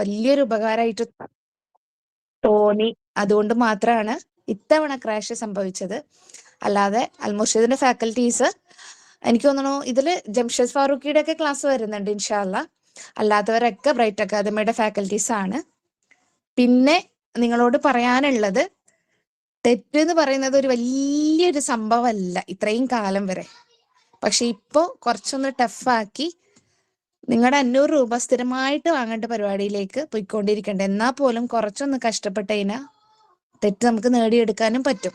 വലിയൊരു ഉപകാരമായിട്ട് തോന്നി. അതുകൊണ്ട് മാത്രമാണ് ഇത്തവണ ക്രാഷ് സംഭവിച്ചത്. അല്ലാതെ അൽമുർഷിദിന്റെ ഫാക്കൽറ്റീസ് എനിക്ക് തോന്നുന്നു ഇതിൽ ജംഷദ് ഫാറൂഖിയുടെ ഒക്കെ ക്ലാസ് വരുന്നുണ്ട് ഇൻഷാല്ല. അല്ലാത്തവരൊക്കെ ബ്രൈറ്റ് അക്കാദമിയുടെ ഫാക്കൽറ്റീസ് ആണ്. പിന്നെ നിങ്ങളോട് പറയാനുള്ളത്, തെറ്റ് എന്ന് പറയുന്നത് ഒരു വലിയൊരു സംഭവമല്ല ഇത്രയും കാലം വരെ. പക്ഷെ ഇപ്പോൾ കുറച്ചൊന്ന് ടഫാക്കി നിങ്ങളുടെ 500 രൂപ സ്ഥിരമായിട്ട് വാങ്ങേണ്ട പരിപാടിയിലേക്ക് പോയിക്കൊണ്ടിരിക്കേണ്ട. എന്നാൽ പോലും കുറച്ചൊന്ന് കഷ്ടപ്പെട്ടതിനാൽ തെറ്റ് നമുക്ക് നേടിയെടുക്കാനും പറ്റും.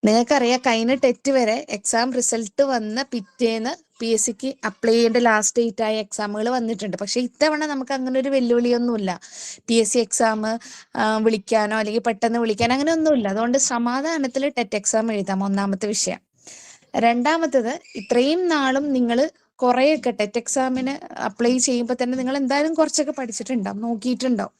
നിങ്ങൾക്കറിയാം, കഴിഞ്ഞ ടെറ്റ് വരെ എക്സാം റിസൾട്ട് വന്ന പിറ്റേന്ന് PSCക്ക് അപ്ലൈ ചെയ്യേണ്ട ലാസ്റ്റ് ഡേറ്റ് ആയ എക്സാമുകൾ വന്നിട്ടുണ്ട്. പക്ഷെ ഇത്തവണ നമുക്ക് അങ്ങനെ ഒരു വെല്ലുവിളിയൊന്നുമില്ല. PSC എക്സാം വിളിക്കാനോ അല്ലെങ്കിൽ പെട്ടെന്ന് വിളിക്കാനോ അങ്ങനെ ഒന്നുമില്ല. അതുകൊണ്ട് സമാധാനത്തിൽ ടെറ്റ് എക്സാം എഴുതാം. ഒന്നാമത്തെ വിഷയം. രണ്ടാമത്തത്, ഇത്രയും നാളും നിങ്ങൾ കുറേയൊക്കെ ടെറ്റ് എക്സാമിന് അപ്ലൈ ചെയ്യുമ്പോൾ തന്നെ നിങ്ങൾ എന്തായാലും കുറച്ചൊക്കെ പഠിച്ചിട്ടുണ്ടാവും, നോക്കിയിട്ടുണ്ടാവും.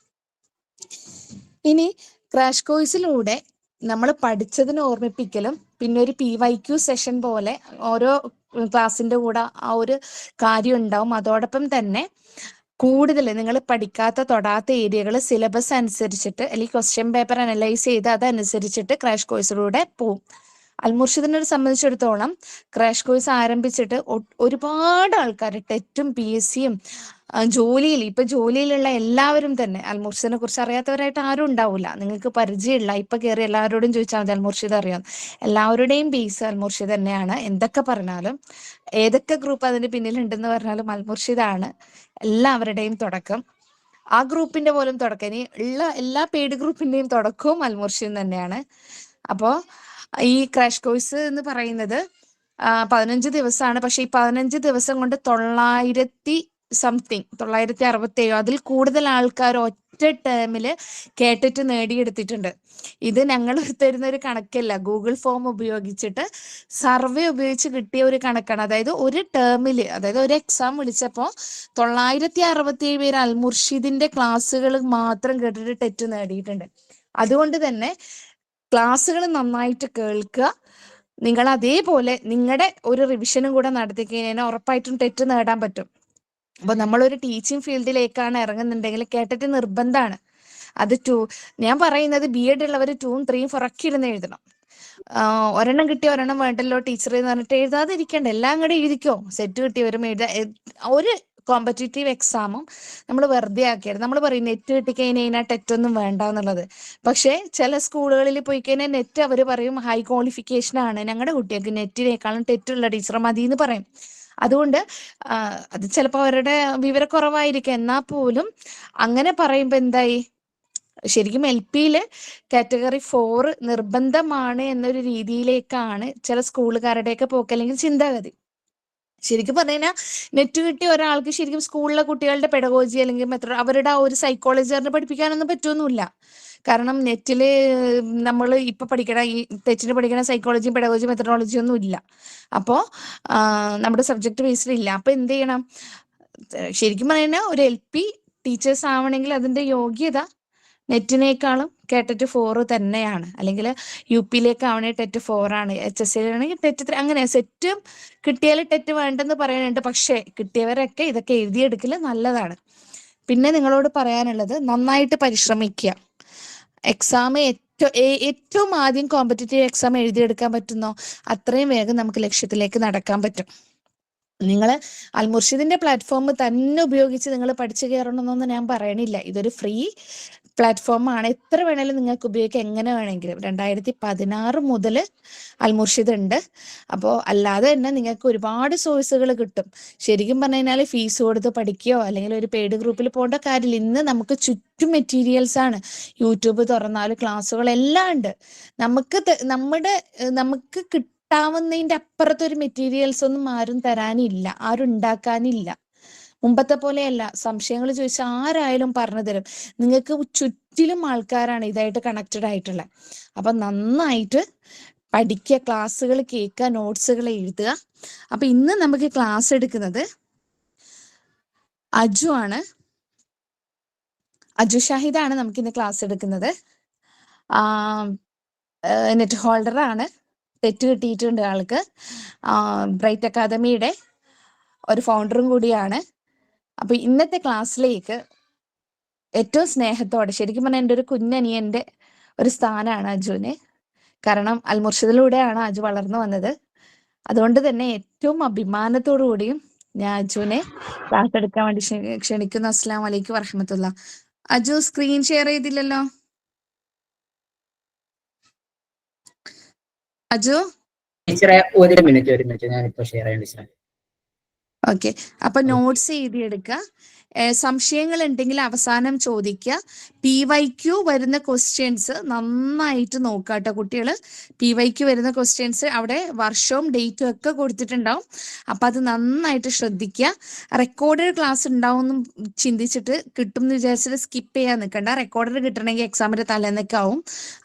ഇനി ക്രാഷ് കോഴ്സിലൂടെ നമ്മൾ പഠിച്ചതിന് ഓർമ്മിപ്പിക്കലും പിന്നെ ഒരു PYQ സെഷൻ പോലെ ഓരോ ക്ലാസ്സിന്റെ കൂടെ ആ ഒരു കാര്യം ഉണ്ടാവും. അതോടൊപ്പം തന്നെ കൂടുതൽ നിങ്ങൾ പഠിക്കാത്ത തൊടാത്ത ഏരിയകൾ സിലബസ് അനുസരിച്ചിട്ട് അല്ലെങ്കിൽ ക്വസ്റ്റ്യൻ പേപ്പർ അനലൈസ് ചെയ്ത് അതനുസരിച്ചിട്ട് ക്രാഷ് കോഴ്സിലൂടെ പോവും. അൽമുർഷിദിനെ സംബന്ധിച്ചിടത്തോളം ക്രാഷ് കോഴ്സ് ആരംഭിച്ചിട്ട് ഒരുപാട് ആൾക്കാർ ടെറ്റും PSCയും ജോലിയിൽ ഇപ്പൊ ജോലിയിലുള്ള എല്ലാവരും തന്നെ അൽമുർഷിദിനെ കുറിച്ച് അറിയാത്തവരായിട്ട് ആരും ഉണ്ടാവില്ല. നിങ്ങൾക്ക് പരിചയമില്ല, ഇപ്പൊ കയറി എല്ലാവരോടും ചോദിച്ചാൽ മതി അൽമുർഷിദ് അറിയാം. എല്ലാവരുടെയും ബേസ് അൽമുർഷിദ് തന്നെയാണ്. എന്തൊക്കെ പറഞ്ഞാലും ഏതൊക്കെ ഗ്രൂപ്പ് അതിന് പിന്നിലുണ്ടെന്ന് പറഞ്ഞാലും അൽമുർഷിദാണ് എല്ലാവരുടെയും തുടക്കം. ആ ഗ്രൂപ്പിന്റെ പോലും തുടക്കം, ഇനി ഉള്ള എല്ലാ പെയ്ഡ് ഗ്രൂപ്പിന്റെയും തുടക്കവും അൽമുർഷിദ് തന്നെയാണ്. അപ്പോൾ ഈ ക്രാഷ് കോഴ്സ് എന്ന് പറയുന്നത് 15 ദിവസമാണ്. പക്ഷെ ഈ 15 ദിവസം കൊണ്ട് 967 അതിൽ കൂടുതൽ ആൾക്കാർ ഒറ്റ ടേമില് കേട്ടിട്ട് നേടിയെടുത്തിട്ടുണ്ട്. ഇത് ഞങ്ങൾ തരുന്ന ഒരു കണക്കല്ല, ഗൂഗിൾ ഫോം ഉപയോഗിച്ചിട്ട് സർവേ ഉപയോഗിച്ച് കിട്ടിയ ഒരു കണക്കാണ്. അതായത് ഒരു ടേമില്, അതായത് ഒരു എക്സാം വിളിച്ചപ്പോൾ 967 പേര് അൽമുർഷിദിന്റെ ക്ലാസ്സുകൾ മാത്രം കേട്ടിട്ട് ടെറ്റ് നേടിയിട്ടുണ്ട്. അതുകൊണ്ട് തന്നെ ക്ലാസ്സുകൾ നന്നായിട്ട് കേൾക്കുക. നിങ്ങൾ അതേപോലെ നിങ്ങളുടെ ഒരു റിവിഷനും കൂടെ നടത്തി കഴിഞ്ഞാൽ ഉറപ്പായിട്ടും ടെറ്റ് നേടാൻ പറ്റും. അപ്പൊ നമ്മളൊരു ടീച്ചിങ് ഫീൽഡിലേക്കാണ് ഇറങ്ങുന്നുണ്ടെങ്കിൽ കേട്ടിട്ട് നിർബന്ധമാണ്. അത് ഞാൻ പറയുന്നത് BEd ഉള്ളവർ 2ഉം 3ഉം ഫുറക്കിരുന്ന് എഴുതണം. ഒരെണ്ണം കിട്ടിയ ഒരെണ്ണം വേണ്ടല്ലോ ടീച്ചർ എന്ന് പറഞ്ഞിട്ട് എഴുതാതിരിക്കണ്ട, എല്ലാം കൂടെ എഴുതിക്കോ. സെറ്റ് കിട്ടിയവരും ഒരു കോമ്പറ്റേറ്റീവ് എക്സാമും നമ്മൾ വെറുതെ ആക്കിയത്. നമ്മൾ പറയും നെറ്റ് കിട്ടിക്കഴിഞ്ഞാൽ ടെറ്റൊന്നും വേണ്ട എന്നുള്ളത്. പക്ഷേ ചില സ്കൂളുകളിൽ പോയി കഴിഞ്ഞാൽ നെറ്റ് അവർ പറയും ഹൈ ക്വാളിഫിക്കേഷൻ ആണ്, ഞങ്ങളുടെ കുട്ടികൾക്ക് നെറ്റിനേക്കാളും ടെറ്റുള്ള ടീച്ചർ മതി എന്ന് പറയും. അതുകൊണ്ട് അത് ചിലപ്പോൾ അവരുടെ വിവരക്കുറവായിരിക്കും. എന്നാൽ പോലും അങ്ങനെ പറയുമ്പോൾ എന്തായി, ശരിക്കും LPയിൽ കാറ്റഗറി 4 നിർബന്ധമാണ് എന്നൊരു രീതിയിലേക്കാണ് ചില സ്കൂളുകാരുടെയൊക്കെ പോക്ക് അല്ലെങ്കിൽ ചിന്താഗതി. ശരിക്കും പറഞ്ഞു കഴിഞ്ഞാൽ നെറ്റ് കിട്ടിയ ഒരാൾക്ക് ശരിക്കും സ്കൂളിലെ കുട്ടികളുടെ പെഡഗോജി അല്ലെങ്കിൽ അവരുടെ ആ ഒരു സൈക്കോളജി അറിഞ്ഞ് പഠിപ്പിക്കാനൊന്നും പറ്റുമൊന്നുമില്ല. കാരണം നെറ്റില് നമ്മൾ ഇപ്പൊ പഠിക്കണ ഈ ടെറ്റിന് പഠിക്കണ സൈക്കോളജിയും പെഡഗോജി മെത്തഡോളജിയും ഒന്നും ഇല്ല. അപ്പോൾ നമ്മുടെ സബ്ജക്ട് ബേസ്ഡ് ഇല്ല. അപ്പൊ എന്ത് ചെയ്യണം, ശരിക്കും പറഞ്ഞാൽ ഒരു LP ടീച്ചേഴ്സ് ആവണമെങ്കിൽ അതിന്റെ യോഗ്യത നെറ്റിനേക്കാളും ടെറ്റ് 4 തന്നെയാണ്. അല്ലെങ്കിൽ UPയിലേക്ക് ആവണേ ടെറ്റ് 4 ആണ്, HSC ആണെങ്കിൽ ടെറ്റ് 3. അങ്ങനെ സെറ്റും കിട്ടിയാൽ ടെറ്റ് വേണ്ടെന്ന് പറയുന്നുണ്ട്. പക്ഷേ കിട്ടിയവരൊക്കെ ഇതൊക്കെ എഴുതിയെടുക്കൽ നല്ലതാണ്. പിന്നെ നിങ്ങളോട് പറയാനുള്ളത്, നന്നായിട്ട് പരിശ്രമിക്കുക. എക്സാം ഏറ്റവും ആദ്യം കോമ്പറ്റേറ്റീവ് എക്സാം എഴുതിയെടുക്കാൻ പറ്റുന്നോ അത്രയും വേഗം നമുക്ക് ലക്ഷ്യത്തിലേക്ക് നടക്കാൻ പറ്റും. നിങ്ങൾ അൽമുർഷിദിന്റെ പ്ലാറ്റ്ഫോം തന്നെ ഉപയോഗിച്ച് നിങ്ങൾ പഠിച്ചു കയറണമെന്നൊന്നും ഞാൻ പറയണില്ല. ഇതൊരു ഫ്രീ പ്ലാറ്റ്ഫോമാണ്, എത്ര വേണേലും നിങ്ങൾക്ക് ഉപയോഗിക്കാം, എങ്ങനെ വേണമെങ്കിലും. 2016 മുതൽ അൽമുർഷിദ് ഉണ്ട്. അപ്പോൾ അല്ലാതെ തന്നെ നിങ്ങൾക്ക് ഒരുപാട് സോഴ്സുകൾ കിട്ടും. ശരിക്കും പറഞ്ഞു കഴിഞ്ഞാൽ ഫീസ് കൊടുത്ത് പഠിക്കുകയോ അല്ലെങ്കിൽ ഒരു പെയ്ഡ് ഗ്രൂപ്പിൽ പോകേണ്ട കാര്യമില്ല. ഇന്ന് നമുക്ക് ചുറ്റും മെറ്റീരിയൽസ് ആണ്. യൂട്യൂബ് തുറന്നാൽ ക്ലാസ്സുകളെല്ലാം ഉണ്ട്. നമുക്ക് കിട്ടാവുന്നതിന്റെ അപ്പുറത്തൊരു മെറ്റീരിയൽസ് ഒന്നും ആരും തരാനില്ല, ആരും ഉണ്ടാക്കാനില്ല. മുമ്പത്തെ പോലെയല്ല, സംശയങ്ങൾ ചോദിച്ചാൽ ആരായാലും പറഞ്ഞു തരും. നിങ്ങൾക്ക് ചുറ്റിലും ആൾക്കാരാണ് ഇതായിട്ട് കണക്റ്റഡ് ആയിട്ടുള്ളത്. അപ്പൊ നന്നായിട്ട് പഠിക്കുക, ക്ലാസ്സുകൾ കേൾക്കുക, നോട്ട്സുകൾ എഴുതുക. അപ്പൊ ഇന്ന് നമുക്ക് ക്ലാസ് എടുക്കുന്നത് അജു ആണ്, അജു ഷാഹിദാണ് നമുക്ക് ഇന്ന് ക്ലാസ് എടുക്കുന്നത്. നെറ്റ് ഹോൾഡർ ആണ്, ടെറ്റ് കിട്ടിയിട്ടുണ്ട് ആൾക്ക്. ബ്രൈറ്റ് അക്കാദമിയുടെ ഒരു ഫൗണ്ടറും കൂടിയാണ്. അപ്പൊ ഇന്നത്തെ ക്ലാസ്സിലേക്ക് ഏറ്റവും സ്നേഹത്തോടെ, ശരിക്കും പറഞ്ഞാൽ എൻ്റെ ഒരു കുഞ്ഞനിയന്റെ ഒരു സ്ഥാനമാണ് അജുവിന്. കാരണം അൽമുർഷിദിലൂടെയാണ് അജു വളർന്നു വന്നത്. അതുകൊണ്ട് തന്നെ ഏറ്റവും അഭിമാനത്തോടു കൂടിയും ഞാൻ അജുവിനെ ക്ലാസ് എടുക്കാൻ വേണ്ടി ക്ഷണിക്കുന്നു. അസ്സലാമു അലൈക്കും വറഹ്മത്തുള്ളാഹി. അജു സ്ക്രീൻ ഷെയർ ചെയ്തില്ലല്ലോ. അജു ഒരു മിനിറ്റ് ഞാനിപ്പോ ഷെയർ ചെയ്യാൻ. ഓക്കെ, അപ്പൊ നോട്ട്സ് എഴുതിയെടുക്കുക. സംശയങ്ങൾ ഉണ്ടെങ്കിൽ അവസാനം ചോദിക്കുക. PYQ വരുന്ന ക്വസ്റ്റ്യൻസ് നന്നായിട്ട് നോക്കുക കേട്ടോ കുട്ടികൾ. PYQ വരുന്ന ക്വസ്റ്റ്യൻസ് അവിടെ വർഷവും ഡേറ്റും ഒക്കെ കൊടുത്തിട്ടുണ്ടാവും. അപ്പൊ അത് നന്നായിട്ട് ശ്രദ്ധിക്കുക. റെക്കോർഡഡ് ക്ലാസ് ഉണ്ടാവും എന്ന് ചിന്തിച്ചിട്ട് കിട്ടും എന്ന് വിചാരിച്ചിട്ട് സ്കിപ്പ് ചെയ്യാൻ നിൽക്കണ്ട. റെക്കോർഡഡ് കിട്ടണമെങ്കിൽ എക്സാമിന്റെ തലേന്നൊക്കെ ആവും.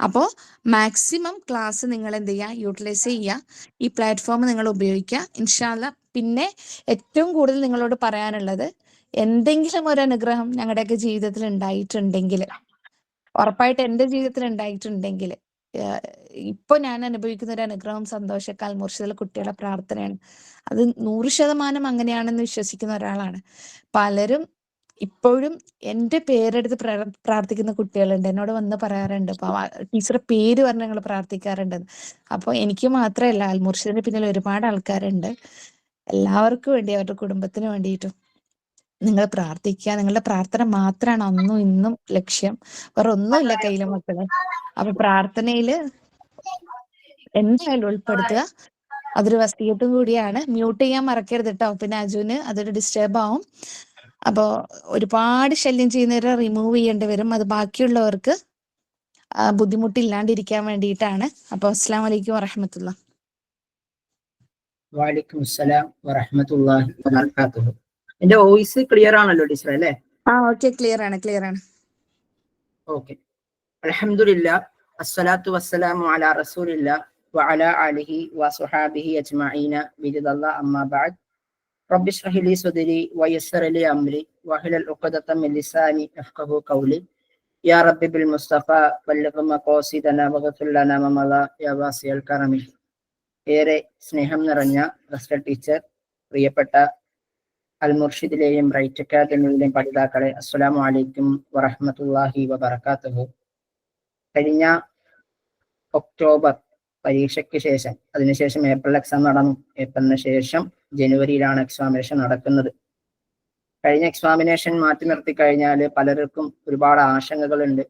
അപ്പോൾ മാക്സിമം ക്ലാസ് നിങ്ങൾ എന്ത് ചെയ്യുക, യൂട്ടിലൈസ് ചെയ്യുക. ഈ പ്ലാറ്റ്ഫോം നിങ്ങൾ ഉപയോഗിക്കുക ഇൻഷാ അല്ലാഹ്. പിന്നെ ഏറ്റവും കൂടുതൽ നിങ്ങളോട് പറയാനുള്ളത്, എന്തെങ്കിലും ഒരു അനുഗ്രഹം ഞങ്ങളുടെയൊക്കെ ജീവിതത്തിൽ ഉണ്ടായിട്ടുണ്ടെങ്കിൽ, ഉറപ്പായിട്ട് എൻ്റെ ജീവിതത്തിൽ ഉണ്ടായിട്ടുണ്ടെങ്കിൽ, ഇപ്പൊ ഞാൻ അനുഭവിക്കുന്ന ഒരു അനുഗ്രഹം സന്തോഷക്കാൽ മുർഷിദിലെ കുട്ടികളുടെ പ്രാർത്ഥനയാണ്. അത് 100% അങ്ങനെയാണെന്ന് വിശ്വസിക്കുന്ന ഒരാളാണ്. പലരും ഇപ്പോഴും എൻ്റെ പേരെടുത്ത് പ്രാർത്ഥിക്കുന്ന കുട്ടികളുണ്ട്. എന്നോട് വന്ന് പറയാറുണ്ട്, ടീച്ചറെ പേര് പറഞ്ഞ് ഞങ്ങൾ പ്രാർത്ഥിക്കാറുണ്ടെന്ന്. അപ്പോൾ എനിക്ക് മാത്രമല്ല, അൽമുർഷിദിന്റെ പിന്നിൽ ഒരുപാട് ആൾക്കാരുണ്ട്. എല്ലാവർക്കും വേണ്ടി, അവരുടെ കുടുംബത്തിന് വേണ്ടിയിട്ടും നിങ്ങൾ പ്രാർത്ഥിക്കുക. നിങ്ങളുടെ പ്രാർത്ഥന മാത്രമാണ് അന്നും ഇന്നും ലക്ഷ്യം. വേറെ ഒന്നുമില്ല കയ്യിലെ മക്കളെ. അപ്പൊ പ്രാർത്ഥനയില് എന്തായാലും ഉൾപ്പെടുത്തുക. അതൊരു വസിയത്തും കൂടിയാണ്. മ്യൂട്ട് ചെയ്യാൻ മറക്കരുത് കേട്ടോ. പിന്നെ അജുവിന് അതൊരു ഡിസ്റ്റർബ് ആവും. അപ്പോൾ ഒരുപാട് ശല്യം ചെയ്യുന്നവരെ റിമൂവ് ചെയ്യേണ്ടി വരും. അത് ബാക്കിയുള്ളവർക്ക് ബുദ്ധിമുട്ടില്ലാണ്ടിരിക്കാൻ വേണ്ടിയിട്ടാണ്. അപ്പോൾ അസ്സലാമു അലൈക്കും വറഹ്മത്തുള്ളാഹി. വഅലൈക്കും അസ്സലാം വറഹ്മത്തുള്ളാഹി വബറകാതുഹു. എന്റെ വോയിസ് ക്ലിയർ ആണല്ലോ ടീച്ചർ അല്ലേ? ഓക്കെ, ക്ലിയർ ആണ്. ഓക്കെ. അൽഹംദുലില്ലാഹ് അസ്സലാത്തു വസ്സലാമു അലാ റസൂലില്ലാഹ് വഅലാ ആലിഹി വസ്വഹാബിഹി അജ്മഈന ബിരിദല്ലാഹ് അമ്മാ ബഅദ്. റബ്ബി ഇശ്റഹ് ലി സദ്രി വയസ്സിർ ലി അംരി വഹ്ലുൽ ഉഖ്ദതം മിൻ ലിസാനി യഫ്ഖഹു ഖൗലി. യാ റബ്ബി ബിൽ മുസ്തഫ ബല്ലിഗ് മഖാസിദനാ വഗ്ഫിർ ലനാ മാ മളാ യാ വാസിഅൽ കറമി. ഏറെ സ്നേഹം നിറഞ്ഞ റസ്റ്റൽ ടീച്ചർ, പ്രിയപ്പെട്ട അൽമുർഷിദിലെയും റൈറ്റ് അക്കാദമിയിലെയും പഠിതാക്കളെ, അസ്സലാമു അലൈക്കും വറഹ്മത്തുള്ളാഹി വബറകാതുഹു. കഴിഞ്ഞ ഒക്ടോബർ പരീക്ഷയ്ക്ക് ശേഷം, അതിനുശേഷം ഏപ്രിൽ എക്സാം നടന്നു. ഏപ്രിലിന് ശേഷം ജനുവരിയിലാണ് എക്സാമിനേഷൻ നടക്കുന്നത്. കഴിഞ്ഞ എക്സാമിനേഷൻ മാറ്റി നിർത്തി കഴിഞ്ഞാൽ പലർക്കും ഒരുപാട് ആശങ്കകളുണ്ട്.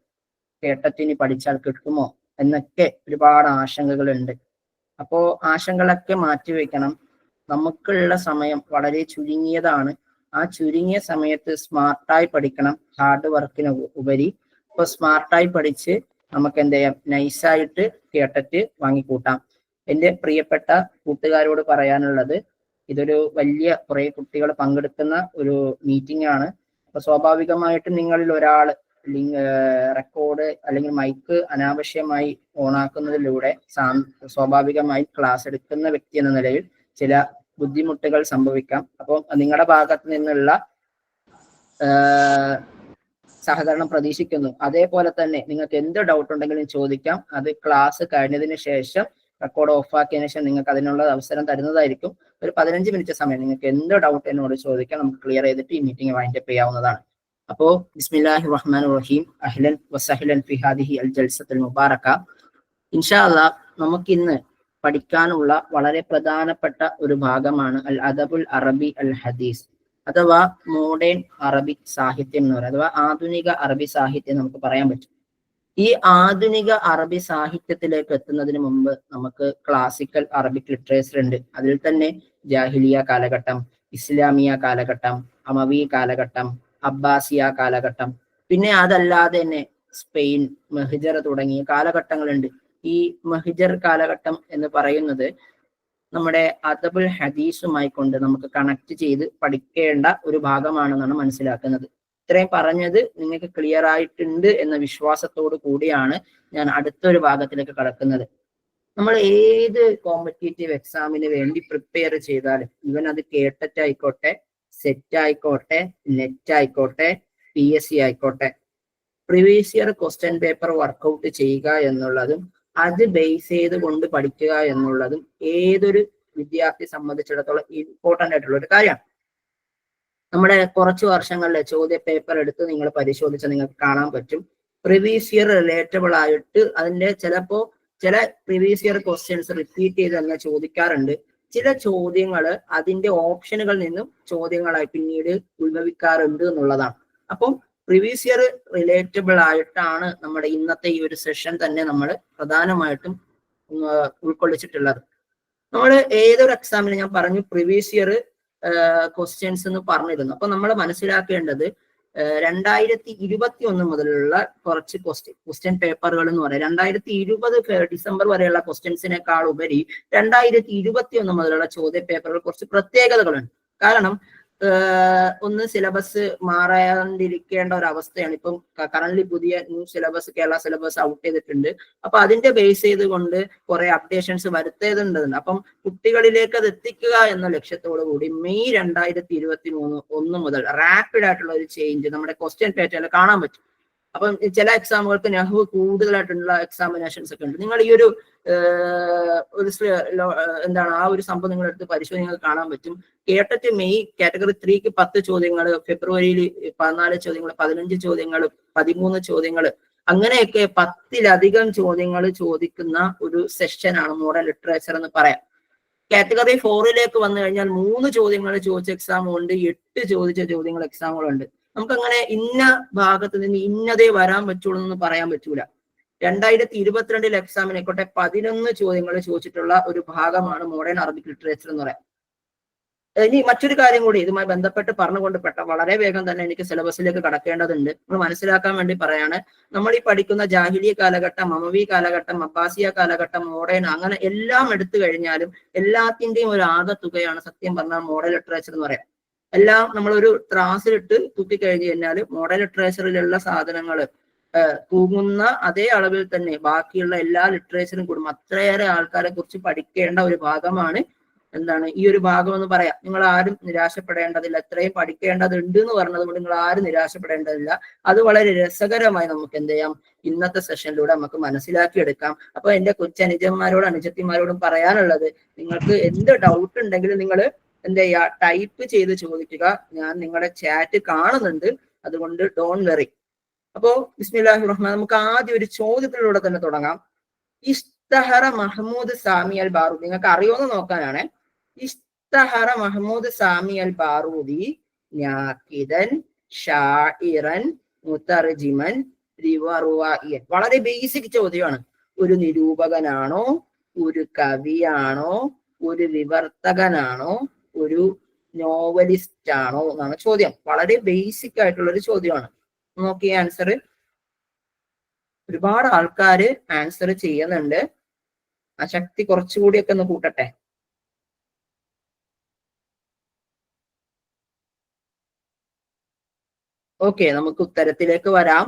കേട്ടറ്റിന് പഠിച്ചാൽ കിട്ടുമോ എന്നൊക്കെ ഒരുപാട് ആശങ്കകളുണ്ട്. അപ്പോ ആശങ്കകളൊക്കെ മാറ്റിവെക്കണം. നമുക്കുള്ള സമയം വളരെ ചുരുങ്ങിയതാണ്. ആ ചുരുങ്ങിയ സമയത്ത് സ്മാർട്ടായി പഠിക്കണം, ഹാർഡ് വർക്കിന് ഉപരി. അപ്പോൾ സ്മാർട്ടായി പഠിച്ച് നമുക്ക് എന്ത് ചെയ്യാം, നൈസായിട്ട് കേട്ടിട്ട് വാങ്ങിക്കൂട്ടാം. എൻ്റെ പ്രിയപ്പെട്ട കൂട്ടുകാരോട് പറയാനുള്ളത്, ഇതൊരു വലിയ കുറെ കുട്ടികൾ പങ്കെടുക്കുന്ന ഒരു മീറ്റിംഗ് ആണ്. അപ്പൊ സ്വാഭാവികമായിട്ടും നിങ്ങളിൽ ഒരാൾ റെക്കോർഡ് അല്ലെങ്കിൽ മൈക്ക് അനാവശ്യമായി ഓണാക്കുന്നതിലൂടെ സ്വാഭാവികമായി ക്ലാസ് എടുക്കുന്ന വ്യക്തി എന്ന നിലയിൽ ചില ബുദ്ധിമുട്ടുകൾ സംഭവിക്കാം. അപ്പോൾ നിങ്ങളുടെ ഭാഗത്ത് നിന്നുള്ള സഹകരണം പ്രതീക്ഷിക്കുന്നു. അതേപോലെ തന്നെ നിങ്ങൾക്ക് എന്ത് ഡൗട്ട് ഉണ്ടെങ്കിലും ചോദിക്കാം. അത് ക്ലാസ് കഴിഞ്ഞതിന് ശേഷം, റെക്കോർഡ് ഓഫ് ആക്കിയതിനു ശേഷം നിങ്ങൾക്ക് അതിനുള്ള അവസരം തരുന്നതായിരിക്കും. ഒരു 15 മിനിറ്റ് സമയം നിങ്ങൾക്ക് എന്ത് ഡൗട്ട് എന്നോട് ചോദിക്കാം. നമുക്ക് ക്ലിയർ ചെയ്തിട്ട് ഈ മീറ്റിംഗ് വൈൻഡപ്പ് ചെയ്യാവുന്നതാണ്. അപ്പോ ബിസ്മില്ലാഹിർ റഹ്മാനിർ റഹീം. അഹ്ലൻ വസഹ്ലൻ ഫി ഹാദിഹി അൽ ജൽസത്തുൽ മുബാറക. ഇൻഷാ അല്ലാഹ് നമുക്ക് ഇന്ന് പഠിക്കാനുള്ള വളരെ പ്രധാനപ്പെട്ട ഒരു ഭാഗമാണ് അൽ അദബുൽ അറബി അൽ ഹദീസ്, അഥവാ മോഡേൺ അറബിക് സാഹിത്യം എന്ന് പറയുന്നത്, അഥവാ ആധുനിക അറബി സാഹിത്യം നമുക്ക് പറയാൻ പറ്റും. ഈ ആധുനിക അറബി സാഹിത്യത്തിലേക്ക് എത്തുന്നതിന് മുമ്പ് നമുക്ക് ക്ലാസിക്കൽ അറബിക് ലിറ്ററേച്ചർ ഉണ്ട്. അതിൽ തന്നെ ജാഹിലിയ കാലഘട്ടം, ഇസ്ലാമിയ കാലഘട്ടം, അമവി കാലഘട്ടം, അബ്ബാസിയ കാലഘട്ടം, പിന്നെ അതല്ലാതെ തന്നെ സ്പെയിൻ, മെഹ്ജർ തുടങ്ങിയ കാലഘട്ടങ്ങളുണ്ട്. ഈ മെഹ്ജർ കാലഘട്ടം എന്ന് പറയുന്നത് നമ്മുടെ അദബുൽ ഹദീസുമായി കൊണ്ട് നമുക്ക് കണക്ട് ചെയ്ത് പഠിക്കേണ്ട ഒരു ഭാഗമാണെന്നാണ് മനസ്സിലാക്കുന്നത്. ഇത്രയും പറഞ്ഞത് നിങ്ങൾക്ക് ക്ലിയർ ആയിട്ടുണ്ട് എന്ന വിശ്വാസത്തോടു കൂടിയാണ് ഞാൻ അടുത്തൊരു ഭാഗത്തിലേക്ക് കടക്കുന്നത്. നമ്മൾ ഏത് കോമ്പറ്റേറ്റീവ് എക്സാമിന് വേണ്ടി പ്രിപ്പയർ ചെയ്താലും, ഇവൻ അത് കേട്ടറ്റ് ആയിക്കോട്ടെ, സെറ്റ് ആയിക്കോട്ടെ, നെറ്റ് ആയിക്കോട്ടെ, PSC ആയിക്കോട്ടെ, previous year question paper work out ചെയ്യുക എന്നുള്ളതും അത് ബേസ് ചെയ്ത് കൊണ്ട് പഠിക്കുക എന്നുള്ളതും ഏതൊരു വിദ്യാർത്ഥി സംബന്ധിച്ചിടത്തോളം ഇമ്പോർട്ടൻ്റ് ആയിട്ടുള്ള ഒരു കാര്യമാണ്. നമ്മുടെ കുറച്ച് വർഷങ്ങളിലെ ചോദ്യ പേപ്പർ എടുത്ത് നിങ്ങൾ പരിശോധിച്ചാൽ നിങ്ങൾക്ക് കാണാൻ പറ്റും. പ്രീവിയസ് ഇയർ റിലേറ്റബിൾ ആയിട്ട് അതിന്റെ ചില പ്രീവിയസ് ഇയർ ക്വസ്റ്റ്യൻസ് റിപ്പീറ്റ് ചെയ്ത് തന്നെ ചോദിക്കാറുണ്ട്. ചില ചോദ്യങ്ങൾ അതിന്റെ ഓപ്ഷനുകളിൽ നിന്നും ചോദ്യങ്ങളായി പിന്നീട് ഉത്ഭവിക്കാറുണ്ട് എന്നുള്ളതാണ്. അപ്പം പ്രീവിയസ് ഇയർ റിലേറ്റബിൾ ആയിട്ടാണ് നമ്മുടെ ഇന്നത്തെ ഈ ഒരു സെഷൻ തന്നെ നമ്മൾ പ്രധാനമായിട്ടും ഉൾക്കൊള്ളിച്ചിട്ടുള്ളത്. നമ്മൾ ഏതൊരു എക്സാമിന് ഞാൻ പറഞ്ഞു പ്രീവിയസ് ഇയർ ക്വസ്റ്റ്യൻസ് എന്ന് പറഞ്ഞിരുന്നു. അപ്പൊ നമ്മൾ മനസ്സിലാക്കേണ്ടത് 2021 മുതലുള്ള കുറച്ച് ക്വസ്റ്റ്യൻ പേപ്പറുകൾ എന്ന് പറയാം. 2020 ഡിസംബർ വരെയുള്ള ക്വസ്റ്റ്യൻസിനേക്കാൾ ഉപരി 2021 മുതലുള്ള ചോദ്യ പേപ്പറുകൾ കുറച്ച് പ്രത്യേകതകളുണ്ട്. കാരണം ഒന്ന് സിലബസ് മാറാണ്ടിരിക്കേണ്ട ഒരു അവസ്ഥയാണ്. ഇപ്പം കറന്റ് പുതിയ new syllabus Kerala syllabus out ചെയ്തിട്ടുണ്ട്. അപ്പൊ അതിന്റെ ബേസ് ചെയ്തുകൊണ്ട് കുറെ അപ്ഡേഷൻസ് വരുത്തേണ്ടതുണ്ട്. അപ്പം കുട്ടികളിലേക്ക് അത് എത്തിക്കുക എന്ന ലക്ഷ്യത്തോടു കൂടി മെയ് 2023 മുതൽ റാപ്പിഡ് ആയിട്ടുള്ള ഒരു ചേഞ്ച് നമ്മുടെ ക്വസ്റ്റ്യൻ പാറ്റേണിൽ കാണാൻ പറ്റും. അപ്പം ചില എക്സാമുകൾക്ക് നഹ്വ് കൂടുതലായിട്ടുള്ള എക്സാമിനേഷൻസ് ഒക്കെ ഉണ്ട്. നിങ്ങൾ ഈ ഒരു എന്താണ് ആ ഒരു സംഭവം നിങ്ങൾ എടുത്ത് പരിശോധന കാണാൻ പറ്റും. കേട്ടിട്ട് മെയ് കാറ്റഗറി 3ക്ക് 10 ചോദ്യങ്ങൾ, ഫെബ്രുവരിയിൽ 14 ചോദ്യങ്ങൾ, 15 ചോദ്യങ്ങൾ, 13 ചോദ്യങ്ങൾ, അങ്ങനെയൊക്കെ 10-ലധികം ചോദ്യങ്ങൾ ചോദിക്കുന്ന ഒരു സെഷനാണ് മോഡേൺ ലിറ്ററേച്ചർ എന്ന് പറയാം. കാറ്റഗറി 4ലേക്ക് വന്നു കഴിഞ്ഞാൽ 3 ചോദ്യങ്ങൾ ചോദിച്ച എക്സാമുണ്ട്, 8 ചോദിച്ച ചോദ്യങ്ങൾ എക്സാമുകളുണ്ട്. നമുക്കങ്ങനെ ഇന്ന ഭാഗത്ത് നിന്ന് ഇന്നതേ വരാൻ പറ്റുള്ളൂ എന്ന് പറയാൻ പറ്റൂല. 2022 എക്സാമിനെക്കോട്ടെ 11 ചോദ്യങ്ങൾ ചോദിച്ചിട്ടുള്ള ഒരു ഭാഗമാണ് മോഡേൺ അറബിക് ലിറ്ററേച്ചർ എന്ന് പറയാം. ഇനി മറ്റൊരു കാര്യം കൂടി ഇതുമായി ബന്ധപ്പെട്ട് പറഞ്ഞുകൊണ്ട് വളരെ വേഗം തന്നെ എനിക്ക് സിലബസിലേക്ക് കടക്കേണ്ടതുണ്ട്. നമ്മൾ മനസ്സിലാക്കാൻ വേണ്ടി പറയാണ്, നമ്മൾ ഈ പഠിക്കുന്ന ജാഹിലിയ കാലഘട്ടം, അമവി കാലഘട്ടം, അബ്ബാസിയ കാലഘട്ടം, മോഡേൺ, അങ്ങനെ എല്ലാം എടുത്തു കഴിഞ്ഞാലും എല്ലാത്തിന്റെയും ഒരു ആകെത്തുകയാണ് സത്യം പറഞ്ഞാൽ മോഡേൺ ലിറ്ററേച്ചർ എന്ന് പറയാം. എല്ലാം നമ്മളൊരു ത്രാസിലിട്ട് തൂക്കിക്കഴിഞ്ഞു കഴിഞ്ഞാൽ മോഡേൺ ലിറ്ററേച്ചറിലുള്ള സാധനങ്ങൾ തൂങ്ങുന്ന അതേ അളവിൽ തന്നെ ബാക്കിയുള്ള എല്ലാ ലിറ്ററേച്ചറും കൂടും. അത്രയേറെ ആൾക്കാരെ കുറിച്ച് പഠിക്കേണ്ട ഒരു ഭാഗമാണ് എന്താണ് ഈ ഒരു ഭാഗം എന്ന് പറയാം. നിങ്ങൾ ആരും നിരാശപ്പെടേണ്ടതില്ല. എത്രയും പഠിക്കേണ്ടതുണ്ട് എന്ന് പറഞ്ഞത് കൊണ്ട് നിങ്ങൾ ആരും നിരാശപ്പെടേണ്ടതില്ല. അത് വളരെ രസകരമായി നമുക്ക് എന്ത് ചെയ്യാം, ഇന്നത്തെ സെഷനിലൂടെ നമുക്ക് മനസ്സിലാക്കിയെടുക്കാം. അപ്പൊ എന്റെ കൊച്ചനുജന്മാരോടും അനുജത്തിമാരോടും പറയാനുള്ളത്, നിങ്ങൾക്ക് എന്ത് ഡൗട്ട് ഉണ്ടെങ്കിലും നിങ്ങൾ എന്ത് ചെയ്യുക, ടൈപ്പ് ചെയ്ത് ചോദിക്കുക. ഞാൻ നിങ്ങളുടെ ചാറ്റ് കാണുന്നുണ്ട്, അതുകൊണ്ട് ഡോൺ വെറി. അപ്പോ ബിസ്മില്ലാഹിർ റഹ്മാൻ, നമുക്ക് ആദ്യം ഒരു ചോദ്യത്തിലൂടെ തന്നെ തുടങ്ങാം. ഇസ്തഹറ മഹ്മൂദ് സാമി അൽ ബാറൂദി, നിങ്ങൾക്ക് അറിയുമെന്ന് നോക്കാനാണ്. ഇസ്തഹറ മഹ്മൂദ് സാമി അൽ ബാറൂദി നാഖിദൻ ഷാഇറൻ മുതർജിമൻ റിവറുവായിയൻ. വളരെ ബേസിക് ചോദ്യമാണ്. ഒരു നിരൂപകനാണോ, ഒരു കവിയാണോ, ഒരു വിവർത്തകനാണോ, ഒരു നോവലിസ്റ്റ് ആണോ എന്നാണ് ചോദ്യം. വളരെ ബേസിക് ആയിട്ടുള്ള ഒരു ചോദ്യമാണ്. നോക്കിയ ആൻസർ ഒരുപാട് ആൾക്കാര് ആൻസർ ചെയ്യുന്നുണ്ട്. ആ ശക്തി കുറച്ചുകൂടിയൊക്കെ ഒന്ന് കൂട്ടട്ടെ. ഓക്കെ, നമുക്ക് ഉത്തരത്തിലേക്ക് വരാം.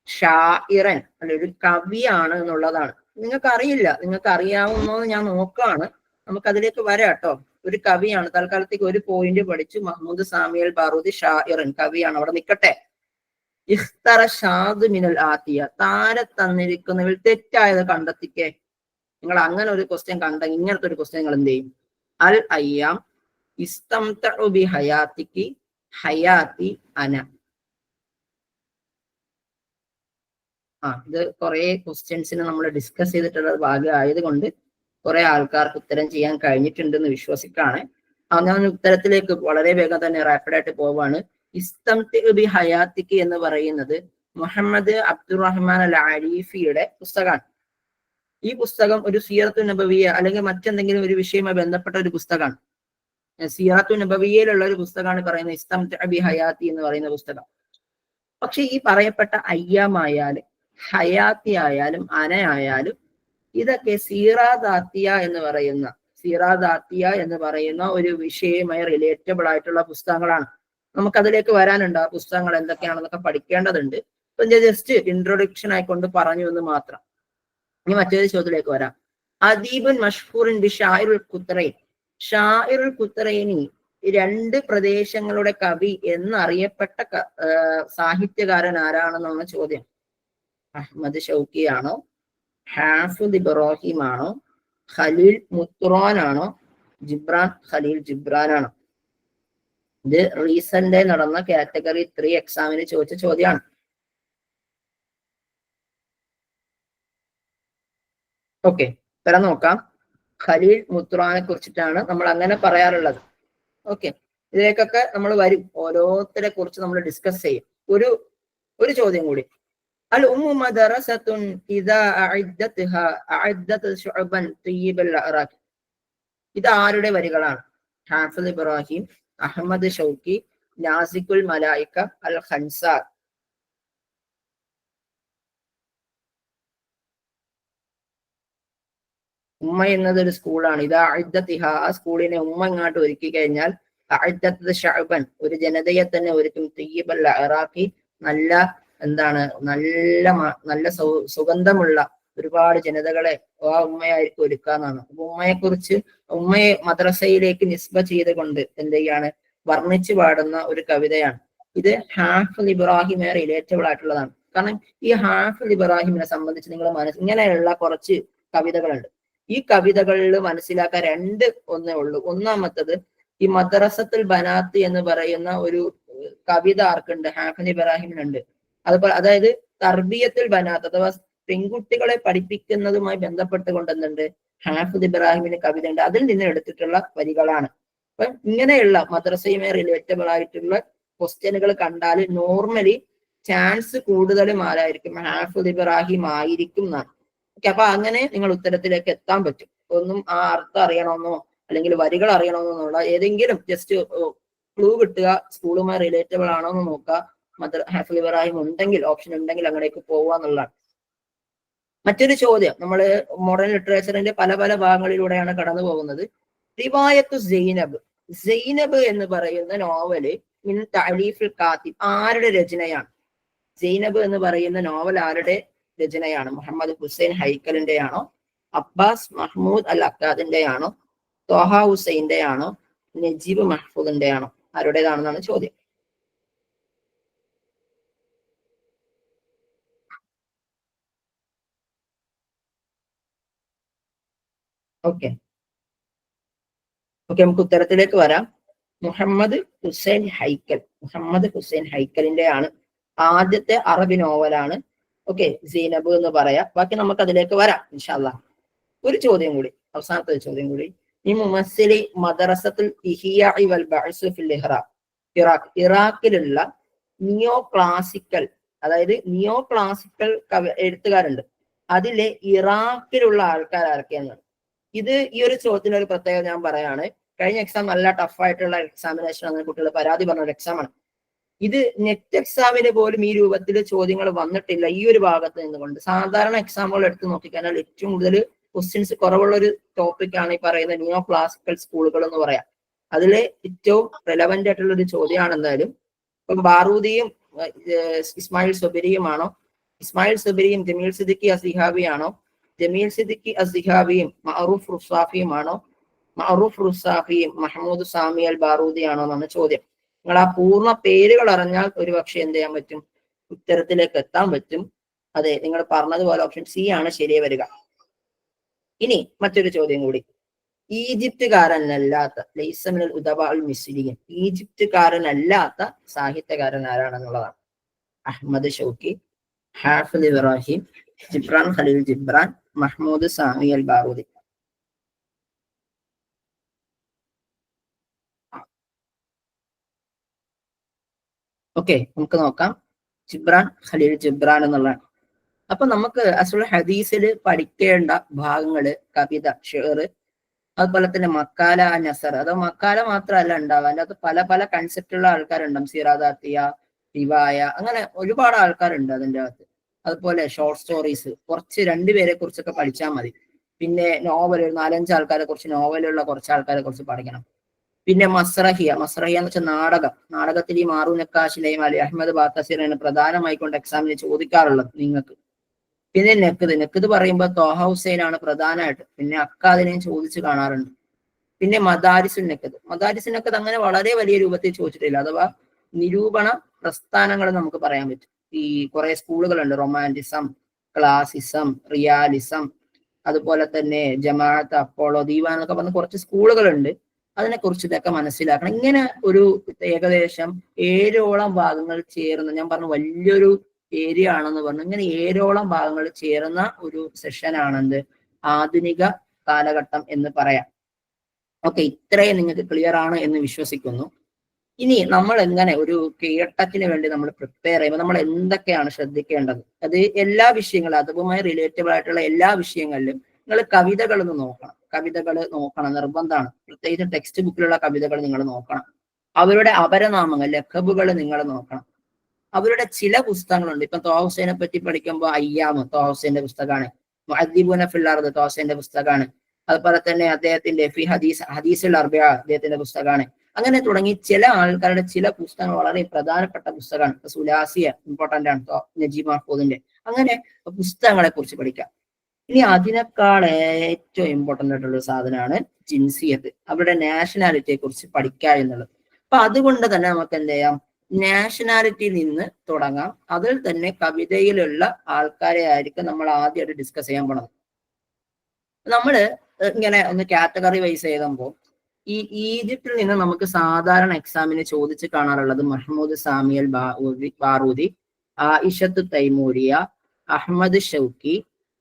ഷാഇറൻ അല്ലെ, ഒരു കവിയാണ് എന്നുള്ളതാണ്. നിങ്ങൾക്ക് അറിയില്ല, നിങ്ങൾക്ക് അറിയാവുന്നോ ഞാൻ നോക്കാണ്. നമുക്ക് അതിലേക്ക് വരാം കേട്ടോ. ഒരു കവിയാണ്. തൽക്കാലത്തേക്ക് ഒരു പോയിന്റ് പഠിച്ചു. മഹ്മൂദ് സാമി അൽ ബാറൂദി ഷാഇറൻ, കവിയാണ്. അവിടെ നിൽക്കട്ടെ. ഇഖ്തറ ഷാദ് മിനൽ ആത്തിയ, താരെ തന്നിരിക്കുന്നതിൽ തെറ്റായത് കണ്ടെത്തിക്കേ. നിങ്ങൾ അങ്ങനെ ഒരു ക്വസ്റ്റ്യൻ കണ്ടെങ്കിൽ ഇങ്ങനത്തെ ഒരു ക്വസ്റ്റ്യൻ നിങ്ങൾ എന്ത് ചെയ്യും? അൽ അയ്യാം ഇസ്തംതഉ ബി ഹയാത്തിക്കി ഹയാത്തി അന. ഇത് കുറെ ക്വസ്റ്റ്യൻസിന് നമ്മൾ ഡിസ്കസ് ചെയ്തിട്ടുള്ള ഭാഗം ആയതുകൊണ്ട് കുറെ ആൾക്കാർക്ക് ഉത്തരം ചെയ്യാൻ കഴിഞ്ഞിട്ടുണ്ടെന്ന് വിശ്വസിക്കാണ്. ഞാൻ ഉത്തരത്തിലേക്ക് വളരെ വേഗം തന്നെ റാപ്പിഡായിട്ട് പോവാണ്. ഇസ്തംതഉ ബി ഹയാത്തിക്കി എന്ന് പറയുന്നത് മുഹമ്മദ് അബ്ദുറഹ്മാൻ അൽ ആരിഫിയുടെ പുസ്തകമാണ്. ഈ പുസ്തകം ഒരു സീറത്തു നബവിയ അല്ലെങ്കിൽ മറ്റെന്തെങ്കിലും ഒരു വിഷയവുമായി ബന്ധപ്പെട്ട ഒരു പുസ്തകമാണ്. സീറത്തു നബവിയയിലുള്ള ഒരു പുസ്തകമാണ് പറയുന്നത് ഇസ്തംതഉ ബി ഹയാത്തി എന്ന് പറയുന്ന പുസ്തകം. പക്ഷെ ഈ പറയപ്പെട്ട അയ്യാമായാലും ഹയാത്തി ആയാലും അന ആയാലും ഇതൊക്കെ സീറാദാത്തിയ എന്ന് പറയുന്ന ഒരു വിഷയവുമായി റിലേറ്റബിൾ ആയിട്ടുള്ള പുസ്തകങ്ങളാണ്. നമുക്കതിലേക്ക് വരാനുണ്ട്. ആ പുസ്തകങ്ങൾ എന്തൊക്കെയാണെന്നൊക്കെ പഠിക്കേണ്ടതുണ്ട്. ഇപ്പൊ ഞാൻ ജസ്റ്റ് ഇൻട്രൊഡക്ഷൻ ആയിക്കൊണ്ട് പറഞ്ഞു എന്ന് മാത്രം. ഇനി മറ്റൊരു ചോദ്യത്തിലേക്ക് വരാം. അദീബുൻ മഷ്ഹൂറിൻ ബി ഷാഇറുൽ ഖുത്രൈൻ. ഷാഇറുൽ ഖുത്രൈനി 2 പ്രദേശങ്ങളുടെ കവി എന്നറിയപ്പെട്ട സാഹിത്യകാരൻ ആരാണെന്നാണ് ചോദ്യം. അഹ്മദ് ഷൗക്കി ആണോ, ഹാഫിദ് ഇബ്രാഹിം ആണോ, ഖലീൽ മുത്റാൻ ആണോ, ജിബ്രാൻ ഖലീൽ ജിബ്രാൻ ആണോ? ഇത് റീസെന്റ് നടന്ന കാറ്റഗറി 3 എക്സാമിന് ചോദിച്ച ചോദ്യമാണ്. ഓക്കെ, ഉത്തരം നോക്കാം. ഖലീൽ മുത്തുറാനെ കുറിച്ചിട്ടാണ് നമ്മൾ അങ്ങനെ പറയാറുള്ളത്. ഓക്കെ, ഇതിലേക്കൊക്കെ നമ്മൾ വരും, ഓരോരുത്തരെ കുറിച്ച് നമ്മൾ ഡിസ്കസ് ചെയ്യും. ഒരു ചോദ്യം കൂടി. അൽ ഉമ്മു മദ്റസത്തുൻ ഇദാ അഅദ്ദത്ഹാ അഅദ്ദത് ശുഅബൻ തയ്യിബൽ അറാഖ്. ഇത് ആരുടെ വരികളാണ്? ഹാഫിദ് ഇബ്രാഹിം, അഹമ്മദ് ഷൗക്കി, നാസിഖുൽ മലായിക, അൽ ഖൻസാർ. ഉമ്മ എന്നത് ഒരു സ്കൂളാണ്. ഇതാ അഅദ്ദത്ഹ, ആ സ്കൂളിനെ ഉമ്മ ഇങ്ങോട്ട് ഒരുക്കി കഴിഞ്ഞാൽ അഅദ്ദത് ശഅബൻ, ഒരു ജനതയെ തന്നെ ഒരുക്കും. തയ്യിബൽ അറാഖി, നല്ല എന്താണ്, നല്ല സുഗന്ധമുള്ള ഒരുപാട് ജനതകളെ ആ ഉമ്മയായിരിക്കും ഒരുക്കാന്നാണ്. അപ്പൊ ഉമ്മയെക്കുറിച്ച്, ഉമ്മയെ മദ്രസയിലേക്ക് നിസ്ബ ചെയ്തുകൊണ്ട് എന്ത് ചെയ്യാണ്, വർണ്ണിച്ചു പാടുന്ന ഒരു കവിതയാണ് ഇത്. ഹാഫിദ് ഇബ്രാഹിമെ റിലേറ്റബിൾ ആയിട്ടുള്ളതാണ്. കാരണം ഈ ഹാഫിദ് ഇബ്രാഹിമിനെ സംബന്ധിച്ച് നിങ്ങൾ ഇങ്ങനെയുള്ള കുറച്ച് കവിതകളുണ്ട്. ഈ കവിതകളിൽ മനസ്സിലാക്കാൻ ഒന്നേ ഉള്ളൂ. ഒന്നാമത്തത്, ഈ മദ്രസത്തുൽ ബനാത്ത് എന്ന് പറയുന്ന ഒരു കവിത ആർക്കുണ്ട്? ഹാഫിദ് ഇബ്രാഹിമിനുണ്ട്. അതുപോലെ അതായത് തർബിയത്തുൽ ബനാത്ത് അഥവാ പെൺകുട്ടികളെ പഠിപ്പിക്കുന്നതുമായി ബന്ധപ്പെട്ടുകൊണ്ട് എന്തുണ്ട്, ഹാഫിദ് ഇബ്രാഹിമിന് കവിത ഉണ്ട്. അതിൽ നിന്ന് എടുത്തിട്ടുള്ള വരികളാണ്. അപ്പൊ ഇങ്ങനെയുള്ള മദ്രസയുമായി റിലേറ്റബിൾ ആയിട്ടുള്ള ക്വസ്റ്റ്യനുകൾ കണ്ടാൽ നോർമലി ചാൻസ് കൂടുതലും ആരായിരിക്കും? ഹാഫിദ് ഇബ്രാഹിം ആയിരിക്കും എന്നാണ്. ഓക്കെ, അപ്പൊ അങ്ങനെ നിങ്ങൾ ഉത്തരത്തിലേക്ക് എത്താൻ പറ്റും. ഒന്നും ആ അർത്ഥം അറിയണമെന്നോ അല്ലെങ്കിൽ വരികൾ അറിയണമെന്നുള്ള ഏതെങ്കിലും ജസ്റ്റ് ക്ലൂ കിട്ടുക, സ്കൂളുമായി റിലേറ്റബിൾ ആണോ എന്ന് നോക്കുക. ഹാഫിദ് ഇബ്രാഹിം ഉണ്ടെങ്കിൽ, ഓപ്ഷൻ ഉണ്ടെങ്കിൽ അങ്ങടേക്ക് പോവുക എന്നുള്ളതാണ്. മറ്റൊരു ചോദ്യം, നമ്മൾ മോഡേൺ ലിറ്ററേച്ചറിന്റെ പല പല ഭാഗങ്ങളിലൂടെയാണ് കടന്നു പോകുന്നത്. റിവായത്തു സൈനബ്. സൈനബ് എന്ന് പറയുന്ന നോവല് മിൻ തഅലീഫുൽ കാത്തിബ്, ആരുടെ രചനയാണ്? സൈനബ് എന്ന് പറയുന്ന നോവൽ ആരുടെ രചനയാണ്? മുഹമ്മദ് ഹുസൈൻ ഹൈക്കലിന്റെ ആണോ? അബ്ബാസ് മഹ്മൂദ് അൽ അക്കാദിന്റെ ആണോ? ത്വഹ ഹുസൈന്റെ ആണോ? നജീബ് മഹ്ഫൂദിന്റെ ആണോ? ആരുടേതാണെന്നാണ് ചോദ്യം. ഓക്കെ, നമുക്ക് ഉത്തരത്തിലേക്ക് വരാം. മുഹമ്മദ് ഹുസൈൻ ഹൈക്കൽ, മുഹമ്മദ് ഹുസൈൻ ഹൈക്കലിന്റെ ആണ് ആദ്യത്തെ അറബി നോവലാണ്. ഓക്കെ, സൈനബ് എന്ന് പറയാം. ബാക്കി നമുക്ക് അതിലേക്ക് വരാം ഇൻഷാ അല്ലാഹ്. ഒരു ചോദ്യം കൂടി, അവസാനത്തെ ഒരു ചോദ്യം കൂടി. ഈ മുമസ്സിലി മദ്റസത്തുൽ ഇഹ്യാഇ വൽ ബഅസ് ഫിൽ ഇറാഖ്, ഇറാഖിലുള്ള നിയോ ക്ലാസിക്കൽ, അതായത് നിയോ ക്ലാസിക്കൽ എഴുത്തുകാരുണ്ട്. അതിലെ ഇറാഖിലുള്ള ആൾക്കാർ ആരൊക്കെയാണ്? ഇത് ഈ ഒരു ചോദ്യത്തിന് ഒരു പ്രത്യേകത ഞാൻ പറയാണ്. കഴിഞ്ഞ എക്സാം നല്ല ടഫായിട്ടുള്ള എക്സാമിനേഷൻ ആണ്, കുട്ടികൾ പരാതി പറഞ്ഞ ഒരു എക്സാമാണ്. ഇത് നെറ്റ് എക്സാമിന് പോലും ഈ രൂപത്തിൽ ചോദ്യങ്ങൾ വന്നിട്ടില്ല ഈ ഒരു ഭാഗത്ത് നിന്നുകൊണ്ട്. സാധാരണ എക്സാമുകൾ എടുത്ത് നോക്കിക്കഴിഞ്ഞാൽ ഏറ്റവും കൂടുതൽ ക്വസ്റ്റ്യൻസ് കുറവുള്ള ഒരു ടോപ്പിക്കാണ് ഈ പറയുന്ന നിയോ ക്ലാസിക്കൽ സ്കൂളുകൾ എന്ന് പറയാം. അതിലെ ഏറ്റവും റെലവെന്റ് ആയിട്ടുള്ള ഒരു ചോദ്യമാണ് എന്തായാലും. ഇപ്പം ബാറൂദിയും ഇസ്മായിൽ സുബരിയുമാണോ? ഇസ്മായിൽ സുബരിയും ജമീൽ സിദ്ദിഖി അസിഹാബിയാണോ? ജമീൽ സിദ്ദിഖി അസിഹാബിയും മഅറൂഫ് റുസാഫിയുമാണോ? മഅറൂഫ് റുസാഫിയും മഹമ്മൂദ് സാമി അൽ ബാറൂദി ആണോ എന്നാണ് ചോദ്യം. നിങ്ങൾ ആ പൂർണ്ണ പേരുകൾ അറിഞ്ഞാൽ ഒരു പക്ഷെ എന്ത് ചെയ്യാൻ പറ്റും, ഉത്തരത്തിലേക്ക് എത്താൻ പറ്റും. അതെ, നിങ്ങൾ പറഞ്ഞതുപോലെ ഓപ്ഷൻ സി ആണ് ശരിയെ വരിക. ഇനി മറ്റൊരു ചോദ്യം കൂടി. ഈജിപ്തുകാരനല്ലാത്ത ലൈസമിനൽ ഉദബ അൽ മിസ്രിയൻ, ഈജിപ്തുകാരനല്ലാത്ത സാഹിത്യകാരൻ ആരാണെന്നുള്ളതാണ്. അഹമ്മദ് ഷൗക്കി, ഹാഫിദ് ഇബ്രാഹിം, ജിബ്രാൻ ഖലീൽ ജിബ്രാൻ, മഹ്മൂദ് സാമി അൽ ബാറൂദി. ഓക്കെ, നമുക്ക് നോക്കാം. ജിബ്രാൻ ഖലീൽ ജിബ്രാൻ എന്നുള്ളതാണ്. അപ്പൊ നമുക്ക് അസുൽ ഹദീസിൽ പഠിക്കേണ്ട ഭാഗങ്ങള് കവിത, ഷെയർ, അതുപോലെ തന്നെ മക്കാല, നസർ. അത് മക്കാല മാത്രമല്ല ഉണ്ടാവുക, അതിൻ്റെ അകത്ത് പല പല കൺസെപ്റ്റുള്ള ആൾക്കാരുണ്ടാവും. സിറാദാത്തിയ, റിവായ, അങ്ങനെ ഒരുപാട് ആൾക്കാരുണ്ട് അതിൻ്റെ അകത്ത്. അതുപോലെ ഷോർട്ട് സ്റ്റോറീസ്, കുറച്ച് രണ്ടുപേരെ കുറിച്ചൊക്കെ പഠിച്ചാൽ മതി. പിന്നെ നോവൽ, 4-5 ആൾക്കാരെ കുറിച്ച്, നോവലുള്ള കുറച്ച് ആൾക്കാരെ കുറിച്ച് പഠിക്കണം. പിന്നെ മസ്രഹിയ എന്ന് വെച്ചാൽ നാടകം. നാടകത്തിൽ ഈ മാറു നക്കാശിനെയും അലി അഹമ്മദ് ബാത്തസിനെയാണ് പ്രധാനമായിക്കൊണ്ട് എക്സാമിന് ചോദിക്കാറുള്ളത് നിങ്ങൾക്ക്. പിന്നെ നെക്കത് പറയുമ്പോൾ ത്വഹ ഹുസൈൻ ആണ് പ്രധാനമായിട്ട്. പിന്നെ അക്കാദിനെയും ചോദിച്ചു കാണാറുണ്ട്. പിന്നെ മദാരിസുൽ നെക്കത് അങ്ങനെ വളരെ വലിയ രൂപത്തിൽ ചോദിച്ചിട്ടില്ല. അഥവാ നിരൂപണ പ്രസ്ഥാനങ്ങൾ നമുക്ക് പറയാൻ പറ്റും. ഈ കുറെ സ്കൂളുകളുണ്ട്, റൊമാൻറ്റിസം, ക്ലാസിസം, റിയാലിസം, അതുപോലെ തന്നെ ജമാഅത്ത്, അപ്പോളോ, ദീവാൻ എന്നൊക്കെ പറഞ്ഞ കുറച്ച് സ്കൂളുകളുണ്ട്. അതിനെക്കുറിച്ച് ഇതൊക്കെ മനസ്സിലാക്കണം. ഇങ്ങനെ ഒരു ഏകദേശം 7ഓളം ഭാഗങ്ങൾ ചേർന്ന്, ഞാൻ പറഞ്ഞു വലിയൊരു ഏരിയ ആണെന്ന് പറഞ്ഞു, ഇങ്ങനെ 7ഓളം ഭാഗങ്ങൾ ചേർന്ന ഒരു സെഷനാണെന്ത് ആധുനിക കാലഘട്ടം എന്ന് പറയാം. ഓക്കെ, ഇത്രയും നിങ്ങൾക്ക് ക്ലിയർ ആണ് എന്ന് വിശ്വസിക്കുന്നു. ഇനി നമ്മൾ എങ്ങനെ ഒരു കീഴട്ടത്തിന് വേണ്ടി നമ്മൾ പ്രിപ്പയർ ചെയ്യുമ്പോൾ നമ്മൾ എന്തൊക്കെയാണ് ശ്രദ്ധിക്കേണ്ടത്? അത് എല്ലാ വിഷയങ്ങളും, അതുമായി റിലേറ്റബിൾ ആയിട്ടുള്ള എല്ലാ വിഷയങ്ങളിലും നിങ്ങൾ കവിതകളൊന്ന് നോക്കണം. കവിതകൾ നോക്കണം, നിർബന്ധമാണ്. പ്രത്യേകിച്ച് ടെക്സ്റ്റ് ബുക്കിലുള്ള കവിതകൾ നിങ്ങൾ നോക്കണം. അവരുടെ അപരനാമങ്ങൾ, ലഖബുകൾ നിങ്ങൾ നോക്കണം. അവരുടെ ചില പുസ്തകങ്ങളുണ്ട്. ഇപ്പൊ ത്വാ ഹുസൈനെ പറ്റി പഠിക്കുമ്പോൾ അയ്യാമ് ത്വാ ഹുസൈന്റെ പുസ്തകമാണ്. മുഅദ്ദിബൂന ഫിൽ അർദ് ത്വാ ഹുസൈന്റെ പുസ്തകമാണ്. അതുപോലെ തന്നെ അദ്ദേഹത്തിന്റെ ഫി ഹദീസുൽ അർബിഅ അദ്ദേഹത്തിന്റെ പുസ്തകമാണ്. അങ്ങനെ തുടങ്ങി ചില ആൾക്കാരുടെ ചില പുസ്തകങ്ങൾ വളരെ പ്രധാനപ്പെട്ട പുസ്തകമാണ്. സുലാസിയ ഇമ്പോർട്ടന്റ് ആണ്, നജീബ് മഹ്ഫൂദിന്റെ. അങ്ങനെ പുസ്തകങ്ങളെ കുറിച്ച് പഠിക്കാം. ഇനി അതിനേക്കാൾ ഏറ്റവും ഇമ്പോർട്ടന്റ് ആയിട്ടുള്ള ഒരു സാധനമാണ് ജിൻസിയത്ത്, അവരുടെ നാഷണാലിറ്റിയെ കുറിച്ച് പഠിക്കുക എന്നുള്ളത്. അപ്പൊ അതുകൊണ്ട് തന്നെ നമുക്ക് എന്ത് ചെയ്യാം, നാഷണാലിറ്റിയിൽ നിന്ന് തുടങ്ങാം. അതിൽ തന്നെ കവിതയിലുള്ള ആൾക്കാരെ ആയിരിക്കും നമ്മൾ ആദ്യമായിട്ട് ഡിസ്കസ് ചെയ്യാൻ പോണത്. നമ്മള് ഇങ്ങനെ ഒന്ന് കാറ്റഗറി വൈസ് എഴുതുമ്പോൾ ഈ ഈജിപ്തിൽ നിന്ന് നമുക്ക് സാധാരണ എക്സാമിന് ചോദിച്ച് കാണാറുള്ളത് മഹ്മൂദ് സാമിയൽ ബാറൂദി, ആയിഷത്ത് തൈമൂരിയ, അഹമ്മദ് ഷൗക്കി,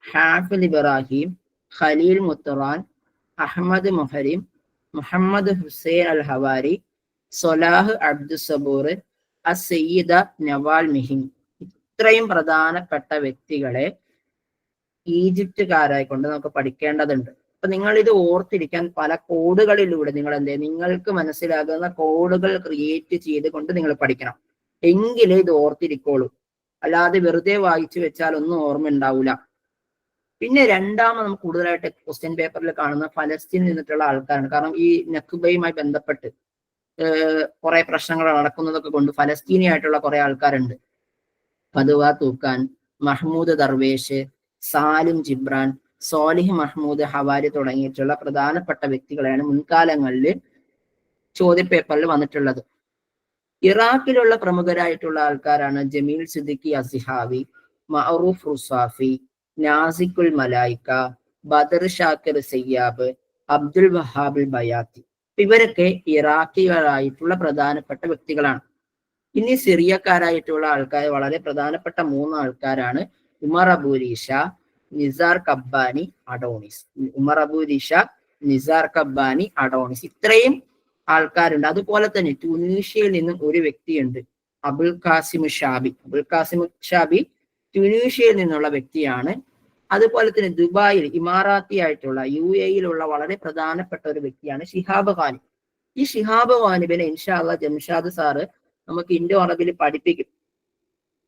ഹാഫിൽ ഇബ്രാഹിം, ഖലീൽ മുത്തറാൻ, അഹമ്മദ് മുഹരിം, മുഹമ്മദ് ഹുസൈൻ അൽ ഹവാരി, സൊലാഹ് അബ്ദുസബൂർ, അസയ്യിദ നവാൽ മിഹിൻ. ഇത്രയും പ്രധാനപ്പെട്ട വ്യക്തികളെ ഈജിപ്തുകാരായി കൊണ്ട് നമുക്ക് പഠിക്കേണ്ടതുണ്ട്. അപ്പൊ നിങ്ങൾ ഇത് ഓർത്തിരിക്കാൻ പല കോഡുകളിലൂടെ നിങ്ങൾ എന്ത് ചെയ്യും, നിങ്ങൾക്ക് മനസ്സിലാകുന്ന കോഡുകൾ ക്രിയേറ്റ് ചെയ്തുകൊണ്ട് നിങ്ങൾ പഠിക്കണം. എങ്കിലേ ഇത് ഓർത്തിരിക്കോളൂ. അല്ലാതെ വെറുതെ വായിച്ചു വെച്ചാൽ ഒന്നും ഓർമ്മ ഉണ്ടാവില്ല. പിന്നെ രണ്ടാമത് നമുക്ക് കൂടുതലായിട്ട് ക്വസ്റ്റ്യൻ പേപ്പറിൽ കാണുന്ന ഫലസ്തീനിൽ നിന്നിട്ടുള്ള ആൾക്കാരാണ്. കാരണം ഈ നക്ബയുമായി ബന്ധപ്പെട്ട് കുറെ പ്രശ്നങ്ങൾ നടക്കുന്നതൊക്കെ കൊണ്ട് ഫലസ്തീനിയായിട്ടുള്ള കുറെ ആൾക്കാരുണ്ട്. ഫതുവ തൂക്കാൻ, മഹ്മൂദ് ദർവേഷ്, സാലിം ജിബ്രാൻ, സോലിഹ് മഹ്മൂദ് ഹവാരി തുടങ്ങിയിട്ടുള്ള പ്രധാനപ്പെട്ട വ്യക്തികളെയാണ് മുൻകാലങ്ങളിൽ ചോദ്യപേപ്പറിൽ വന്നിട്ടുള്ളത്. ഇറാഖിലുള്ള പ്രമുഖരായിട്ടുള്ള ആൾക്കാരാണ് ജമീൽ സിദ്ദിഖി അസിഹാവി, മഅറൂഫ് റുസാഫി, നാസിക്കുൽ മലായിക്ക, ബദർ ഷാക്കിർ സയ്യാബ്, അബ്ദുൽ വഹാബ് ബയാത്തി. ഇവരൊക്കെ ഇറാഖികളായിട്ടുള്ള പ്രധാനപ്പെട്ട വ്യക്തികളാണ്. ഇനി സിറിയക്കാരായിട്ടുള്ള ആൾക്കാർ വളരെ പ്രധാനപ്പെട്ട 3 ആൾക്കാരാണ് ഉമർ അബൂരീഷ, നിസാർ കബ്ബാനി, അഡോണിസ്. ഉമർ അബൂരീഷ, നിസാർ കബ്ബാനി, അഡോണിസ്, ഇത്രയും ആൾക്കാരുണ്ട്. അതുപോലെ തന്നെ ട്യൂണീഷ്യയിൽ നിന്നും ഒരു വ്യക്തിയുണ്ട്, അബുൽ ഖാസിം ഷാബി. അബുൽ ഖാസിം ഷാബി ട്യൂണീഷ്യയിൽ നിന്നുള്ള വ്യക്തിയാണ്. അതുപോലെ തന്നെ ദുബായിൽ ഇമാറാത്തി ആയിട്ടുള്ള UAE-യിലുള്ള വളരെ പ്രധാനപ്പെട്ട ഒരു വ്യക്തിയാണ് ഷിഹാബ് ഖാനിബ്. ഈ ഷിഹാബ് ഖാനിബിനെ ഇൻഷാ അല്ലാഹ് ജംഷാദ് സാറ് നമുക്ക് ഇൻഡോ അറബിൽ പഠിപ്പിക്കും.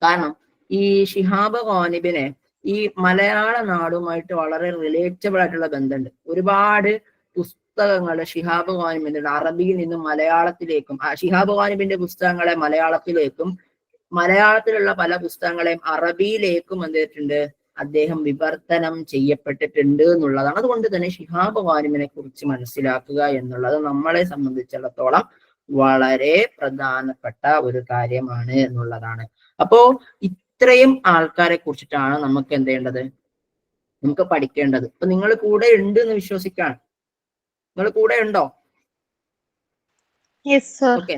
കാരണം ഈ ഷിഹാബ് ഖാനിബിനെ ഈ മലയാള നാടുമായിട്ട് വളരെ റിലേറ്റബിൾ ആയിട്ടുള്ള ബന്ധമുണ്ട്. ഒരുപാട് പുസ്തകങ്ങൾ ഷിഹാബ് ഖാനിബിന്റെ അറബിയിൽ നിന്നും മലയാളത്തിലേക്കും, ഷിഹാബ് ഖാനിബിന്റെ പുസ്തകങ്ങളെ മലയാളത്തിലേക്കും, മലയാളത്തിലുള്ള പല പുസ്തകങ്ങളെയും അറബിയിലേക്കും എന്ത് ചെയ്തിട്ടുണ്ട്, അദ്ദേഹം വിവർത്തനം ചെയ്യപ്പെട്ടിട്ടുണ്ട് എന്നുള്ളതാണ്. അതുകൊണ്ട് തന്നെ ഷിഹാബ് ഖാനിബിനെ കുറിച്ച് മനസ്സിലാക്കുക എന്നുള്ളത് നമ്മളെ സംബന്ധിച്ചിടത്തോളം വളരെ പ്രധാനപ്പെട്ട ഒരു കാര്യമാണ് എന്നുള്ളതാണ്. അപ്പോ ഇത്രയും ആൾക്കാരെ കുറിച്ചിട്ടാണ് നമുക്ക് എന്ത് ചെയ്യേണ്ടത്, നമുക്ക് പഠിക്കേണ്ടത്. അപ്പൊ നിങ്ങൾ കൂടെ ഉണ്ട് എന്ന് വിശ്വസിക്കാണ്. നിങ്ങൾ കൂടെ ഉണ്ടോ? ഓക്കെ,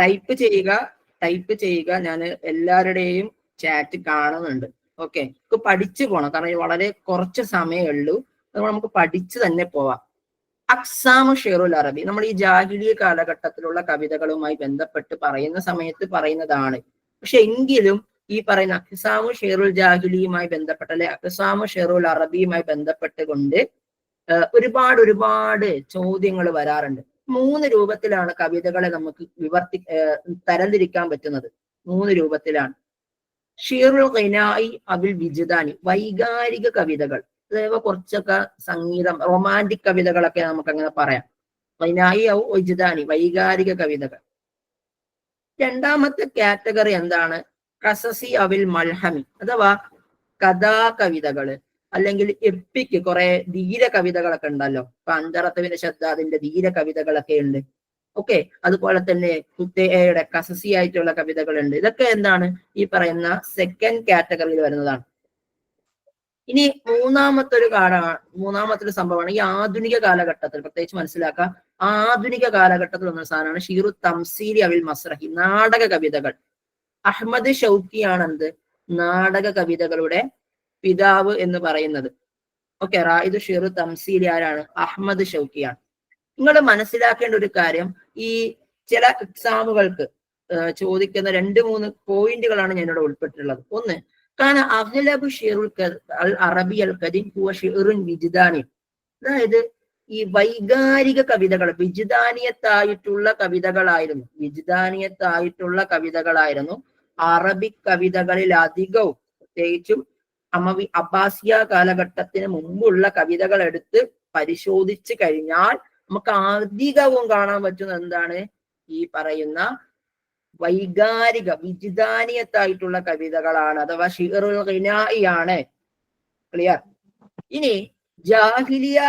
ടൈപ്പ് ചെയ്യുക. ഞാൻ എല്ലാവരുടെയും ചാറ്റ് കാണുന്നുണ്ട്. ഓക്കെ, നമുക്ക് പഠിച്ചു പോകണം. കാരണം വളരെ കുറച്ച് സമയമേ ഉള്ളൂ. അതുകൊണ്ട് നമുക്ക് പഠിച്ചു തന്നെ പോവാം. അക്സാമു ഷെറുൽ അറബി നമ്മൾ ഈ ജാഹിലിയ കാലഘട്ടത്തിലുള്ള കവിതകളുമായി ബന്ധപ്പെട്ട് പറയുന്ന സമയത്ത് പറയുന്നതാണ്. പക്ഷെ എങ്കിലും ഈ പറയുന്ന അക്സാമു ഷെറുൽ ജാഹിലിയുമായി ബന്ധപ്പെട്ട അല്ലെ അക്സാമു ഷെറുൽ അറബിയുമായി ബന്ധപ്പെട്ടുകൊണ്ട് ഒരുപാട് ചോദ്യങ്ങൾ വരാറുണ്ട്. 3 രൂപത്തിലാണ് കവിതകളെ നമുക്ക് തരംതിരിക്കാൻ പറ്റുന്നത്. 3 രൂപത്തിലാണ്. ഷീറുൽ ഖിനായി അബിൽ വിജ്ദാനി, വൈകാരിക കവിതകൾ. അതായത് കുറച്ചൊക്കെ സംഗീതം, റൊമാൻറ്റിക് കവിതകളൊക്കെ നമുക്ക് അങ്ങനെ പറയാം. ഖിനായി ഔ വിജ്ദാനി, വൈകാരിക കവിതകൾ. രണ്ടാമത്തെ കാറ്റഗറി എന്താണ്? ഖസസി അവിൽ മൽഹമി, അഥവാ കഥാകവിതകള്, അല്ലെങ്കിൽ എപ്പിക്ക്, കുറെ ധീര കവിതകളൊക്കെ ഉണ്ടല്ലോ. ഇപ്പൊ അന്തറത്തവിന്റെ ശബ്ദാദിന്റെ ധീര കവിതകളൊക്കെ ഉണ്ട്. ഓക്കെ, അതുപോലെ തന്നെ കുത്തേയുടെ കസസി ആയിട്ടുള്ള കവിതകളുണ്ട്. ഇതൊക്കെ എന്താണ്, ഈ പറയുന്ന സെക്കൻഡ് കാറ്റഗറിയിൽ വരുന്നതാണ്. ഇനി മൂന്നാമത്തെ ഒരു സംഭവമാണ് ഈ ആധുനിക കാലഘട്ടത്തിൽ പ്രത്യേകിച്ച് മനസ്സിലാക്കുക. ആധുനിക കാലഘട്ടത്തിൽ വന്ന സാധനമാണ് ഷീറു തംസീലി അവിൽ മസ്രഹി, നാടക കവിതകൾ. അഹമ്മദ് ഷൗക്കിയാണ് എന്ത് നാടക കവിതകളുടെ പിതാവ് എന്ന് പറയുന്നത്. ഓക്കെ, റായിദ് ഷീറു തംസീലി ആരാണ്? അഹമ്മദ് ഷൗക്കിയാണ്. നിങ്ങൾ മനസ്സിലാക്കേണ്ട ഒരു കാര്യം, ഈ ചില എക്സാമുകൾക്ക് ചോദിക്കുന്ന 2-3 പോയിന്റുകളാണ് ഞാനിവിടെ ഉൾപ്പെട്ടിട്ടുള്ളത്. ഒന്ന്, കാരണം അഗ്ലബു ഷിറുൽ അറബി അൽ ഖദീം ഹുവ ഷിറുൻ വിജ്ദാനി, അതായത് ഈ വൈകാരിക കവിതകൾ വിജ്ദാനിയത്തായിട്ടുള്ള കവിതകളായിരുന്നു അറബിക് കവിതകളിൽ അധികവും. പ്രത്യേകിച്ചും അബ്ബാസിയ കാലഘട്ടത്തിന് മുമ്പുള്ള കവിതകൾ എടുത്ത് പരിശോധിച്ചു കഴിഞ്ഞാൽ നമുക്ക് അധികവും കാണാൻ പറ്റുന്ന എന്താണ്? ഈ പറയുന്ന വൈകാരിക വിജ്ദാനിയത്തായിട്ടുള്ള കവിതകളാണ്, അഥവാ ഷിറുൽ ഖിനാഇയാണ്. ക്ലിയർ? ഇനി ജാഹിലിയ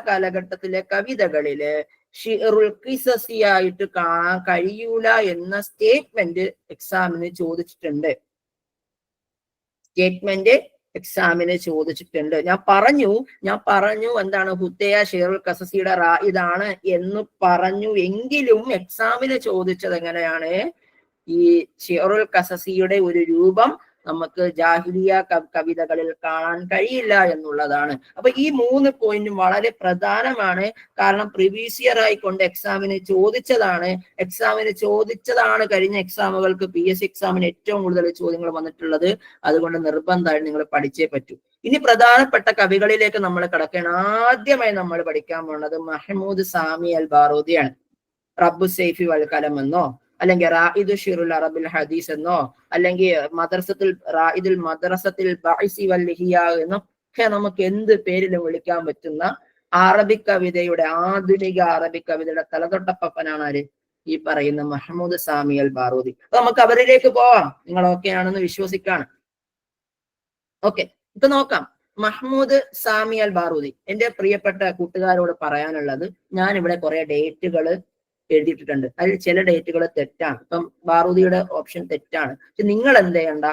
കാലഘട്ടത്തിലെ കവിതകളില് ഷിറുൽ ഖിസസി ആയിട്ട് കാണാൻ കഴിയൂല എന്ന സ്റ്റേറ്റ്മെന്റ് എക്സാമിന് ചോദിച്ചിട്ടുണ്ട്. ഞാൻ പറഞ്ഞു എന്താണ് ഹുത്തയ ഷിറുൽ ഖസസിയുടെ റായിദാണ് എന്ന് പറഞ്ഞു. എങ്കിലും എക്സാമിന് ചോദിച്ചത് എങ്ങനെയാണ്? ഈ ഷിറുൽ ഖസസിയുടെ ഒരു രൂപം നമുക്ക് ജാഹിലിയ കവിതകളിൽ കാണാൻ കഴിയില്ല എന്നുള്ളതാണ്. അപ്പൊ ഈ 3 പോയിന്റും വളരെ പ്രധാനമാണ്. കാരണം പ്രീവിയസ് ഇയർ ആയിക്കൊണ്ട് എക്സാമിന് ചോദിച്ചതാണ് കഴിഞ്ഞ എക്സാമുകൾക്ക് PSC എക്സാമിന് ഏറ്റവും കൂടുതൽ ചോദ്യങ്ങൾ വന്നിട്ടുള്ളത്. അതുകൊണ്ട് നിർബന്ധമായിട്ട് നിങ്ങൾ പഠിച്ചേ പറ്റൂ. ഇനി പ്രധാനപ്പെട്ട കവികളിലേക്ക് നമ്മൾ കിടക്കുകയാണ്. ആദ്യമായി നമ്മൾ പഠിക്കാൻ പോകുന്നത് മഹ്മൂദ് സാമി അൽ ബാറൂദിയാണ്. റബ്ബു സൈഫി വൽ കലം എന്നോ, അല്ലെങ്കിൽ റായിദു ഷിറുൽ അറബിൽ ഹദീസ് എന്നോ, അല്ലെങ്കിൽ റായിദുൽ മദ്രസത്തിൽ ബഅസി വൽ ലിഹിയ എന്നൊക്കെ നമുക്ക് എന്ത് പേരിലും വിളിക്കാൻ പറ്റുന്ന അറബിക് കവിതയുടെ, ആധുനിക അറബിക് കവിതയുടെ തലതൊട്ടപ്പനാണ് ആര്? ഈ പറയുന്ന മഹ്മൂദ് സാമി അൽ ബാറൂദി. അപ്പൊ നമുക്ക് അവരിലേക്ക് പോവാം. നിങ്ങൾ ഓക്കെ ആണെന്ന് വിശ്വസിക്കാണ്. ഓക്കെ, ഇപ്പൊ നോക്കാം. മഹ്മൂദ് സാമി അൽ ബാറൂദി. എന്റെ പ്രിയപ്പെട്ട കൂട്ടുകാരോട് പറയാനുള്ളത്, ഞാൻ ഇവിടെ കുറെ ഡേറ്റുകൾ എഴുതിയിട്ടുണ്ട്. അതിൽ ചില ഡേറ്റുകൾ തെറ്റാണ്. ഇപ്പം ബാറൂദിയുടെ ഓപ്ഷൻ തെറ്റാണ്. പക്ഷെ നിങ്ങൾ എന്ത് ചെയ്യണ്ട,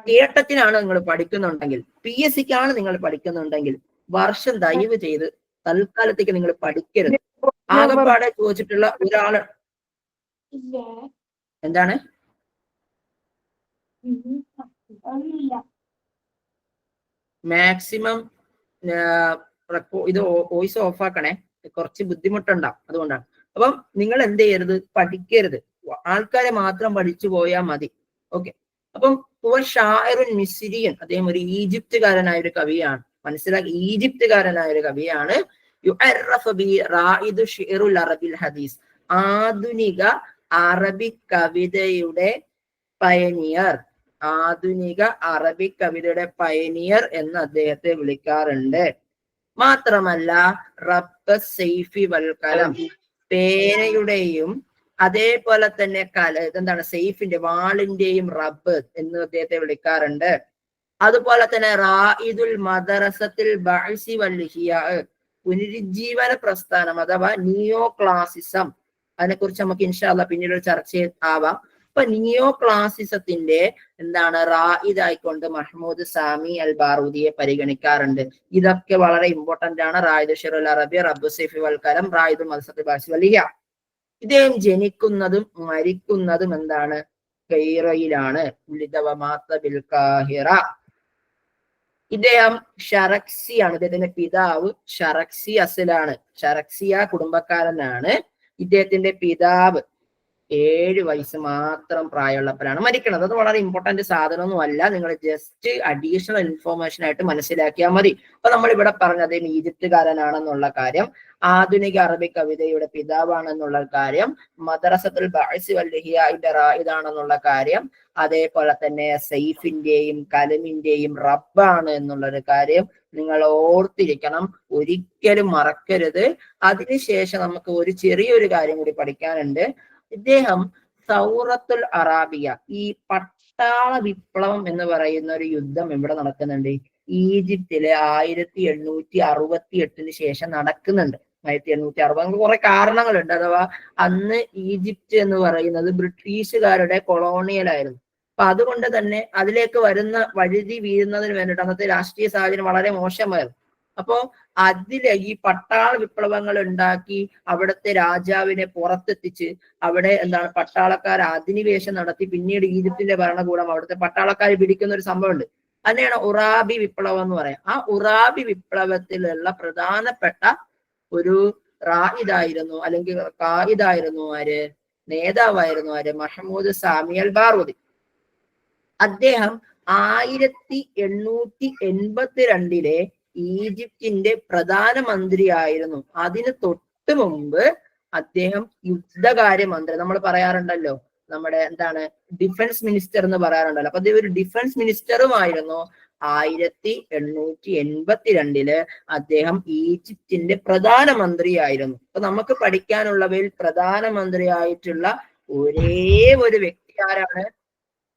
കേട്ടത്തിനാണ് നിങ്ങൾ പഠിക്കുന്നുണ്ടെങ്കിൽ, PSCക്കാണ് നിങ്ങൾ പഠിക്കുന്നുണ്ടെങ്കിൽ വർഷം ദയവ് ചെയ്ത് തൽക്കാലത്തേക്ക് നിങ്ങൾ പഠിക്കരുത്. ആകെപ്പാടെ ചോദിച്ചിട്ടുള്ള ഒരാള് എന്താണ്? മാക്സിമം ഇത് വോയിസ് ഓഫ് ആക്കണേ, കുറച്ച് ബുദ്ധിമുട്ടുണ്ടാവും, അതുകൊണ്ടാണ്. അപ്പം നിങ്ങൾ എന്ത് ചെയ്യരുത്, പഠിക്കരുത്. ആൾക്കാരെ മാത്രം പഠിച്ചു പോയാൽ മതി. ഓക്കെ, അപ്പം ഷാഇറുൻ മിസ്രിയൻ, അദ്ദേഹം ഒരു ഈജിപ്തുകാരനായ ഒരു കവിയാണ്. മനസ്സിലാക്കി, ഈജിപ്തുകാരനായ ഒരു കവിയാണ്. റായിദു ഷിറുൽ അറബിൽ ഹദീസ്, ആധുനിക അറബിക് കവിതയുടെ പയനിയർ, എന്ന് അദ്ദേഹത്തെ വിളിക്കാറുണ്ട്. മാത്രമല്ല റബ്ബ് സൈഫി വൽ കലം, പേനയുടെയും അതേപോലെ തന്നെ എന്താണ് സെയ്ഫിന്റെ, വാളിന്റെയും റബ്ബ് എന്ന് അദ്ദേഹത്തെ വിളിക്കാറുണ്ട്. അതുപോലെ തന്നെ റായിദുൽ മദ്രസത്തിൽ ബഅസി വൽ ലിഹിയ, പുനരുജ്ജീവന പ്രസ്ഥാനം അഥവാ നിയോ ക്ലാസിസം, അതിനെക്കുറിച്ച് നമുക്ക് ഇൻഷാ അല്ലാഹ് പിന്നീട് ചർച്ച ആവാം. അപ്പൊ നിയോ ക്ലാസിസത്തിന്റെ എന്താണ് റായിദായിക്കൊണ്ട് മഹ്മൂദ് സാമി അൽ ബാറൂദിയെ പരിഗണിക്കാറുണ്ട്. ഇതൊക്കെ വളരെ ഇമ്പോർട്ടന്റ് ആണ്. റായിദ് ഷിറുൽ അറബി, റബ്ബു സൈഫി വൽ കലം, റായിദുൽ മദ്രസത്തിൽ ബഅസി വൽ ലിഹിയ. ഇദ്ദേഹം ജനിക്കുന്നതും മരിക്കുന്നതും എന്താണ്? കൈറയിലാണ്. ഇദ്ദേഹം ഷറക്സിയാണ്. ഇദ്ദേഹത്തിന്റെ പിതാവ് ഷറക്സി അസലാണ്, ഷറക്സിയ കുടുംബക്കാരനാണ്. ഇദ്ദേഹത്തിന്റെ പിതാവ് 7 വയസ്സ് മാത്രം പ്രായമുള്ളപ്പോഴാണ് മരിക്കുന്നത്. അത് വളരെ ഇമ്പോർട്ടന്റ് സാധനമൊന്നും അല്ല, നിങ്ങൾ ജസ്റ്റ് അഡീഷണൽ ഇൻഫോർമേഷൻ ആയിട്ട് മനസ്സിലാക്കിയാൽ മതി. അപ്പൊ നമ്മൾ ഇവിടെ പറഞ്ഞത് ഈജിപ്തുകാരനാണെന്നുള്ള കാര്യം, ആധുനിക അറബിക് കവിതയുടെ പിതാവാണെന്നുള്ള കാര്യം, മദ്രസത്തുൽ ബഅസി വൽ ലിഹിയയുടെ റായിദാണെന്നുള്ള കാര്യം, അതേപോലെ തന്നെ സൈഫിന്റെയും കലമിന്റെയും റബ്ബാണ് എന്നുള്ളൊരു കാര്യം നിങ്ങൾ ഓർത്തിരിക്കണം, ഒരിക്കലും മറക്കരുത്. അതിനുശേഷം നമുക്ക് ഒരു ചെറിയൊരു കാര്യം കൂടി പഠിക്കാനുണ്ട്. ഇദ്ദേഹം സൗറത്തുൽ അറാബിയ, ഈ പട്ടാള വിപ്ലവം എന്ന് പറയുന്ന ഒരു യുദ്ധം എവിടെ നടക്കുന്നുണ്ട്? ഈജിപ്തിലെ 1868 ശേഷം നടക്കുന്നുണ്ട്. 1860 കുറെ കാരണങ്ങളുണ്ട്. അഥവാ അന്ന് ഈജിപ്റ്റ് എന്ന് പറയുന്നത് ബ്രിട്ടീഷുകാരുടെ കൊളോണിയലായിരുന്നു. അപ്പൊ അതുകൊണ്ട് തന്നെ അതിലേക്ക് വരുന്ന വഴുതി വീഴുന്നതിന് വേണ്ടിയിട്ട് അന്നത്തെ രാഷ്ട്രീയ സാഹചര്യം വളരെ മോശമായിരുന്നു. അപ്പോ അതിലെ ഈ പട്ടാള വിപ്ലവങ്ങൾ ഉണ്ടാക്കി അവിടുത്തെ രാജാവിനെ പുറത്തെത്തിച്ച് അവിടെ എന്താണ് പട്ടാളക്കാർ അധിനിവേശം നടത്തി പിന്നീട് ഈജിപ്തിന്റെ ഭരണകൂടം അവിടുത്തെ പട്ടാളക്കാർ പിടിക്കുന്ന ഒരു സംഭവമുണ്ട്. അതിനെയാണ് ഉറാബി വിപ്ലവം എന്ന് പറയാം. ആ ഉറാബി വിപ്ലവത്തിലുള്ള പ്രധാനപ്പെട്ട ഒരു റായിദായിരുന്നു അല്ലെങ്കിൽ കായിദായിരുന്നു ആര്, നേതാവായിരുന്നു ആര്, മഹ്മൂദ് സാമി അൽ ബാറൂദി. അദ്ദേഹം 1882 ഈജിപ്തിന്റെ പ്രധാനമന്ത്രിയായിരുന്നു. അതിന് തൊട്ട് മുമ്പ് അദ്ദേഹം യുദ്ധകാര്യമന്ത്രി, നമ്മൾ പറയാറുണ്ടല്ലോ നമ്മുടെ എന്താണ് ഡിഫൻസ് മിനിസ്റ്റർ എന്ന് പറയാറുണ്ടല്ലോ. അപ്പൊ അദ്ദേഹം ഒരു ഡിഫൻസ് മിനിസ്റ്ററുമായിരുന്നു. 1882 അദ്ദേഹം ഈജിപ്തിന്റെ പ്രധാനമന്ത്രിയായിരുന്നു. അപ്പൊ നമുക്ക് പഠിക്കാനുള്ളവയിൽ പ്രധാനമന്ത്രിയായിട്ടുള്ള ഒരേ ഒരു വ്യക്തി ആരാണ്?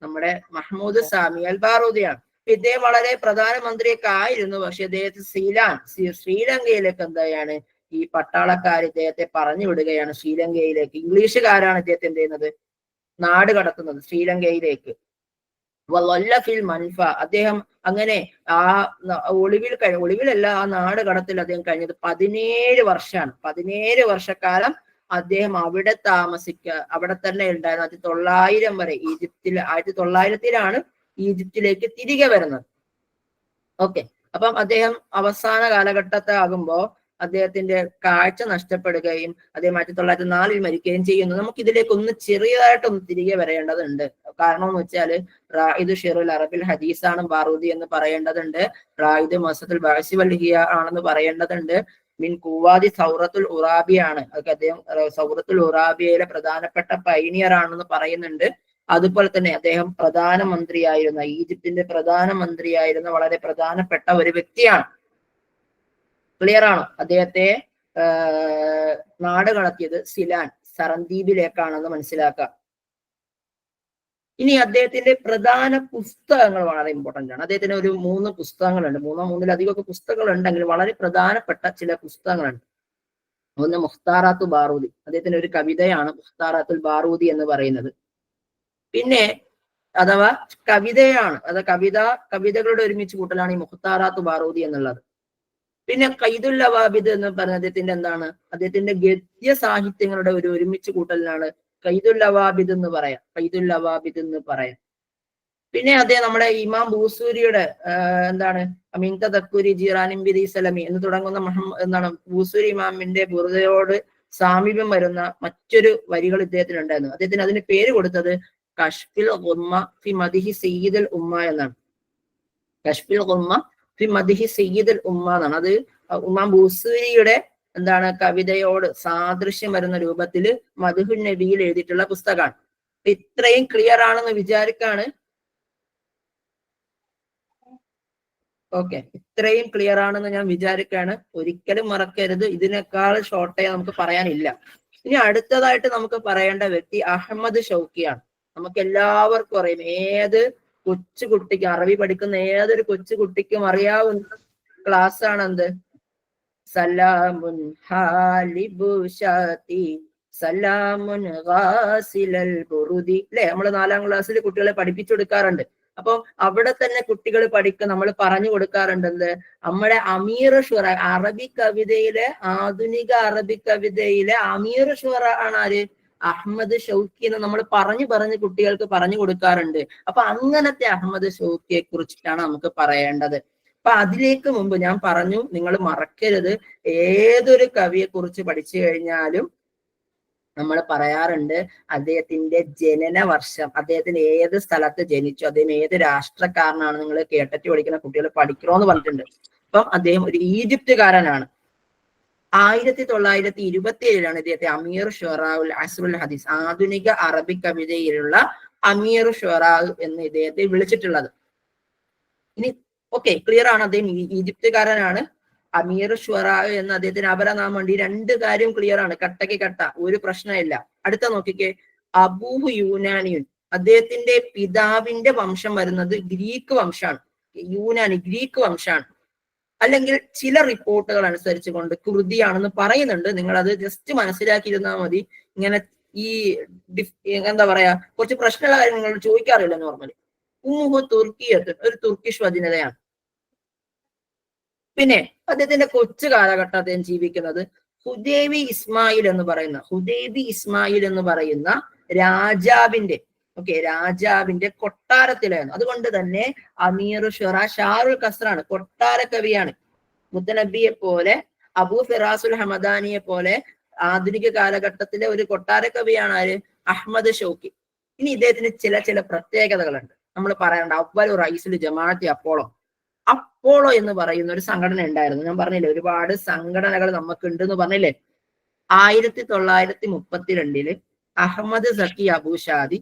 നമ്മുടെ മഹ്മൂദ് സാമി അൽ ബാറൂദിയാണ്. ഇദ്ദേഹം വളരെ പ്രധാനമന്ത്രിയൊക്കെ ആയിരുന്നു. പക്ഷെ അദ്ദേഹത്തെ ശ്രീലങ്കയിലേക്ക് എന്താണ് ഈ പട്ടാളക്കാർ ഇദ്ദേഹത്തെ പറഞ്ഞു വിടുകയാണ് ശ്രീലങ്കയിലേക്ക്. ഇംഗ്ലീഷുകാരാണ് ഇദ്ദേഹത്തെ എന്ത് ചെയ്യുന്നത്, നാട് കടത്തുന്നത് ശ്രീലങ്കയിലേക്ക്. ഫിൽ മൻഫ, അദ്ദേഹം അങ്ങനെ ആ ഒളിവിലല്ല, ആ നാട് കടത്തിൽ അദ്ദേഹം കഴിഞ്ഞത് 17 വർഷമാണ്. 17 വർഷക്കാലം അദ്ദേഹം അവിടെ അവിടെ തന്നെ ഉണ്ടായിരുന്നു. 1900 വരെ ഈജിപ്തിൽ. 1900 ഈജിപ്തിലേക്ക് തിരികെ വരുന്നത്. ഓക്കെ, അപ്പം അദ്ദേഹം അവസാന കാലഘട്ടത്തെ ആകുമ്പോ അദ്ദേഹത്തിന്റെ കാഴ്ച നഷ്ടപ്പെടുകയും അദ്ദേഹം 1904 മരിക്കുകയും ചെയ്യുന്നു. നമുക്ക് ഇതിലേക്ക് ഒന്ന് ചെറിയതായിട്ടൊന്ന് തിരികെ വരേണ്ടതുണ്ട്. കാരണം എന്ന് വെച്ചാല് റായിദ് ഷിറുൽ അറബിൽ ഹദീസാണ് ബാറൂദി എന്ന് പറയേണ്ടതുണ്ട്. റായിദ് മസത്തുൽ ബാസി വൽഹിയ ആണെന്ന് പറയേണ്ടതുണ്ട്. മിൻ കുവാദി സൗറത്തുൽ ഉറാബിയാണ്. അതൊക്കെ അദ്ദേഹം സൗറത്തുൽ ഉറാബിയയിലെ പ്രധാനപ്പെട്ട പൈനിയർ ആണെന്ന് പറയുന്നുണ്ട്. അതുപോലെ തന്നെ അദ്ദേഹം പ്രധാനമന്ത്രിയായിരുന്ന, ഈജിപ്തിന്റെ പ്രധാനമന്ത്രിയായിരുന്ന വളരെ പ്രധാനപ്പെട്ട ഒരു വ്യക്തിയാണ്. ക്ലിയർ ആണോ? അദ്ദേഹത്തെ നാട് കടത്തിയത് സിലാൻ, സറന്ദീപിലേക്കാണെന്ന് മനസ്സിലാക്കുക. ഇനി അദ്ദേഹത്തിന്റെ പ്രധാന പുസ്തകങ്ങൾ വളരെ ഇമ്പോർട്ടന്റ് ആണ്. അദ്ദേഹത്തിന് ഒരു 3 പുസ്തകങ്ങളുണ്ട്. 3-3-ലധികമൊക്കെ പുസ്തകങ്ങൾ ഉണ്ടെങ്കിൽ വളരെ പ്രധാനപ്പെട്ട ചില പുസ്തകങ്ങളുണ്ട്. ഒന്ന് മുഖ്താറാത്തു ബാറൂദി, അദ്ദേഹത്തിന്റെ ഒരു കവിതയാണ് മുഖ്താറാത്തുൽ ബാറൂദി എന്ന് പറയുന്നത്. പിന്നെ അഥവാ കവിതയാണ്, അത് കവിതകളുടെ ഒരുമിച്ച് കൂട്ടലാണ് ഈ മുഖ്താറാത്തു ബാറൂദി എന്നുള്ളത്. പിന്നെ ഖൈദുൽ അവാബിദ് എന്ന് പറഞ്ഞ അദ്ദേഹത്തിന്റെ എന്താണ്, അദ്ദേഹത്തിന്റെ ഗദ്യ സാഹിത്യങ്ങളുടെ ഒരു ഒരുമിച്ച് കൂട്ടലിനാണ് ഖൈദുൽ അവാബിദ് എന്ന് പറയാം. ഖൈദുൽ അവാബിദ് എന്ന് പറയാം. പിന്നെ അദ്ദേഹം നമ്മുടെ ഇമാം ബൂസൂരിയുടെ എന്താണ് അമീൻ തദക്കുരി ജീറാനിം ബിദി സലമി എന്ന് തുടങ്ങുന്ന എന്താണ് ബൂസൂരി ഇമാമിന്റെ ബുർദയോട് സാമീപ്യം വരുന്ന മറ്റൊരു വരികൾ ഇദ്ദേഹത്തിന് ഉണ്ടായിരുന്നു. അദ്ദേഹത്തിന് അതിന് പേര് കൊടുത്തത് കശ്ഫിൽ ഗുമ്മ ഫി മദിഹി സയ്യിദുൽ ഉമ്മ എന്നാണ്. കശ്ഫിൽ ഗുമ്മ ഫി മദിഹി സയ്യിദുൽ ഉമ്മ എന്നാണ്. അത് ഇമാം ബൂസൂരിയുടെ എന്താണ് കവിതയോട് സാദൃശ്യം വരുന്ന രൂപത്തിൽ മദ്ഹുൻ നബിയിൽ എഴുതിയിട്ടുള്ള പുസ്തകമാണ്. ഇത്രയും ക്ലിയർ ആണെന്ന് വിചാരിക്കാണ്. ഓക്കെ, ഇത്രയും ക്ലിയർ ആണെന്ന് ഞാൻ വിചാരിക്കാണ്. ഒരിക്കലും മറക്കരുത്, ഇതിനേക്കാൾ ഷോർട്ടേ നമുക്ക് പറയാനില്ല. ഇനി അടുത്തതായിട്ട് നമുക്ക് പറയേണ്ട വ്യക്തി അഹമ്മദ് ഷൗക്കിയാണ്. നമുക്ക് എല്ലാവർക്കും അറിയാം, ഏത് കൊച്ചുകുട്ടിക്കും, അറബി പഠിക്കുന്ന ഏതൊരു കൊച്ചുകുട്ടിക്കും അറിയാവുന്ന ക്ലാസ് ആണ് എന്ത്, സലാമുൻ ഹാലിബു ഷാതി സലാമുൻ ഗാസിലൽ ബുറുദി, അല്ലെ? നമ്മൾ 4ാം ക്ലാസ്സിൽ കുട്ടികളെ പഠിപ്പിച്ചു കൊടുക്കാറുണ്ട്. അപ്പം അവിടെ തന്നെ കുട്ടികൾ നമ്മൾ പറഞ്ഞു കൊടുക്കാറുണ്ട് എന്ത്, നമ്മുടെ അമീർ ഷുറ, അറബി കവിതയിലെ, ആധുനിക അറബി കവിതയിലെ അമീർ ഷുറ ആണ് ആര്, അഹമ്മദ് ഷൗക്കി എന്ന് നമ്മൾ പറഞ്ഞു കുട്ടികൾക്ക് പറഞ്ഞു കൊടുക്കാറുണ്ട്. അപ്പൊ അങ്ങനത്തെ അഹമ്മദ് ഷൗക്കിയെ കുറിച്ചിട്ടാണ് നമുക്ക് പറയേണ്ടത്. അപ്പൊ അതിലേക്ക് മുമ്പ് ഞാൻ പറഞ്ഞു, നിങ്ങൾ മറക്കരുത്, ഏതൊരു കവിയെ കുറിച്ച് പഠിച്ചു കഴിഞ്ഞാലും നമ്മൾ പറയാറുണ്ട് അദ്ദേഹത്തിന്റെ ജനന വർഷം, അദ്ദേഹത്തിന് ഏത് സ്ഥലത്ത് ജനിച്ചു, അദ്ദേഹം ഏത് രാഷ്ട്രക്കാരനാണ്, നിങ്ങൾ കേട്ടിട്ട് പഠിക്കുന്ന കുട്ടികൾ പഠിക്കണമെന്ന് പറഞ്ഞിട്ടുണ്ട്. അപ്പം അദ്ദേഹം ഒരു ഈജിപ്തുകാരനാണ്. 1927 ഇദ്ദേഹത്തെ അമീർ ഷുറാഉൽ അസ്റുൽ ഹദീസ്, ആധുനിക അറബി കവിതയിലുള്ള അമീർ ഷുറാഉ എന്ന് ഇദ്ദേഹത്തെ വിളിച്ചിട്ടുള്ളത്. ഇനി ഓക്കെ, ക്ലിയർ ആണ്, അദ്ദേഹം ഈജിപ്തുകാരനാണ്. അമീർ ഷുറാഉ എന്ന് അദ്ദേഹത്തിന് അപരനാമമുണ്ട്. ഈ 2 കാര്യം ക്ലിയർ ആണ്, കട്ടക്ക് കട്ട, ഒരു പ്രശ്നമില്ല. അടുത്ത നോക്കിക്കേ, അബൂഹു യൂനാനിയുൻ, അദ്ദേഹത്തിന്റെ പിതാവിന്റെ വംശം വരുന്നത് ഗ്രീക്ക് വംശമാണ്. യൂനാനി ഗ്രീക്ക് വംശമാണ്. അല്ലെങ്കിൽ ചില റിപ്പോർട്ടുകൾ അനുസരിച്ച് കൊണ്ട് കുർദിയാണെന്ന് പറയുന്നുണ്ട്. നിങ്ങൾ അത് ജസ്റ്റ് മനസ്സിലാക്കിയിരുന്നാൽ മതി. ഇങ്ങനെ ഈ എന്താ പറയാ കുറച്ച് പ്രശ്നമുള്ള കാര്യങ്ങൾ നിങ്ങൾ ചോദിക്കാറില്ല നോർമലി. ഉമ്മുഹു തുർക്കിയത്ത്, ഒരു തുർക്കിഷ് വചനതയാണ്. പിന്നെ അദ്ദേഹത്തിന്റെ കൊച്ചു കാലഘട്ടം അദ്ദേഹം ജീവിക്കുന്നത് ഹുദൈബി ഇസ്മായിൽ എന്ന് പറയുന്ന രാജാവിന്റെ രാജാവിന്റെ കൊട്ടാരത്തിലായിരുന്നു. അതുകൊണ്ട് തന്നെ അമീർ ഷാറുൽ ഖസ്റാണ്, കൊട്ടാര കവിയാണ്. മുത്തനബിയെ പോലെ, അബൂ ഫിറാസുൽ ഹമദാനിയെ പോലെ ആധുനിക കാലഘട്ടത്തിലെ ഒരു കൊട്ടാര കവിയാണ് ആര്? Ahmad Shawqi. ഇനി ഇദ്ദേഹത്തിന് ചില പ്രത്യേകതകളുണ്ട് നമ്മൾ പറയണ്ട. അവ്വലു റഈസുൽ ജമാഅത്തി അപ്പോളോ എന്ന് പറയുന്ന ഒരു സംഘടന ഉണ്ടായിരുന്നു. ഞാൻ പറഞ്ഞില്ലേ ഒരുപാട് സംഘടനകൾ നമുക്ക് ഉണ്ട് എന്ന് പറഞ്ഞില്ലേ. 1932 അഹമ്മദ് സക്കി അബൂഷാദി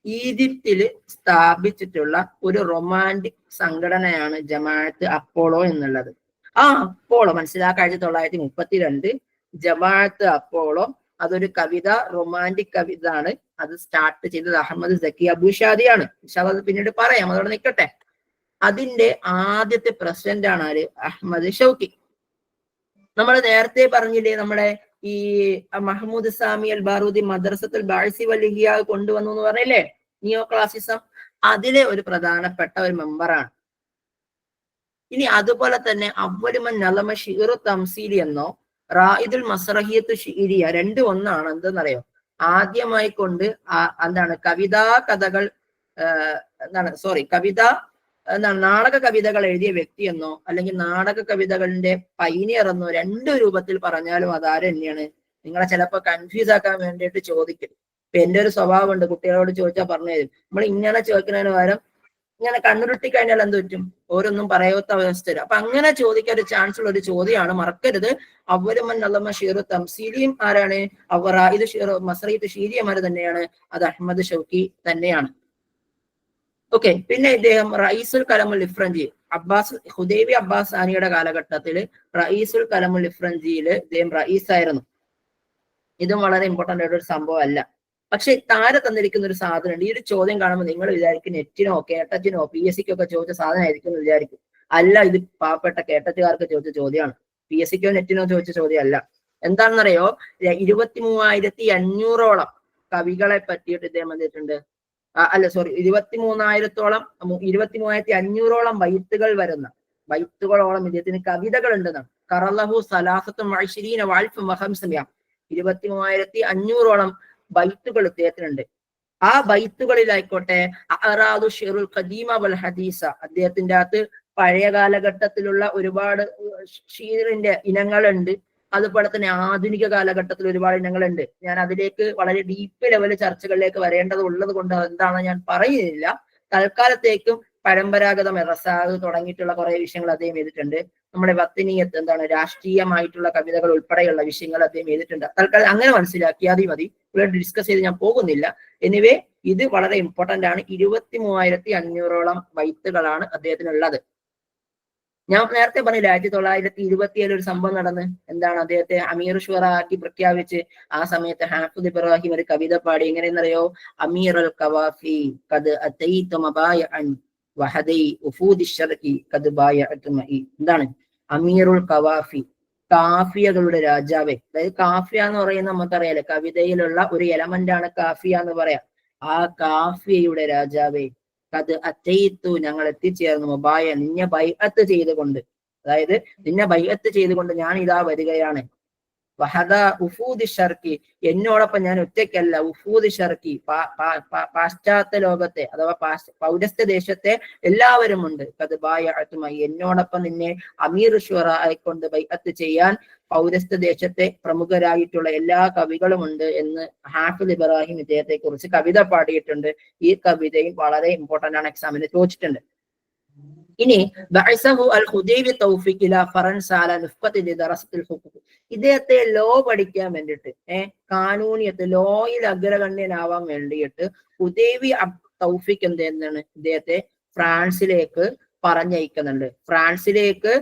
ഈജിപ്തില് സ്ഥാപിച്ചിട്ടുള്ള ഒരു റൊമാൻറ്റിക് സംഘടനയാണ് ജമാഅത്ത് അപ്പോളോ എന്നുള്ളത്. ആ അപ്പോളോ മനസ്സിലാക്കുക. 1932 ജമാഅത്ത് അപ്പോളോ അതൊരു കവിത, റൊമാൻറ്റിക് കവിത ആണ്. അത് സ്റ്റാർട്ട് ചെയ്തത് അഹമ്മദ് സക്കി അബൂഷാദിയാണ്. അത് പിന്നീട് പറയാം, അതോടെ നിൽക്കട്ടെ. അതിന്റെ ആദ്യത്തെ പ്രസിഡന്റ് ആണ് ആര്? Ahmad Shawqi. നമ്മൾ നേരത്തെ പറഞ്ഞില്ലേ നമ്മുടെ ഈ മഹ്മൂദ് സാമി അൽ ബാറൂദി മദ്രസത്തുൽ ബാഇസി വൽ ഇഹ്യാ കൊണ്ടുവന്നു എന്ന് പറഞ്ഞില്ലേ, നിയോ ക്ലാസിസം. അതിലെ ഒരു പ്രധാനപ്പെട്ട ഒരു മെമ്പറാണ്. ഇനി അതുപോലെ തന്നെ അവ്വലുമൻ നലമ ഷിഅറു തംസീലി എന്നോ റായിദുൽ മസ്റഹിയത്തു ഷിഇരിയ, രണ്ടും ഒന്നാണ്. എന്തെന്നറിയോ? ആദ്യമായി കൊണ്ട് കവിതാ കഥകൾ നാടക കവിതകൾ എഴുതിയ വ്യക്തി എന്നോ അല്ലെങ്കിൽ നാടക കവിതകളുടെ പൈനിയർ എന്നോ രണ്ടു രൂപത്തിൽ പറഞ്ഞാലും അതാര് തന്നെയാണ്? നിങ്ങളെ ചിലപ്പോ കൺഫ്യൂസ് ആക്കാൻ വേണ്ടിയിട്ട് ചോദിക്കും. ഇപ്പൊ എന്റെ ഒരു സ്വഭാവം ഉണ്ട്, കുട്ടികളോട് ചോദിച്ചാൽ പറഞ്ഞു തരും. നമ്മൾ ഇങ്ങനെ ചോദിക്കുന്നതിന് പകരം ഇങ്ങനെ കണ്ണുരുട്ടി കഴിഞ്ഞാൽ എന്ത് പറ്റും? ഓരോന്നും പറയാത്ത അവസ്ഥ വരും. അപ്പൊ അങ്ങനെ ചോദിക്കാൻ ഒരു ചാൻസ് ഉള്ള ഒരു ചോദ്യമാണ്, മറക്കരുത്. അവലുമൻ അല്ലമ ഷീറു തംസീലിയും ആരാണ്? ഇത് മസ്റഹിയത്ത് ഷീരിയമാര് തന്നെയാണ്. അത് അഹമ്മദ് ഷൗക്കി തന്നെയാണ്. ഓക്കെ. പിന്നെ ഇദ്ദേഹം റഈസുൽ കലമുൽ ഇഫ്രഞ്ചി, ഹുദൈബി അബ്ബാസ് സാനിയുടെ കാലഘട്ടത്തിൽ റഈസുൽ കലമുൽ ഇഫ്രഞ്ചിയിൽ ഇദ്ദേഹം റഈസായിരുന്നു. ഇതും വളരെ ഇമ്പോർട്ടന്റ് ആയിട്ട് ഒരു സംഭവം അല്ല. പക്ഷെ താരെ തന്നിരിക്കുന്ന ഒരു സാധനം ഉണ്ട്. ഈ ഒരു ചോദ്യം കാണുമ്പോൾ നിങ്ങൾ വിചാരിക്കും നെറ്റിനോ കേട്ടറ്റിനോ PSCക്കോ ഒക്കെ ചോദിച്ച സാധനം ആയിരിക്കും എന്ന് വിചാരിക്കും. അല്ല, ഇത് പാവപ്പെട്ട കേട്ടറ്റുകാർക്ക് ചോദിച്ച ചോദ്യമാണ്. PSCക്കോ നെറ്റിനോ ചോദിച്ച ചോദ്യം അല്ല. എന്താണെന്നറിയോ? 23,500ഓളം കവികളെ പറ്റിയിട്ട് ഇദ്ദേഹം വന്നിട്ടുണ്ട്. 23,500ഓളം ബൈത്തുകളോളം ഇദ്ദേഹത്തിന് കവിതകൾ ഉണ്ടെന്നാണ്. കറലഹു സലാസത്തും 23,500ഓളം ബൈത്തുകൾ ഇദ്ദേഹത്തിനുണ്ട്. ആ ബൈത്തുകളിലായിക്കോട്ടെ അറാദു ഷിറുൽ ഖദീമ വൽ ഹദീസ, അദ്ദേഹത്തിന്റെ അകത്ത് പഴയ കാലഘട്ടത്തിലുള്ള ഒരുപാട് ഷീറിന്റെ ഇനങ്ങളുണ്ട്. അതുപോലെ തന്നെ ആധുനിക കാലഘട്ടത്തിൽ ഒരുപാട് ഇനങ്ങളുണ്ട്. ഞാൻ അതിലേക്ക് വളരെ ഡീപ്പ് ലെവൽ ചർച്ചകളിലേക്ക് വരേണ്ടതുള്ളത് കൊണ്ട് എന്താണ് ഞാൻ പറയുന്നില്ല. തൽക്കാലത്തേക്കും പരമ്പരാഗത മെറസാദ് തുടങ്ങിയിട്ടുള്ള കുറെ വിഷയങ്ങൾ അദ്ദേഹം ചെയ്തിട്ടുണ്ട്. നമ്മുടെ വത്തിനീയത്ത് രാഷ്ട്രീയമായിട്ടുള്ള കവിതകൾ ഉൾപ്പെടെയുള്ള വിഷയങ്ങൾ അദ്ദേഹം ചെയ്തിട്ടുണ്ട്. തൽക്കാലം അങ്ങനെ മനസ്സിലാക്കിയാൽ മതി, ഇവിടെ ഡിസ്കസ് ചെയ്ത് ഞാൻ പോകുന്നില്ല. എനിവേ ഇത് വളരെ ഇമ്പോർട്ടന്റ് ആണ്. 23,500ഓളം ബൈത്തുകളാണ് അദ്ദേഹത്തിനുള്ളത്. ഞാൻ നേരത്തെ പറഞ്ഞില്ല 1927 ഒരു സംഭവം നടന്ന് എന്താണ്? അദ്ദേഹത്തെ അമീർ ഷുറ ആക്കി പ്രഖ്യാപിച്ച് ആ സമയത്ത് ഹാഫിദ് ഇബ്രാഹിം ഒരു കവിത പാടി. എങ്ങനെയെന്നറിയോ? അമീർ അൽ കവാഫി ഖദ് അതൈതു മബായഅൻ വഹദൈ ഉഫൂദി ശർഖി ഖദ് ബായഅതു മഇ. എന്താണ്? അമീറുൽ കവാഫി, കാഫിയകളുടെ രാജാവേ. അതായത് കാഫിയ എന്ന് പറയുന്നത് നമുക്കറിയാലോ, കവിതയിലുള്ള ഒരു എലമെന്റ് ആണ് കാഫിയ എന്ന് പറയാം. ആ കാഫിയയുടെ രാജാവേ, അത് അത്തയ്ത്തു, ഞങ്ങൾ എത്തിച്ചേർന്നു, മുബായ, നിന്നെ ബൈഅത്ത് ചെയ്തുകൊണ്ട്, അതായത് നിന്നെ ബൈഅത്ത് ചെയ്തുകൊണ്ട് ഞാൻ ഇതാ വരികയാണ്. വഹദ ഉഫൂദി ഷർക്കി, എന്നോടൊപ്പം ഞാൻ ഒറ്റയ്ക്കല്ല. ഉഫൂദി ഷർക്കി, പാശ്ചാത്യ ലോകത്തെ അഥവാ പൗരസ്ത്യ ദേശത്തെ എല്ലാവരും ഉണ്ട്. കത് ബായഅതുമായി, എന്നോടൊപ്പം നിന്നെ അമീർ ഷുറ ആയിക്കൊണ്ട് ബൈഅത്ത് ചെയ്യാൻ പൗരസ്ത്യ ദേശത്തെ പ്രമുഖരായിട്ടുള്ള എല്ലാ കവികളും ഉണ്ട് എന്ന് ഹാഫിദ് ഇബ്രാഹിം ഇദ്ദേഹത്തെ കുറിച്ച് കവിത പാടിയിട്ടുണ്ട്. ഈ കവിതയും വളരെ ഇമ്പോർട്ടന്റ് ആണ്, എക്സാമിന് ചോദിച്ചിട്ടുണ്ട്. ഇനി ഇദ്ദേഹത്തെ ലോ പഠിക്കാൻ വേണ്ടിയിട്ട്, കാനൂനിയത്ത് ലോയിൽ അഗ്രഗണ്യനാവാൻ വേണ്ടിയിട്ട് ഹുദൈബി തൗഫീഖ് എന്താണ് ഇദ്ദേഹത്തെ ഫ്രാൻസിലേക്ക് പറഞ്ഞയക്കുന്നുണ്ട്. ഫ്രാൻസിലേക്ക്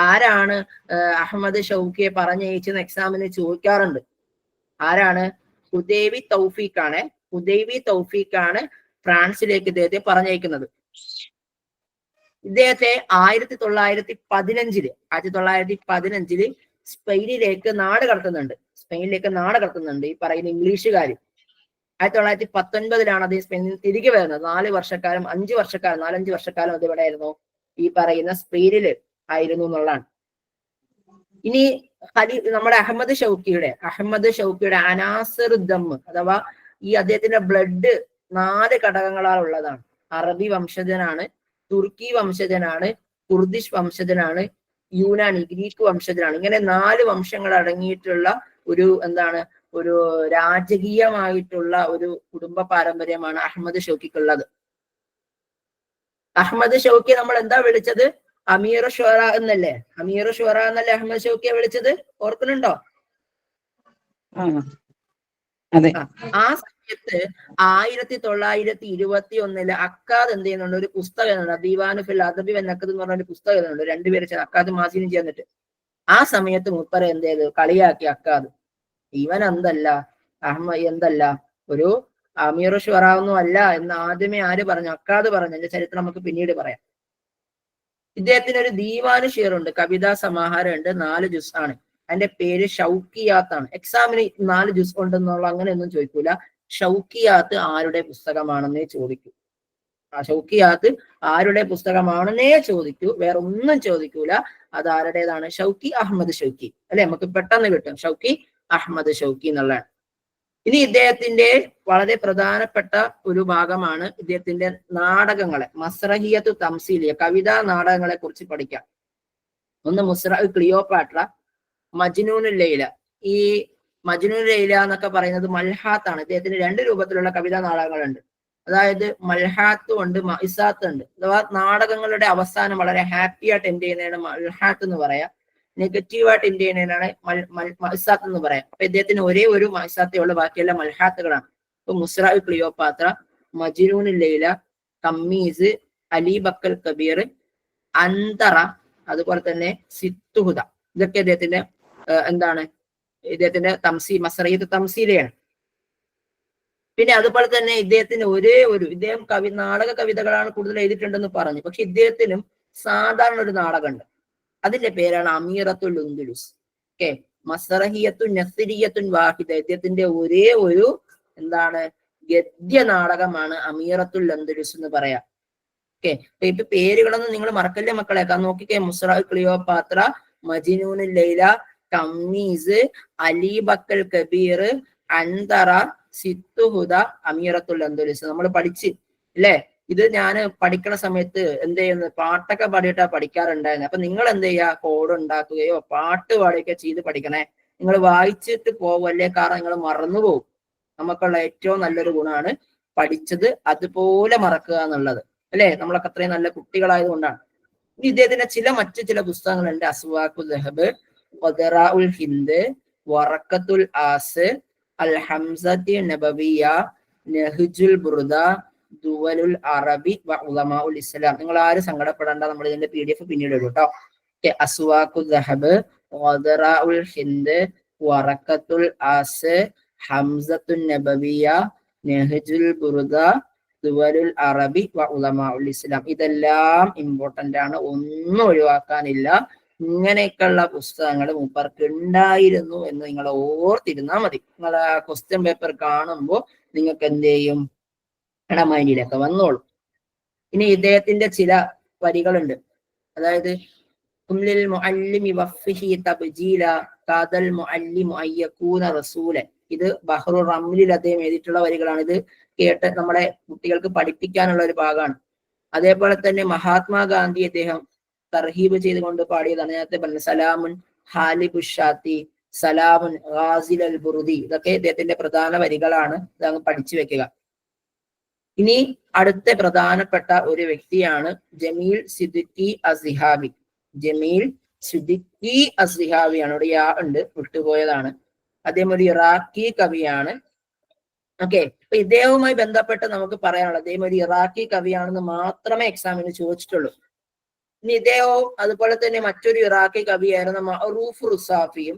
ആരാണ് അഹമ്മദ് ഷൗക്കിയെ പറഞ്ഞയച്ചെന്ന് എക്സാമിന് ചോദിക്കാറുണ്ട്. ആരാണ്? ഹുദൈബി തൗഫീഖാണ് ഫ്രാൻസിലേക്ക് ഇദ്ദേഹത്തെ പറഞ്ഞയക്കുന്നത്. ഇദ്ദേഹത്തെ 1915 സ്പെയിനിലേക്ക് നാട് കടത്തുന്നുണ്ട്. ഈ പറയുന്ന ഇംഗ്ലീഷുകാർ. 1919 അദ്ദേഹം സ്പെയിനിൽ തിരികെ വരുന്നത്. 4 വർഷക്കാലം 5 വർഷക്കാലം 4-5 വർഷക്കാലം അത് ഇവിടെ ആയിരുന്നു, ഈ പറയുന്ന സ്പെയിനില് ആയിരുന്നു എന്നുള്ളതാണ്. ഇനി നമ്മുടെ അഹമ്മദ് ഷൗക്കിയുടെ അനാസിർ ദമ്മ് അഥവാ ഈ അദ്ദേഹത്തിന്റെ ബ്ലഡ് 4 ഘടകങ്ങളാൽ ഉള്ളതാണ്. അറബി വംശജനാണ്, തുർക്കി വംശജനാണ്, കുർദിഷ് വംശജനാണ്, യൂനാനി ഗ്രീക്ക് വംശജനാണ്. ഇങ്ങനെ 4 വംശങ്ങൾ അടങ്ങിയിട്ടുള്ള ഒരു ഒരു രാജകീയമായിട്ടുള്ള ഒരു കുടുംബ പാരമ്പര്യമാണ് അഹമ്മദ് ഷൗക്കിക്കുള്ളത്. അഹമ്മദ് ഷൗക്കി നമ്മൾ എന്താ വിളിച്ചത്? അമീർ ഷുറ എന്നല്ലേ? അമീർ ഷുറ എന്നല്ലേ അഹമ്മദ് ഷൗക്കിയെ വിളിച്ചത്? ഓർക്കുന്നുണ്ടോ? ആ സമയത്ത് 1921 അക്കാദ് എന്ത് ചെയ്യുന്നുണ്ട്? ഒരു പുസ്തകം എഴുതുന്നുണ്ട്, ദീവാനു ഫിൽ അദബി വൻ നഖദ് എന്ന് പറഞ്ഞ ഒരു പുസ്തകം എഴുതുന്നുണ്ട്. 2 പേര് അക്കാദ് മാസിനും ചേർന്നിട്ട്. ആ സമയത്ത് മൂപ്പരെ എന്ത് ചെയ്തു? കളിയാക്കി അക്കാദ്. ഇവൻ എന്തല്ല ഒരു അമീർ ഷുറ ഒന്നും അല്ല എന്ന് ആദ്യമേ ആര് പറഞ്ഞു? അക്കാദ് പറഞ്ഞു. എന്റെ ചരിത്രം നമുക്ക് പിന്നീട് പറയാം. ഇദ്ദേഹത്തിന് ഒരു ദീവാന് ഷെയറുണ്ട്, കവിതാ സമാഹാരം ഉണ്ട്, 4 ജുസ് ആണ്. അതിന്റെ പേര് ഷൗക്കിയാത്താണ്. എക്സാമിന് 4 ജുസ് ഉണ്ടെന്നുള്ള അങ്ങനെയൊന്നും ചോദിക്കൂല. ഷൗക്കിയാത്ത് ആരുടെ പുസ്തകമാണെന്നേ ചോദിക്കൂ. ഷൗക്കിയാത്ത് ആരുടെ പുസ്തകമാണെന്നേ ചോദിക്കൂ, വേറെ ഒന്നും ചോദിക്കൂല. അത് ആരുടേതാണ്? ഷൗക്കി അഹമ്മദ് ഷൗക്കി അല്ലെ? നമുക്ക് പെട്ടെന്ന് കിട്ടും ഷൗക്കി അഹമ്മദ് ഷൗക്കി എന്നുള്ളതാണ്. ഇനി ഇദ്ദേഹത്തിന്റെ വളരെ പ്രധാനപ്പെട്ട ഒരു ഭാഗമാണ് ഇദ്ദേഹത്തിന്റെ നാടകങ്ങളെ, മസ്റഹിയത്തു തംസീലിയ, കവിതാ നാടകങ്ങളെ കുറിച്ച് പഠിക്കാം. ഒന്ന് മുസ്റഹ് ക്ലിയോപാട്ര, മജ്നൂനുൽ ലൈല. ഈ മജ്നൂനുൽ ലൈല എന്നൊക്കെ പറയുന്നത് മൽഹാത്താണ്. ഇദ്ദേഹത്തിന് 2 രൂപത്തിലുള്ള കവിതാ നാടകങ്ങളുണ്ട്. അതായത് മൽഹാത്തും ഉണ്ട്, മഇസാത്ത് ഉണ്ട്. അഥവാ നാടകങ്ങളുടെ അവസാനം വളരെ ഹാപ്പി ആയിട്ട് എൻഡ് ചെയ്യുന്നതാണ് മൽഹാത്ത് എന്ന് പറയാം. നെഗറ്റീവായിട്ട് എൻഡ് ചെയ്യുന്നതിനാണ് മഇസാത്ത് എന്ന് പറയാം. അപ്പൊ ഇദ്ദേഹത്തിന് ഒരേ ഒരു മഇസാത്തേ ഉള്ളൂ, ബാക്കിയെല്ലാം മൽഹാത്തുകളാണ്. ഇപ്പൊ മുസ്റഹ് ക്ലിയോപാത്ര, മജ്നൂനുൽ ലൈല, തമ്മീസ്, അലി ബക്കൽ കബീർ, അന്തറ, അതുപോലെ തന്നെ സിത്തുഹുദ, ഇതൊക്കെ ഇദ്ദേഹത്തിന്റെ ഇദ്ദേഹത്തിന്റെ മസ്റഹിയത്ത് തംസീലയാണ്. പിന്നെ അതുപോലെ തന്നെ ഇദ്ദേഹത്തിന് ഇദ്ദേഹം നാടക കവിതകളാണ് കൂടുതൽ എഴുതിയിട്ടുണ്ടെന്ന് പറഞ്ഞു. പക്ഷെ ഇദ്ദേഹത്തിനും സാധാരണ ഒരു നാടകമുണ്ട്, അതിന്റെ പേരാണ് അമീറത്തുൽ ഉന്ദുലുസ്. ഓക്കെ, മസ്റഹിയത്തുൻ നസ്രിയത്തുൻ വാഹിദ. ഇദ്ദേഹത്തിന്റെ ഒരേ ഒരു ഗദ്യ നാടകമാണ് അമീറത്തുൽ ഉന്ദുലുസ് എന്ന് പറയാം. ഓക്കെ, ഇപ്പൊ പേരുകളൊന്നും നിങ്ങൾ മറക്കല്ലേ മക്കളെ? നോക്കിക്കേ, മുസ്റഹ് ക്ലിയോപാത്ര, മജ്നൂനുൽ ലൈല, തമ്മീസ്, അലി ബക്കൽ കബീർ, അന്തറ, സിത്തുഹുദ, അമീറത്തുൽ ഉന്ദുലുസ് നമ്മൾ പഠിച്ച് അല്ലേ? ഇത് ഞാൻ പഠിക്കണ സമയത്ത് എന്ത് ചെയ്യുന്നത്? പാട്ടൊക്കെ പാടിയിട്ടാ പഠിക്കാറുണ്ടായിരുന്നു. അപ്പൊ നിങ്ങൾ എന്ത് ചെയ്യുക? കോഡ് ഉണ്ടാക്കുകയോ പാട്ട് പാടുകയൊക്കെ ചെയ്ത് പഠിക്കണേ. നിങ്ങൾ വായിച്ചിട്ട് പോവല്ലേ, കാരണം നിങ്ങൾ മറന്നുപോകും. നമുക്കുള്ള ഏറ്റവും നല്ലൊരു ഗുണമാണ് പഠിച്ചത് അതുപോലെ മറക്കുക എന്നുള്ളത് അല്ലെ? നമ്മളൊക്കെ അത്രയും നല്ല കുട്ടികളായത് കൊണ്ടാണ്. ഇദ്ദേഹത്തിന്റെ മറ്റു ചില പുസ്തകങ്ങളുണ്ട്. അസ്വാഖുൽ ദഹബ്, ഖദറാഉൽ ഹിന്ദ്, വറക്കത്തുൽ ആസ്, അൽ ഹംസത്തി നബവിയ, നഹ്ജുൽ ബുർദ, ദുവലുൽ അറബി വ ഉലമാഉൽ ഇസ്ലാം. നിങ്ങൾ ആരും സങ്കടപ്പെടേണ്ട, നമ്മൾ ഇതിന്റെ PDF പിന്നീട് ഇടും കേട്ടോ. അസ്വാഖുൽ ദഹബ്, ഖദറാഉൽ ഹിന്ദ്, വറക്കത്തുൽ ആസ്, ഹംസത്തുൻ നബവിയ, നഹ്ജുൽ ബുർദ, ദുവലുൽ അറബി വ ഉലമാഉൽ ഇസ്ലാം. ഇതെല്ലാം ഇമ്പോർട്ടന്റ് ആണ്, ഒന്നും ഒഴിവാക്കാനില്ല. ഇങ്ങനെയൊക്കെയുള്ള പുസ്തകങ്ങൾ മൂപ്പർക്ക് ഉണ്ടായിരുന്നു എന്ന് നിങ്ങൾ ഓർത്തിരുന്നാൽ മതി. നിങ്ങൾ ആ ക്വസ്റ്റ്യൻ പേപ്പർ കാണുമ്പോൾ നിങ്ങൾക്ക് എന്ത് ചെയ്യും? മൈൻഡിലൊക്കെ വന്നോളൂ. ഇനി ഇദ്ദേഹത്തിന്റെ ചില വരികളുണ്ട്. അതായത് കുല്ലിൽ മുഅല്ലിമി വഫ്ഫിഹി തബ്ജീല ഖാദൽ മുഅല്ലിമു അയ്യകൂന റസൂലൻ. ഇത് ബഹ്റു റംലിൽ അദ്ദേഹം എഴുതിയിട്ടുള്ള വരികളാണ്. ഇത് കേട്ട് നമ്മുടെ കുട്ടികൾക്ക് പഠിപ്പിക്കാനുള്ള ഒരു ഭാഗമാണ്. അതേപോലെ തന്നെ മഹാത്മാഗാന്ധി അദ്ദേഹം തർഹീബ് ചെയ്തുകൊണ്ട് പാടിയതാണ്. നേരത്തെ പറഞ്ഞ സലാമുൻ ഹാലിബുഷാത്തി, സലാമുൻ ഗാസിൽ അൽ ബുർദി, ഇതൊക്കെ ഇദ്ദേഹത്തിന്റെ പ്രധാന വരികളാണ്. ഇതങ്ങ് പഠിച്ചു വെക്കുക. ഇനി അടുത്ത പ്രധാനപ്പെട്ട ഒരു വ്യക്തിയാണ് ജമീൽ സിദ്ദിഖി അസ്ഹാബി. ജമീൽ സിദ്ദിഖി അസ്ഹാബിയാണ്. ഇവിടെ ഉണ്ട്, വിട്ടുപോയതാണ്. അദ്ദേഹം ഒരു ഇറാഖി കവിയാണ്. ഓക്കെ, അപ്പൊ ഇദ്ദേഹവുമായി ബന്ധപ്പെട്ട് നമുക്ക് പറയാനുള്ളത്, അദ്ദേഹം ഒരു ഇറാഖി കവിയാണെന്ന് മാത്രമേ എക്സാമിന് ചോദിച്ചിട്ടുള്ളൂ. ഇനി ഇദ്ദേഹവും അതുപോലെ തന്നെ മറ്റൊരു ഇറാഖി കവിയായിരുന്ന മഅറൂഫ് റുസാഫിയും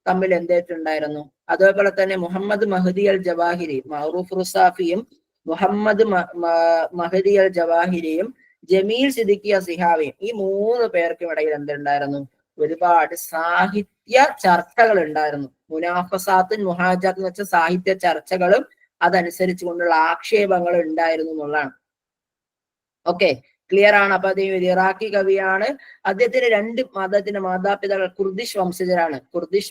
തമ്മിൽ എന്തായിട്ടുണ്ടായിരുന്നു? അതേപോലെ തന്നെ മുഹമ്മദ് മഹദി അൽ ജവാഹിരി, മഅറൂഫ് റുസാഫിയും മുഹമ്മദ് മഹദി അൽ ജവാഹിരിയും ജമീൽ സിദ്ദിഖി അസ്ഹാബിയും, ഈ 3 പേർക്കും ഇടയിൽ എന്തുണ്ടായിരുന്നു? ഒരുപാട് സാഹിത്യ ചർച്ചകൾ ഉണ്ടായിരുന്നു. മുനാഫസാത്തുൻ മുഹാജാത്ത് എന്ന് വെച്ച സാഹിത്യ ചർച്ചകളും അതനുസരിച്ച് കൊണ്ടുള്ള ആക്ഷേപങ്ങൾ ഉണ്ടായിരുന്നു എന്നുള്ളതാണ്. ഓക്കെ, ക്ലിയർ ആണ്. അപ്പൊ അദ്ദേഹം ഒരു ഇറാഖി കവിയാണ്. അദ്ദേഹത്തിന്റെ രണ്ട് മാതാപിതാക്കൾ കുർദിഷ്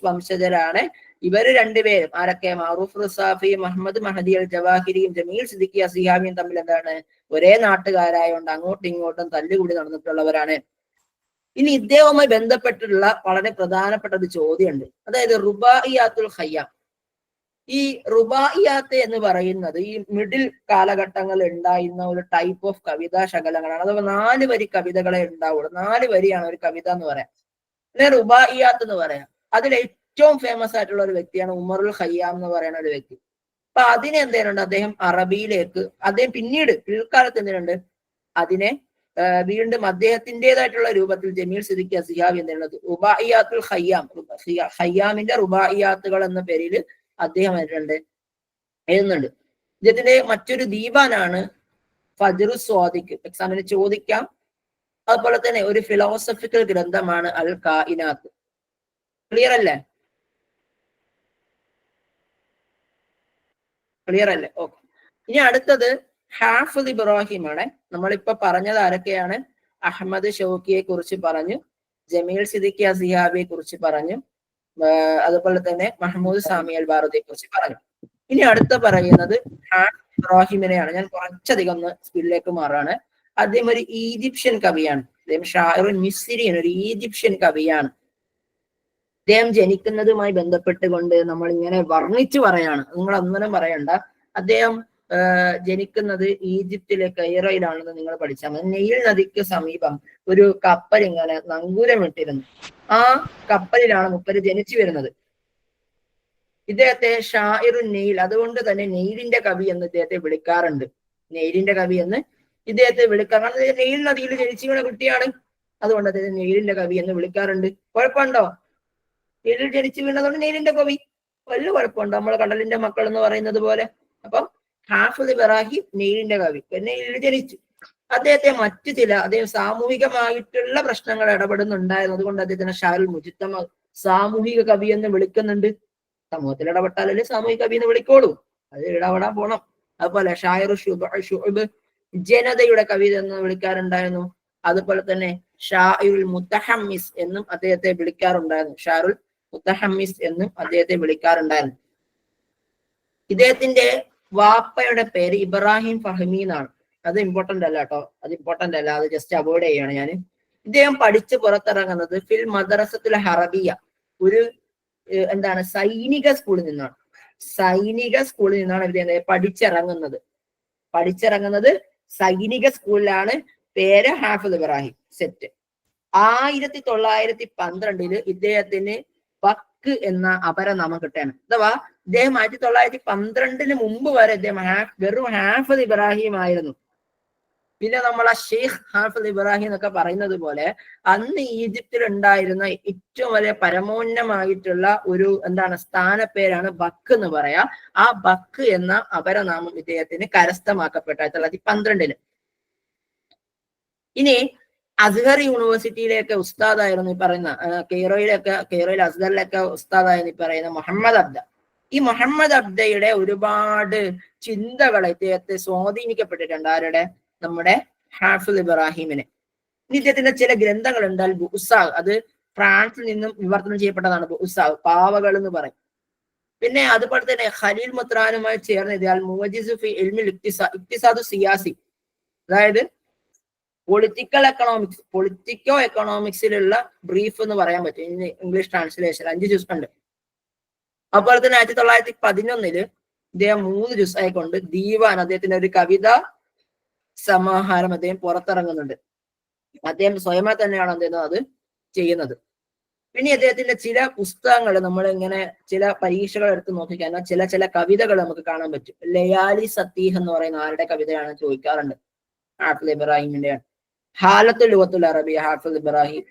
വംശജരാണ്. ഇവര് രണ്ടുപേരും ആരൊക്കെ, മാറൂഫ് റിസാഫി, മുഹമ്മദ് മഹദി അൽ ജവാഹിരിയും ജമീൽ സിദ്ദിഖി അസിഹാബിയും തമ്മിൽ എന്താണ്, ഒരേ നാട്ടുകാരായോണ്ട് അങ്ങോട്ടും ഇങ്ങോട്ടും തല്ലുകൂടി നടന്നിട്ടുള്ളവരാണ്. ഇനി ഇദ്ദേഹവുമായി ബന്ധപ്പെട്ടിട്ടുള്ള വളരെ പ്രധാനപ്പെട്ട ഒരു ചോദ്യമുണ്ട്. അതായത് റുബായിയാത്തുൽ ഖയ്യാം. ഈ റുബായിയാത്ത് എന്ന് പറയുന്നത് ഈ മിഡിൽ കാലഘട്ടങ്ങളിൽ ഉണ്ടായിരുന്ന ഒരു ടൈപ്പ് ഓഫ് കവിതാ ശകലങ്ങളാണ്. അഥവാ 4 വരി കവിതകളെ ഉണ്ടാവുള്ളൂ. 4 വരിയാണ് ഒരു കവിത എന്ന് പറയാം. പിന്നെ റുബായിയാത്ത് എന്ന് പറയാം. അതിൽ ഏറ്റവും ഫേമസ് ആയിട്ടുള്ള ഒരു വ്യക്തിയാണ് ഉമറുൽ ഖയ്യാം എന്ന് പറയുന്ന ഒരു വ്യക്തി. അപ്പൊ അതിനെ എന്തിനുണ്ട്, അദ്ദേഹം അറബിയിലേക്ക്, അദ്ദേഹം പിന്നീട് പിൽക്കാലത്ത് എന്തിനുണ്ട്, അതിനെ വീണ്ടും അദ്ദേഹത്തിൻ്റെതായിട്ടുള്ള രൂപത്തിൽ ജമീൽ സിദ്ദിഖി അസിഹാബി എന്നുള്ളത് റുബായിയാത്തുൽ ഖയ്യാം, ഖയ്യാമിന്റെ റുബായിയാത്തുകൾ എന്ന പേരിൽ അദ്ദേഹം എഴുതുന്നുണ്ട്. ഇദ്ദേഹത്തിന്റെ മറ്റൊരു ദീവാനാണ് ഫജ്റു സ്വാദിഖ്, എക്സാമിന് ചോദിക്കാം. അതുപോലെ തന്നെ ഒരു ഫിലോസഫിക്കൽ ഗ്രന്ഥമാണ് അൽ കായിനാത്ത്. ക്ലിയർ അല്ലേ? ക്ലിയർ അല്ലേ? ഓക്കെ. ഇനി അടുത്തത് ഹാഫിദ് ഇബ്രാഹിം ആണ്. നമ്മളിപ്പോ പറഞ്ഞത് ആരൊക്കെയാണ്? അഹമ്മദ് ഷൗക്കിയെ കുറിച്ച് പറഞ്ഞു, ജമീൽ സിദ്ദിഖി അസിഹാബിയെ കുറിച്ച് പറഞ്ഞു, അതുപോലെ തന്നെ മഹ്മൂദ് സാമി അൽ ബാറുദിയെ കുറിച്ച് പറഞ്ഞു. ഇനി അടുത്ത പറയുന്നത് ഹാഫിദ് ഇബ്രാഹിമിനെയാണ്. ഞാൻ കുറച്ചധികം ഒന്ന് സ്പീഡിലേക്ക് മാറാണ്. അദ്ദേഹം ഒരു ഈജിപ്ഷ്യൻ കവിയാണ്. അദ്ദേഹം ഷാഇറുൻ മിസ്രിയാണ്, ഒരു ഈജിപ്ഷ്യൻ കവിയാണ്. അദ്ദേഹം ജനിക്കുന്നതുമായി ബന്ധപ്പെട്ടുകൊണ്ട് നമ്മൾ ഇങ്ങനെ വർണ്ണിച്ചു പറയാണ്, നിങ്ങൾ ഒന്നും പറയണ്ട. അദ്ദേഹം ജനിക്കുന്നത് ഈജിപ്തിലെ കൈറയിലാണെന്ന് നിങ്ങൾ പഠിച്ചാൽ മതി. നെയിൽ നദിക്ക് സമീപം ഒരു കപ്പൽ ഇങ്ങനെ നങ്കൂരമിട്ടിരുന്നു. ആ കപ്പലിലാണ് മുപ്പര് ജനിച്ചു വരുന്നത്. ഇദ്ദേഹത്തെ ഷാഇറുൻ നെയിൽ, അതുകൊണ്ട് തന്നെ നെയിലിന്റെ കവി എന്ന് ഇദ്ദേഹത്തെ വിളിക്കാറുണ്ട്. നെയിലിന്റെ കവി എന്ന് ഇദ്ദേഹത്തെ വിളിക്കാറുണ്ട്. കാരണം നെയിൽ നദിയിൽ ജനിച്ചുള്ള കുട്ടിയാണ്, അതുകൊണ്ട് അദ്ദേഹം നെയിലിന്റെ കവി എന്ന് വിളിക്കാറുണ്ട്. കുഴപ്പമുണ്ടോ? നെയിലിൽ ജനിച്ചു വീണതുകൊണ്ട് നെയിലിന്റെ കവി, വല്ല കുഴപ്പമുണ്ടോ? നമ്മൾ കടലിന്റെ മക്കൾ എന്ന് പറയുന്നത് പോലെ. അപ്പം ഹാഫിദ് ഇബ്രാഹിം നെയിലിന്റെ കവി, നെയിലിൽ ജനിച്ചു. അദ്ദേഹത്തെ അദ്ദേഹം സാമൂഹികമായിട്ടുള്ള പ്രശ്നങ്ങൾ ഇടപെടുന്നുണ്ടായിരുന്നു. അതുകൊണ്ട് അദ്ദേഹത്തിന് ഷാറുൽ മുജിത്തമ, സാമൂഹിക കവി എന്ന് വിളിക്കുന്നുണ്ട്. സമൂഹത്തിൽ ഇടപെട്ടാലല്ലേ സാമൂഹിക കവി എന്ന് വിളിക്കോളൂ, അത് ഇടപെടാൻ പോണം. അതുപോലെ ഷായറു ഷുഅബ്, ജനതയുടെ കവി എന്ന് വിളിക്കാറുണ്ടായിരുന്നു. അതുപോലെ തന്നെ ഷാഇറുൽ മുത്തഹമ്മിസ് എന്നും അദ്ദേഹത്തെ വിളിക്കാറുണ്ടായിരുന്നു. ഷാറുൽ മുത്തഹമ്മിസ് എന്നും അദ്ദേഹത്തെ വിളിക്കാറുണ്ടായിരുന്നു. ഇദ്ദേഹത്തിന്റെ വാപ്പയുടെ പേര് ഇബ്രാഹിം ഫഹ്മി എന്നാണ്. അത് ഇമ്പോർട്ടന്റ് അല്ല കേട്ടോ, അത് ഇമ്പോർട്ടന്റ് അല്ല, അത് ജസ്റ്റ് അവോയ്ഡ് ചെയ്യാണ് ഞാൻ. ഇദ്ദേഹം പഠിച്ച് പുറത്തിറങ്ങുന്നത് ഫിൽ മദ്രസത്തുൽ ഹറബിയ, ഒരു സൈനിക സ്കൂളിൽ നിന്നാണ്. സൈനിക സ്കൂളിൽ നിന്നാണ് ഇദ്ദേഹം പഠിച്ചിറങ്ങുന്നത് സൈനിക സ്കൂളിലാണ്. പേര് ഹാഫിദ് ഇബ്രാഹിം. സെറ്റ്. 1912 ഇദ്ദേഹത്തിന് ബക്ക് എന്ന അപരനാമം കിട്ടുകയാണ്. അഥവാ ഇദ്ദേഹം 1912 മുമ്പ് വരെ ഇദ്ദേഹം വെറും ഹാഫിദ് ഇബ്രാഹിം ആയിരുന്നു. പിന്നെ നമ്മൾ ആ ഷെയ്ഖ് ഹാഫിദ് ഇബ്രാഹിം എന്നൊക്കെ പറയുന്നത് പോലെ അന്ന് ഈജിപ്തിൽ ഉണ്ടായിരുന്ന ഏറ്റവും വലിയ പരമോന്നമായിട്ടുള്ള ഒരു സ്ഥാനപ്പേരാണ് ബക്ക് എന്ന് പറയാ. ആ ബക്ക് എന്ന അപരനാമം ഇദ്ദേഹത്തിന് കരസ്ഥമാക്കപ്പെട്ട 1912. ഇനി അസ്ഹർ യൂണിവേഴ്സിറ്റിയിലേക്ക് ഉസ്താദായിരുന്നു ഈ പറയുന്ന, കെയ്റോയിൽ അസ്ഹറിലൊക്കെ ഉസ്താദായിരുന്നു ഈ പറയുന്ന മുഹമ്മദ് അബ്ദ. ഈ മുഹമ്മദ് അബ്ദയുടെ ഒരുപാട് ചിന്തകൾ ഇദ്ദേഹത്തെ സ്വാധീനിക്കപ്പെട്ടിട്ടുണ്ട്. ആരുടെ? നമ്മുടെ ഹാഫിദ് ഇബ്രാഹിമിനെ. ഇനി ഇദ്ദേഹത്തിന്റെ ചില ഗ്രന്ഥങ്ങൾ ഉണ്ട്. അൽ ബുസാഗ്, അത് ഫ്രാൻസിൽ നിന്നും വിവർത്തനം ചെയ്യപ്പെട്ടതാണ്. ബുസാഗ്, പാവകൾ എന്ന് പറയും. പിന്നെ അതുപോലെ തന്നെ ഖലീൽ മുത്രാനുമായി ചേർന്ന് ഇത് അൽ മുവജിസ് ഫി ഇൽമിൽ ഇക്തിസാദു സിയാസി, അതായത് പൊളിറ്റിക്കോ എക്കണോമിക്സിലുള്ള ബ്രീഫ് എന്ന് പറയാൻ പറ്റും. ഇംഗ്ലീഷ് ട്രാൻസ്ലേഷൻ 5 ജുസ് ഉണ്ട്. അതുപോലെ തന്നെ 1911 ഇദ്ദേഹം 3 ജുസായി കൊണ്ട് ദീവാൻ, അദ്ദേഹത്തിന്റെ ഒരു കവിത സമാഹാരം അദ്ദേഹം പുറത്തിറങ്ങുന്നുണ്ട്. അദ്ദേഹം സ്വയമേ തന്നെയാണ് അത് ചെയ്യുന്നത്. പിന്നെ അദ്ദേഹത്തിന്റെ ചില പുസ്തകങ്ങൾ നമ്മൾ ഇങ്ങനെ ചില പരീക്ഷകൾ എടുത്ത് നോക്കിക്കഴിഞ്ഞാൽ ചില കവിതകൾ നമുക്ക് കാണാൻ പറ്റും. ലയാലി സത്തീഹ് എന്ന് പറയുന്ന ആരുടെ കവിതയാണ് ചോദിക്കാറുണ്ട്? ഹാഫിദ് ഇബ്രാഹിമിന്റെയാണ്. ഹാലത്തുൽ ലുഗത്തുൽ അറബിയ ഹാഫിദ് ഇബ്രാഹിം.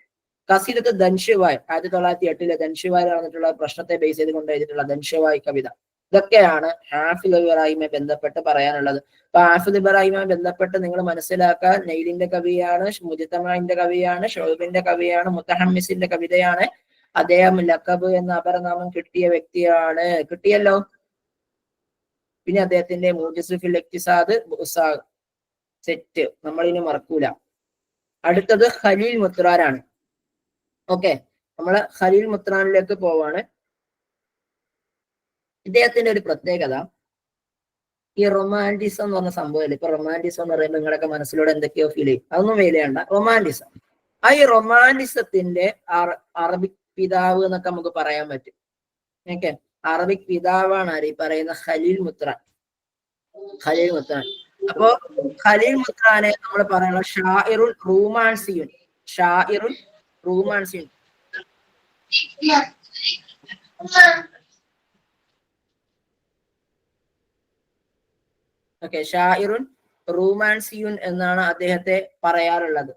കസീദത്ത് ദൻഷുവായ് 1908 ദൻഷുവായ് നടന്നിട്ടുള്ള പ്രശ്നത്തെ ബേസ് ചെയ്തുകൊണ്ട് എഴുതിയിട്ടുള്ള ദൻഷുവായ് കവിത. ഇതൊക്കെയാണ് ഹാഫിദ് ഇബ്രാഹിമെ ബന്ധപ്പെട്ട് പറയാനുള്ളത്. അപ്പൊ ഹാഫിദ് ഇബ്രാഹിമെ ബന്ധപ്പെട്ട് നിങ്ങൾ മനസ്സിലാക്കാൻ നെയിലിന്റെ കവിയാണ്, മുജിത്തമിന്റെ കവിയാണ്, ഷൗബിന്റെ കവിയാണ്, മുത്തഹമ്മിസിന്റെ കവിതയാണ്. അദ്ദേഹം ലഖബ് എന്ന അപരനാമം കിട്ടിയ വ്യക്തിയാണ്. കിട്ടിയല്ലോ. പിന്നെ അദ്ദേഹത്തിന്റെ മൂജിസ് ഫിൽ ഇഖ്തിസാദ് സെറ്റ് നമ്മളിനി മറക്കൂല. അടുത്തത് ഖലീൽ മുത്രാനാണ്. ഓക്കെ, നമ്മള് ഖലീൽ മുത്രാനിലേക്ക് പോവാണ്. ഇദ്ദേഹത്തിന്റെ ഒരു പ്രത്യേകത, ഈ റൊമാൻറ്റിസം എന്ന് പറഞ്ഞ സംഭവമില്ല. ഇപ്പൊ റൊമാൻറ്റിസം എന്ന് പറയുമ്പോൾ നിങ്ങളൊക്കെ മനസ്സിലൂടെ എന്തൊക്കെയോ ഫീൽ ചെയ്യും. അതൊന്നും വേണ്ട. റൊമാൻറ്റിസം, ആ ഈ റൊമാൻറ്റിസത്തിന്റെ അറബിക് പിതാവ് എന്നൊക്കെ നമുക്ക് പറയാൻ പറ്റും. ഓക്കെ, അറബിക് പിതാവാണ് ആര് ഈ പറയുന്ന ഖലീൽ മുത്രാൻ. ഖലീൽ മുത്രാൻ. അപ്പോ ഖലീൽ മുത്രാനെ നമ്മൾ പറയുന്നത് ഷാഇറുൽ റൂമാൻസിയുൻ. ഷാഇറുൽ റൂമാൻസിയുൻ. ഓക്കെ, ഷാഇറുൻ റൂമാൻസിയുൻ എന്നാണ് അദ്ദേഹത്തെ പറയാറുള്ളത്.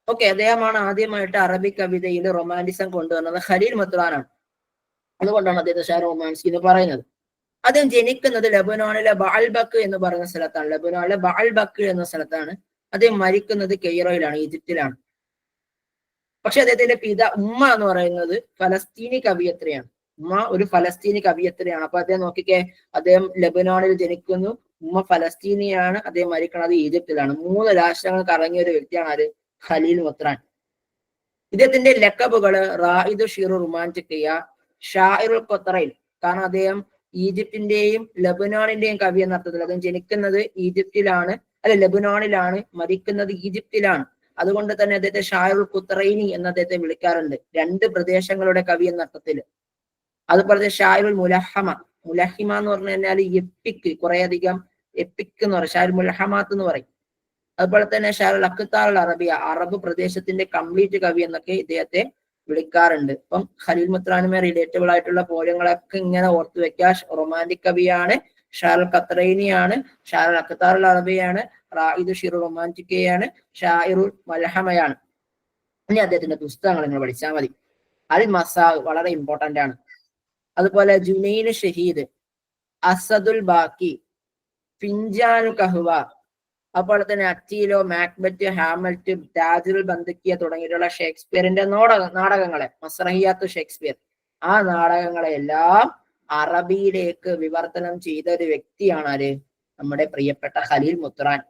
ഓക്കെ, അദ്ദേഹമാണ് ആദ്യമായിട്ട് അറബിക് കവിതയിൽ റൊമാൻറ്റിസം കൊണ്ടുവന്നത് ഖലീൽ മുത്രാനാണ്. അതുകൊണ്ടാണ് അദ്ദേഹത്തെ ഷാ റൊമാൻസി എന്ന് പറയുന്നത്. അദ്ദേഹം ജനിക്കുന്നത് ലബനാനിലെ ബഅൽബക്ക് എന്ന് പറയുന്ന സ്ഥലത്താണ്. ലബനാനിലെ ബഅൽബക്ക് എന്ന സ്ഥലത്താണ്. അദ്ദേഹം മരിക്കുന്നത് കെയ്റോയിലാണ്, ഈജിപ്തിലാണ്. പക്ഷെ അദ്ദേഹത്തിന്റെ ഉമ്മ എന്ന് പറയുന്നത് ഫലസ്തീനി കവിയത്രിയാണ്. ഉമ്മ ഒരു ഫലസ്തീനി കവിയത്രിയാണ്. അപ്പൊ അദ്ദേഹം നോക്കിക്കേ, അദ്ദേഹം ലബനാനിൽ ജനിക്കുന്നു, ഉമ്മ ഫലസ്തീനിയാണ്, അദ്ദേഹം മരിക്കുന്നത് ഈജിപ്തിലാണ്. 3 രാഷ്ട്രങ്ങൾ കറങ്ങിയ ഒരു വ്യക്തിയാണ് ആര്? ഖലീൽ മുത്രാൻ. ഇദ്ദേഹത്തിന്റെ ലക്കബുകള് റായിദു ഷിറു റുമാൻറ്റിക്കിയ, ഷാഇറുൽ ഖത്തറൈൻ. കാരണം അദ്ദേഹം ഈജിപ്തിന്റെയും ലബനാനിന്റെയും കവി എന്ന അർത്ഥത്തിൽ. അദ്ദേഹം ജനിക്കുന്നത് ഈജിപ്തിലാണ്, ലബനാനിലാണ്, മരിക്കുന്നത് ഈജിപ്തിലാണ്. അതുകൊണ്ട് തന്നെ അദ്ദേഹത്തെ ഷാഇറുൽ ഖുത്തറൈനി എന്ന് അദ്ദേഹത്തെ വിളിക്കാറുണ്ട്, 2 പ്രദേശങ്ങളുടെ കവി എന്ന അർത്ഥത്തില്. അതുപോലെ ഷാഇറുൽ മുലഹമ. മുലഹിമ എന്ന് പറഞ്ഞു കഴിഞ്ഞാൽ എപ്പിക്, കുറെ അധികം എപ്പിക് എന്ന് പറയും. ഷാഇറുൽ മുലഹമാത്ത് എന്ന് പറയും. അതുപോലെ തന്നെ ഷാഇറുൽ അഖ്താറുൽ അറബിയ, അറബ് പ്രദേശത്തിന്റെ കംപ്ലീറ്റ് കവി എന്നൊക്കെ ഇദ്ദേഹത്തെ വിളിക്കാറുണ്ട്. അപ്പം ഖലീൽ മുത്രാനുമായി റിലേറ്റബിൾ ആയിട്ടുള്ള പോര്യങ്ങളൊക്കെ ഇങ്ങനെ ഓർത്തു വെക്കുക. റൊമാൻറ്റിക് കവിയാണ്, ഷാഇറുൽ ഖത്തറൈനിയാണ്, ഷാഇറുൽ അഖ്താറുൽ അറബിയാണ്, റായിദു ഷിറു റൊമാൻറ്റിക്കയാണ്, ഷാഇറുൽ മൽഹമയാണ്. ഇനി അദ്ദേഹത്തിന്റെ പുസ്തകങ്ങൾ നിങ്ങൾ പഠിച്ചാൽ മതി. അൽ മസാ വളരെ ഇമ്പോർട്ടന്റ് ആണ്. അതുപോലെ ജുനൈൻ ഷഹീദ്, അസദുൽ ബാക്കി, ഫിൻജാൻ കഹ്വ, അതുപോലെ തന്നെ അറ്റീലോ, മാക്ബറ്റ്, ഹാമൽറ്റ്, താജുൽ ബന്ദക്കിയ തുടങ്ങിയിട്ടുള്ള ഷേക്സ്പിയറിന്റെ നാടകങ്ങളെ, മസ്രഹിയാത്ത് ഷേക്സ്പിയർ, ആ നാടകങ്ങളെ എല്ലാം അറബിയിലേക്ക് വിവർത്തനം ചെയ്ത ഒരു വ്യക്തിയാണ് ആര്? നമ്മുടെ പ്രിയപ്പെട്ട ഖലീൽ മുത്രാൻ.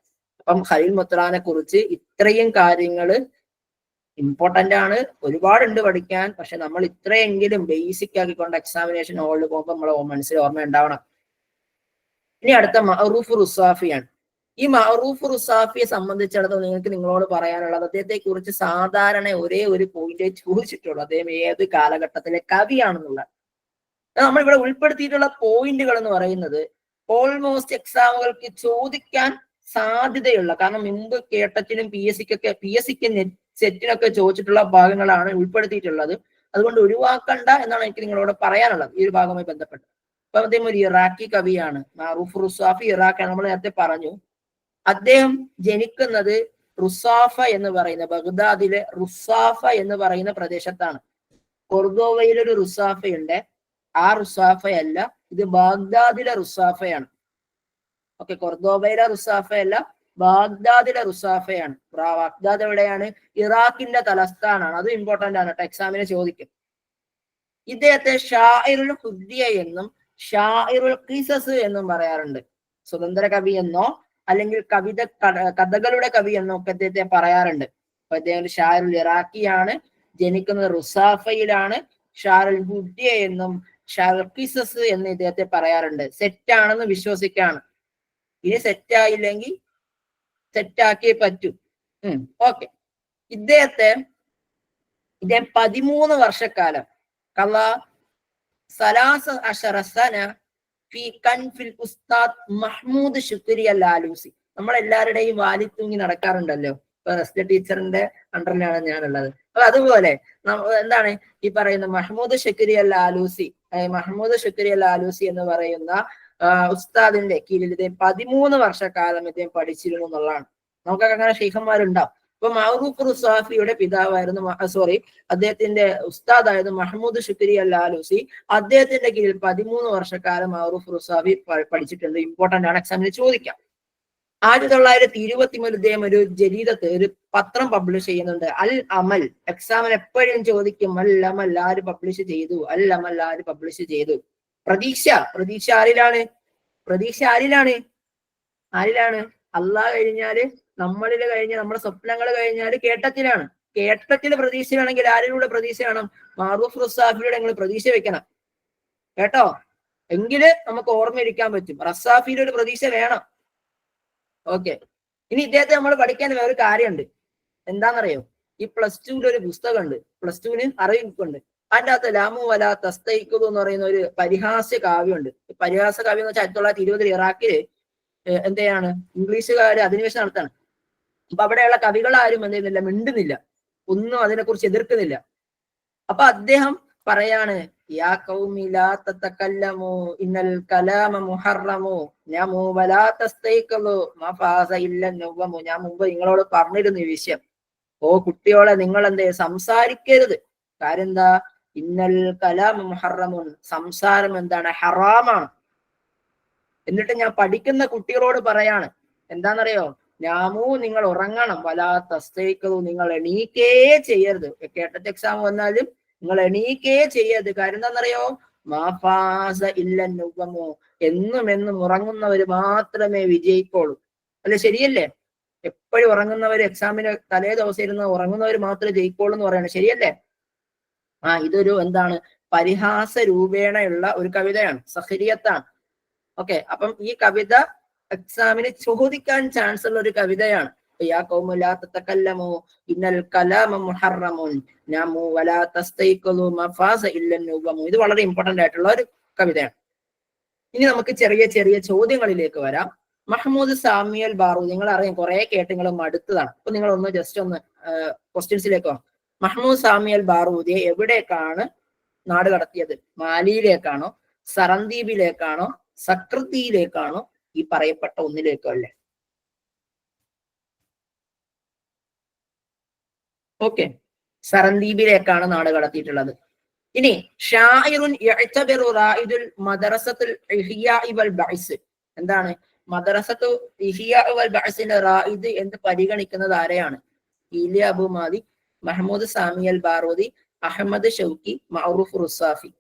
അപ്പം ഖലീൽ മുത്രാനെ കുറിച്ച് ഇത്രയും കാര്യങ്ങള് ഇമ്പോർട്ടന്റ് ആണ്. ഒരുപാടുണ്ട് പഠിക്കാൻ. പക്ഷെ നമ്മൾ ഇത്രയെങ്കിലും ബേസിക് ആക്കിക്കൊണ്ട് എക്സാമിനേഷൻ ഹോളിൽ പോകുമ്പോൾ നമ്മളെ മനസ്സിൽ ഓർമ്മ ഉണ്ടാവണം. ഇനി അടുത്ത മഅറൂഫ് റുസാഫിയാണ്. ഈ മഅറൂഫ് റുസാഫിയെ സംബന്ധിച്ചിടത്തോളം നിങ്ങൾക്ക് നിങ്ങളോട് പറയാനുള്ളത്, അദ്ദേഹത്തെ കുറിച്ച് സാധാരണ ഒരേ ഒരു പോയിന്റ് ചോദിച്ചിട്ടുള്ളൂ, അദ്ദേഹം ഏത് കാലഘട്ടത്തിലെ കവിയാണെന്നുള്ളത്. നമ്മളിവിടെ ഉൾപ്പെടുത്തിയിട്ടുള്ള പോയിന്റുകൾ എന്ന് പറയുന്നത് ഓൾമോസ്റ്റ് എക്സാമുകൾക്ക് ചോദിക്കാൻ സാധ്യതയുള്ള, കാരണം മുമ്പ് കേട്ടറ്റിനും പി എസ് സിക്ക് സെറ്റിനൊക്കെ ചോദിച്ചിട്ടുള്ള ഭാഗങ്ങളാണ് ഉൾപ്പെടുത്തിയിട്ടുള്ളത്. അതുകൊണ്ട് ഒഴിവാക്കണ്ട എന്നാണ് എനിക്ക് നിങ്ങളോട് പറയാനുള്ളത് ഈ ഒരു ഭാഗവുമായി ബന്ധപ്പെട്ട്. അപ്പൊ അദ്ദേഹം ഒരു ഇറാഖി കവിയാണ്. മഅറൂഫ് റുസാഫി ഇറാഖാണ്, നമ്മൾ നേരത്തെ പറഞ്ഞു. അദ്ദേഹം ജനിക്കുന്നത് റുസാഫ എന്ന് പറയുന്ന, ബഗ്ദാദിലെ റുസാഫ എന്ന് പറയുന്ന പ്രദേശത്താണ്. കൊർദോവയിലൊരു റുസാഫയുണ്ട്, ആ റുസാഫയല്ല, ഇത് ബാഗ്ദാദിലെ റുസാഫയാണ്. ഓക്കെ, കൊർദോബയിലെ റുസാഫയല്ല, ബാഗ്ദാദിലെ റുസാഫയാണ്. ബാഗ്ദാദ് എവിടെയാണ്? ഇറാഖിന്റെ തലസ്ഥാനാണ്. അത് ഇമ്പോർട്ടന്റ് ആണ് കേട്ടോ, എക്സാമിന് ചോദിക്കും. ഇദ്ദേഹത്തെ ഷാഇറുൽ ഹുദ്ദിയ എന്നും ഷാഇറുൽ ഖിസസ് എന്നും പറയാറുണ്ട്. സ്വതന്ത്ര കവി എന്നോ അല്ലെങ്കിൽ കഥകളുടെ കവി എന്നോ ഒക്കെ അദ്ദേഹത്തെ പറയാറുണ്ട്. അപ്പൊ അദ്ദേഹം ഷാഇറുൽ ഇറാഖിയാണ്, ജനിക്കുന്നത് റുസാഫയിലാണ്. ഷാഇറുൽ ഹുദ്ദിയ എന്നും ഷാഇറുൽ ഖിസസ് എന്ന് ഇദ്ദേഹത്തെ പറയാറുണ്ട്. സെറ്റാണെന്ന് വിശ്വസിക്കാണ്. ഇനി സെറ്റായില്ലെങ്കിൽ സെറ്റാക്കിയേ പറ്റൂ. ഓക്കെ, ഇദ്ദേഹം 13 വർഷക്കാലം മഹ്മൂദ് ശുക്രി അൽ ആലൂസി. നമ്മളെല്ലാവരുടെയും വാലി തൂങ്ങി നടക്കാറുണ്ടല്ലോ. ഇപ്പൊ റസ്ല ടീച്ചറിന്റെ അണ്ടറിലാണ് ഞാനുള്ളത്. അപ്പൊ അതുപോലെ എന്താണ് ഈ പറയുന്ന മഹ്മൂദ് ശുക്രി അൽ ആലൂസി, മഹ്മൂദ് ശുക്രി അൽ ആലൂസി എന്ന് പറയുന്ന ഉസ്താദിന്റെ കീഴിൽ ഇദ്ദേഹം 13 വർഷക്കാലം ഇദ്ദേഹം പഠിച്ചിരുന്നു എന്നുള്ളതാണ്. നമുക്കൊക്കെ അങ്ങനെ ഷെയ്ഖന്മാരുണ്ടാവും. ഇപ്പൊ മഅറൂഫ് റുസാഫിയുടെ പിതാവായിരുന്നു, അദ്ദേഹത്തിന്റെ ഉസ്താദായിരുന്നു മഹ്മൂദ് ശുക്രി അൽ ആലൂസി. അദ്ദേഹത്തിന്റെ കീഴിൽ 13 വർഷക്കാലം മഅറൂഫ് റുസാഫി പഠിച്ചിട്ടുണ്ട്. ഇമ്പോർട്ടന്റ് ആണ്, എക്സാമിന് ചോദിക്കാം. 1923 ഇദ്ദേഹം ഒരു ജരീദത്ത്, ഒരു പത്രം പബ്ലിഷ് ചെയ്യുന്നുണ്ട്, അൽ അമൽ. എക്സാമിന് എപ്പോഴും ചോദിക്കും അൽ അമൽ ആര് പബ്ലിഷ് ചെയ്തു, അൽ അമൽ ആര് പബ്ലിഷ് ചെയ്തു. പ്രതീക്ഷ ആരിലാണ്? ആരിലാണ്? അള്ളാഹ് കഴിഞ്ഞാല്, നമ്മളിൽ കഴിഞ്ഞ്, നമ്മുടെ സ്വപ്നങ്ങൾ കഴിഞ്ഞാല് കേട്ടത്തിലാണ്. കേട്ടത്തിൽ പ്രതീക്ഷയാണെങ്കിൽ ആരിലൂടെ പ്രതീക്ഷ വേണം? മാറൂഫ് റസാഫിലൂടെ നിങ്ങൾ പ്രതീക്ഷ വെക്കണം കേട്ടോ, എങ്കില് നമുക്ക് ഓർമ്മയിരിക്കാൻ പറ്റും. റസാഫിയിൽ ഒരു പ്രതീക്ഷ വേണം. ഓക്കെ, ഇനി ഇദ്ദേഹത്തെ നമ്മൾ പഠിക്കാൻ വേറൊരു കാര്യമുണ്ട്. എന്താണെന്നറിയോ? ഈ +2 ഒരു പുസ്തകമുണ്ട്, +2 അറിവ് ബുക്കുണ്ട്. അതിൻ്റെ അകത്ത് ലാമു വല തസ്തൈക്കുതു എന്ന് പറയുന്ന ഒരു പരിഹാസ്യ കാവ്യമുണ്ട്. പരിഹാസ കാവ്യം എന്ന് വെച്ചാൽ 1920 ഇറാഖില് എന്തെയാണ് ഇംഗ്ലീഷുകാർ അധിനിവേശം നടത്താണ്. അപ്പൊ അവിടെയുള്ള കവികൾ ആരും എന്ത് ചെയ്യുന്നില്ല, മിണ്ടുന്നില്ല, ഒന്നും അതിനെക്കുറിച്ച് എതിർക്കുന്നില്ല. അപ്പൊ അദ്ദേഹം പറയാണ്, യാ ഖൗമി ലാ തതകല്ലമു ഇന്നൽ കലാമ മുഹറമു നമു വലാ തസ്തൈഖലു മാ ഫാസ ഇല്ല നവമു. ഞാൻ മുമ്പ് നിങ്ങളോട് പറഞ്ഞിരുന്നു ഈ വിഷയം. ഓ കുട്ടിയോളെ, നിങ്ങൾ എന്തേ സംസാരിക്കരുത്. കാര്യം എന്താ? ഇന്നൽ കലാമ മുഹറമുൻ, സംസാരം എന്താണ്? ഹറാമാണ്. എന്നിട്ട് ഞാൻ പഠിക്കുന്ന കുട്ടികളോട് പറയാണ്, എന്താണെന്നറിയോ? ഞാമൂ, നിങ്ങൾ ഉറങ്ങണം, വലാ തസ്തൈഖലു, നിങ്ങൾ എണീക്കേ ചെയ്യരുത്. കേട്ടറ്റ് എക്സാം വന്നാലും നിങ്ങൾ എണീക്കേ ചെയ്യരുത്. കാര്യം എന്താണെന്നറിയോ? മാഫാസ ഇല്ല നുവമോ, എന്നും ഉറങ്ങുന്നവര് മാത്രമേ വിജയിക്കുള്ളൂ. അല്ലെ, ശരിയല്ലേ? എപ്പോഴും ഉറങ്ങുന്നവർ, എക്സാമിന് തലേ ദിവസം ഇരുന്ന് ഉറങ്ങുന്നവർ മാത്രമേ ജയിക്കുള്ളൂ എന്ന് പറയണം, ശരിയല്ലേ? ഇതൊരു എന്താണ്, പരിഹാസ രൂപേണയുള്ള ഒരു കവിതയാണ്, സഖരിയത്താണ്. ഓക്കെ, അപ്പം ഈ കവിത എക്സാമിന് ചോദിക്കാൻ ചാൻസ് ഉള്ള ഒരു കവിതയാണ്. യാ ഖൗമി ലാ തതകല്ലമു ഇന്നൽ കലാമ മുഹറമുൻ നമു വലാ തസ്തൈഖലു മഫാസ ഇല്ല നുവമു. ഇത് വളരെ ഇമ്പോർട്ടന്റ് ആയിട്ടുള്ള ഒരു കവിതയാണ്. ഇനി നമുക്ക് ചെറിയ ചെറിയ ചോദ്യങ്ങളിലേക്ക് വരാം. മഹ്മൂദ് സാമിയൽ ബാറൂദി, നിങ്ങൾ അറിയാം, കുറെ കേട്ട് നിങ്ങൾ മടുത്തതാണ്. അപ്പൊ നിങ്ങൾ ഒന്ന് ജസ്റ്റ് ഒന്ന് ക്വസ്റ്റ്യൻസിലേക്ക് വാ. മഹ്മൂദ് സാമിയൽ ബാറൂദിയെ എവിടേക്കാണ് നാട് കടത്തിയത്? മാലിയിലേക്കാണോ, സറന്ദീപിലേക്കാണോ, സക്രത്തിയിലേക്കാണോ, ഈ പറയപ്പെട്ട ഒന്നിലേക്കോ? അല്ലേ? ഓക്കെ, സറന്ദീപിലേക്കാണ് നാട് കടത്തിയിട്ടുള്ളത്. ഇനി ഷായിറുൻ യഅ്തബിറു റായിദുൽ മദ്റസത്തുൽ ഇഹ്യാഇ വൽ ബഅസ്, എന്താണ് മദ്റസത്തു ഇഹ്യാഇ വൽ ബഅസിന്റെ റായിദ് എന്ന് പരിഗണിക്കുന്നത് ആരെയാണ്? Elia Abu Madi, Mahmoud Sami al Barudi, Ahmed Shawqi, Maruf Rusafi.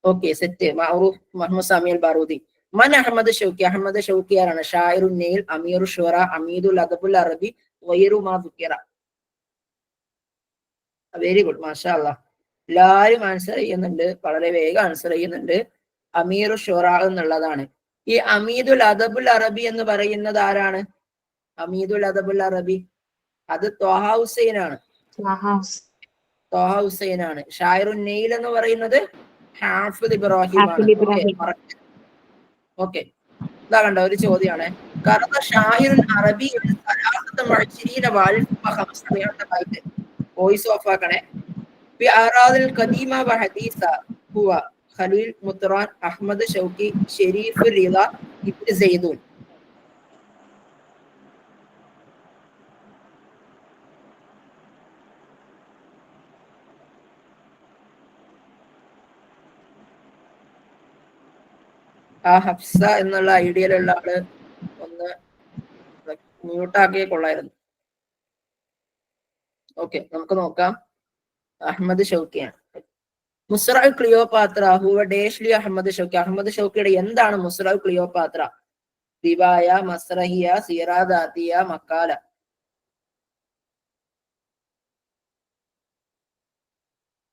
Okay, set. Maruf Mahmoud Sami al Barudi. മൻ അഹമ്മദ് ഷൗക്കി, അഹമ്മദ് ഷൗക്കി ആരാണ്? ഷായിറുൻ നൈൽ, അമീറു ഷുറ, അമീദുൽ അദബുൽ അറബി, ഗൈറു മാ ദുക്കിറ. വെരി ഗുഡ്, മാഷാ അല്ലാഹ്. എല്ലാവരും ആൻസർ ചെയ്യുന്നുണ്ട്, വളരെ വേഗം ആൻസർ ചെയ്യുന്നുണ്ട്. അമീറു ഷുറ എന്നുള്ളതാണ്. ഈ അമീദുൽ അദബുൽ അറബി എന്ന് പറയുന്നത് ആരാണ്? അമീദുൽ അദബുൽ അറബി അത് ത്വഹ ഹുസൈനാണ്. ത്വഹ ഹുസൈനാണ്. ഷായിറുൻ നൈൽ എന്ന് പറയുന്നത് ഹാഫിദ് ഇബ്രാഹിം ആണ്. ഓക്കെ, ഇതാ കണ്ട ഒരു ചോദ്യമാണ്. കറദ ഷായിറുൻ അറബി voice of ആക്കണേ. ബിഅറാദിൽ ഖദീമ വഹദീസ Hua Khaleel മുത്റാൻ, Ahmad Shawqi, Sharif റിള, Ibnu സൈദൂൻ. ആ ഹഫ്സ എന്നുള്ള ഐഡിയയിലുള്ള ആള് ഒന്ന് മ്യൂട്ടാക്കിയേ കൊള്ളായിരുന്നു. ഓക്കെ, നമുക്ക് നോക്കാം. അഹമ്മദ് ഷൗക്കിയാണ്. മുസ്റഉ ക്ലിയോപാത്ര ഹുവ ഡേഷ്ലി അഹമ്മദ് ഷൗക്കി. അഹമ്മദ് ഷൗക്കിയുടെ എന്താണ് മുസ്റഉ ക്ലിയോപാത്ര? ദിവായ, മസ്റഹിയ, സീറാദാത്തിയ, മക്കാല.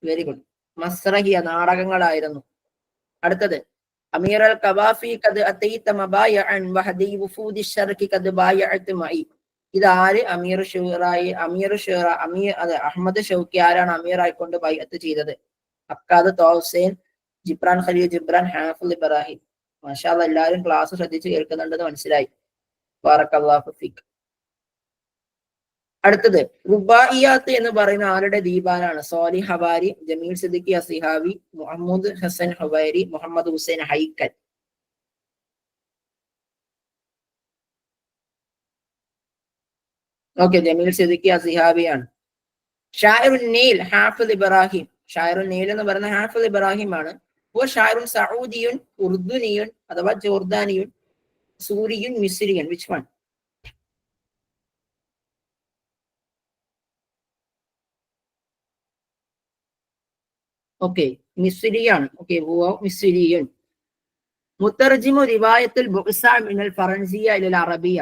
Very good, മസ്റഹിയ നാടകങ്ങളായിരുന്നു. അടുത്തത് അമീർ അൽ കവാഫി ഖദ് അതൈത മബായഅൻ വഹദി വുഫൂദി ശർഖി ഖദ് ബായഅത മഇ. ഇതാര്? അമീർ ഷുറായി, അഹമ്മദ് ഷൗക്കി ആരാണ് അമീർ ആയിക്കൊണ്ട് ബൈഅത്ത് ചെയ്തത്? അക്കാദ് ത്വ ഹുസൈൻ, ജിബ്രാൻ ഖലീൽ ജിബ്രാൻ, ഹാഫിദ് ഇബ്രാഹിം. മാഷാ അല്ലാഹ്, എല്ലാവരും ക്ലാസ് ശ്രദ്ധിച്ച് കേൾക്കുന്നുണ്ടെന്ന് മനസ്സിലായി. ബാറക്കല്ലാഹു ഫീക്. അടുത്തത് റുബായിയാത്ത് എന്ന് പറയുന്ന ആരുടെ ദീപാനാണ്? സോലി ഹവാരി, Jamil Sidqi Zahawi, Muhammad Hassan ഹുവൈരി, Muhammad Hussein Haykal. Okay, Jamil Sidqi അസിഹാവിയാണ്. ഷായിറുൻ നീൽ ഹാഫിദ് ഇബ്രാഹിം. ഷായിറുൻ നീൽ എന്ന് പറയുന്ന ഹാഫിദ് ഇബ്രാഹിം ആണ്. ഷായിറുൻ സഊദിയുൻ, ഉർദുനിയുൻ അഥവാ ജോർദാനിയുൻ, സൂരിയുൻ, മിസ്രിയുൻ. Which one? ഓക്കെ, മിസ്രിയാണ്. ഓക്കെ, മിസ്രിയുൻ. മുത്തർജിമു റിവായത്തുൽ ബുഅ്സ മിനൽ ഫറൻസിയ ഇലൽ അറബിയ.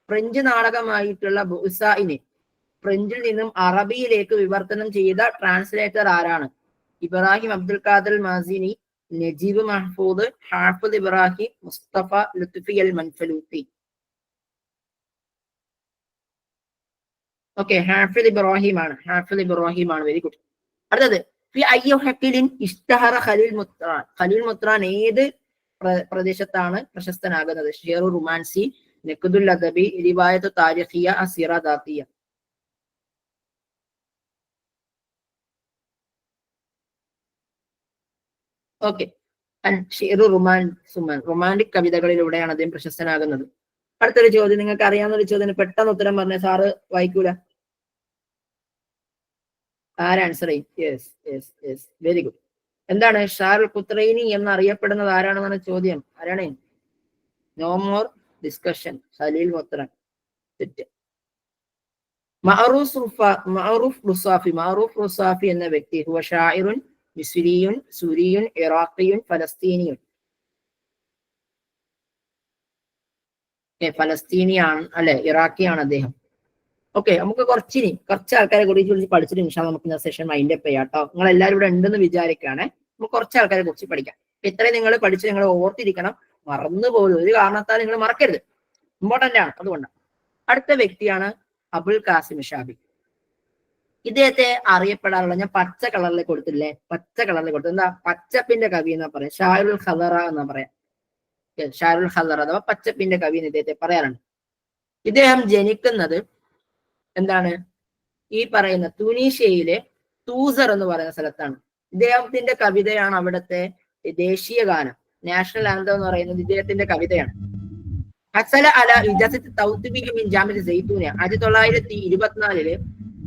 ഫ്രഞ്ച് നാടകമായിട്ടുള്ള ബുഅ്സഇനെ ഫ്രഞ്ചിൽ നിന്നും അറബിയിലേക്ക് വിവർത്തനം ചെയ്ത ട്രാൻസ്ലേറ്റർ ആരാണ്? ഇബ്രാഹിം അബ്ദുൽ ഖാദിർ മാസിനി, നജീബ് മഹ്ഫൂദ്, ഹാഫിദ് ഇബ്രാഹിം, മുസ്തഫ ലുത്ഫി അൽ മൻഫലൂത്തി. ഓക്കെ, ഹാഫിദ് ഇബ്രാഹിം ആണ്. ഹാഫിദ് ഇബ്രാഹിം ആണ്. Very good. അടുത്തത്, ഫി അയ്യു ഹക്കിലിൻ ഇഷ്തഹറ ഖലീൽ മുത്രാൻ. ഖലീൽ മുത്രാൻ ഏത് പ്രദേശത്താണ് പ്രശസ്തനാകുന്നത്? ഷിയറു റുമാൻസി, നഖ്ദുൽ അദബി, റിവായത്തു താരിഖിയ, അസിറ ദാത്തിയ. ഓക്കെ, ഷിയറു റൊമാൻറ്റിക് കവിതകളിലൂടെയാണ് അദ്ദേഹം പ്രശസ്തനാകുന്നത്. അടുത്തൊരു ചോദ്യം, നിങ്ങൾക്ക് അറിയാവുന്ന ഒരു ചോദ്യം പെട്ടെന്ന് ഉത്തരം പറഞ്ഞ സാറ് വായിക്കൂല. ആരാൻസർ ചെയ്യും? Yes yes yes, very good. എന്താണ് ഷാറുൽ ഖുത്രൈനി എന്നറിയപ്പെടുന്നത് ആരാണെന്നാണ് ചോദ്യം. ആരാണ്? No more discussion. Khalil Mutran. തെറ്റ്. മഅറൂഫ് റുസാഫി എന്ന വ്യക്തി ഹുവ ഷാഇറുൻ മിസ്രിയുൻ സൂരിയുൻ ഇറാഖിയുൻ ഫലസ്തീനിയുൻ. ഫലസ്തീനിയാണ് അല്ലെ, ഇറാഖിയാണ് അദ്ദേഹം. ഓക്കെ, നമുക്ക് കുറച്ച് ആൾക്കാരെ കുറിച്ച് പഠിച്ചിട്ട് ഇൻഷാല്ലാ നമുക്ക് സെഷൻ മൈൻഡ് അപ്പ് ചെയ്യാം കേട്ടോ. നിങ്ങൾ എല്ലാവരും ഇവിടെ ഉണ്ടെന്ന് വിചാരിക്കുകയാണെ. നമുക്ക് കുറച്ച് ആൾക്കാരെ കുറിച്ച് പഠിക്കാം. ഇത്രയും നിങ്ങൾ പഠിച്ച് നിങ്ങൾ ഓർത്തിരിക്കണം. മറന്നു പോലും ഒരു കാരണത്താൽ നിങ്ങൾ മറക്കരുത്. ഇമ്പോർട്ടന്റ് ആണ്, അതുകൊണ്ടാണ്. അടുത്ത വ്യക്തിയാണ് അബുൽ ഖാസിം ഷാബി. ഇദ്ദേഹത്തെ അറിയപ്പെടാറുള്ള, ഞാൻ പച്ച കളറിൽ കൊടുത്തില്ലേ, പച്ച കളറിൽ കൊടുത്തു. എന്താ? പച്ചപ്പിന്റെ കവി എന്നാ പറയാം. ഷാറുൽ ഖദറ എന്നാ പറയാം. ഷാറുൽ ഖദറ അഥവാ പച്ചപ്പിന്റെ കവി എന്ന് ഇദ്ദേഹത്തെ പറയാറുണ്ട്. ഇദ്ദേഹം ജനിക്കുന്നത് എന്താണ്? ഈ പറയുന്ന തുനീഷ്യയിലെ തൂസർ എന്ന് പറയുന്ന സ്ഥലത്താണ്. ഇദ്ദേഹത്തിന്റെ കവിതയാണ് അവിടുത്തെ ദേശീയ ഗാനം. നാഷണൽ ആന്തം എന്ന് പറയുന്നത് ഇദ്ദേഹത്തിന്റെ കവിതയാണ്. ഹസല അല ഇജാസത്ത് തൗത്ബിഹി മിൻ ജാമിഅത്ത് സൈത്തൂനിയ. 1924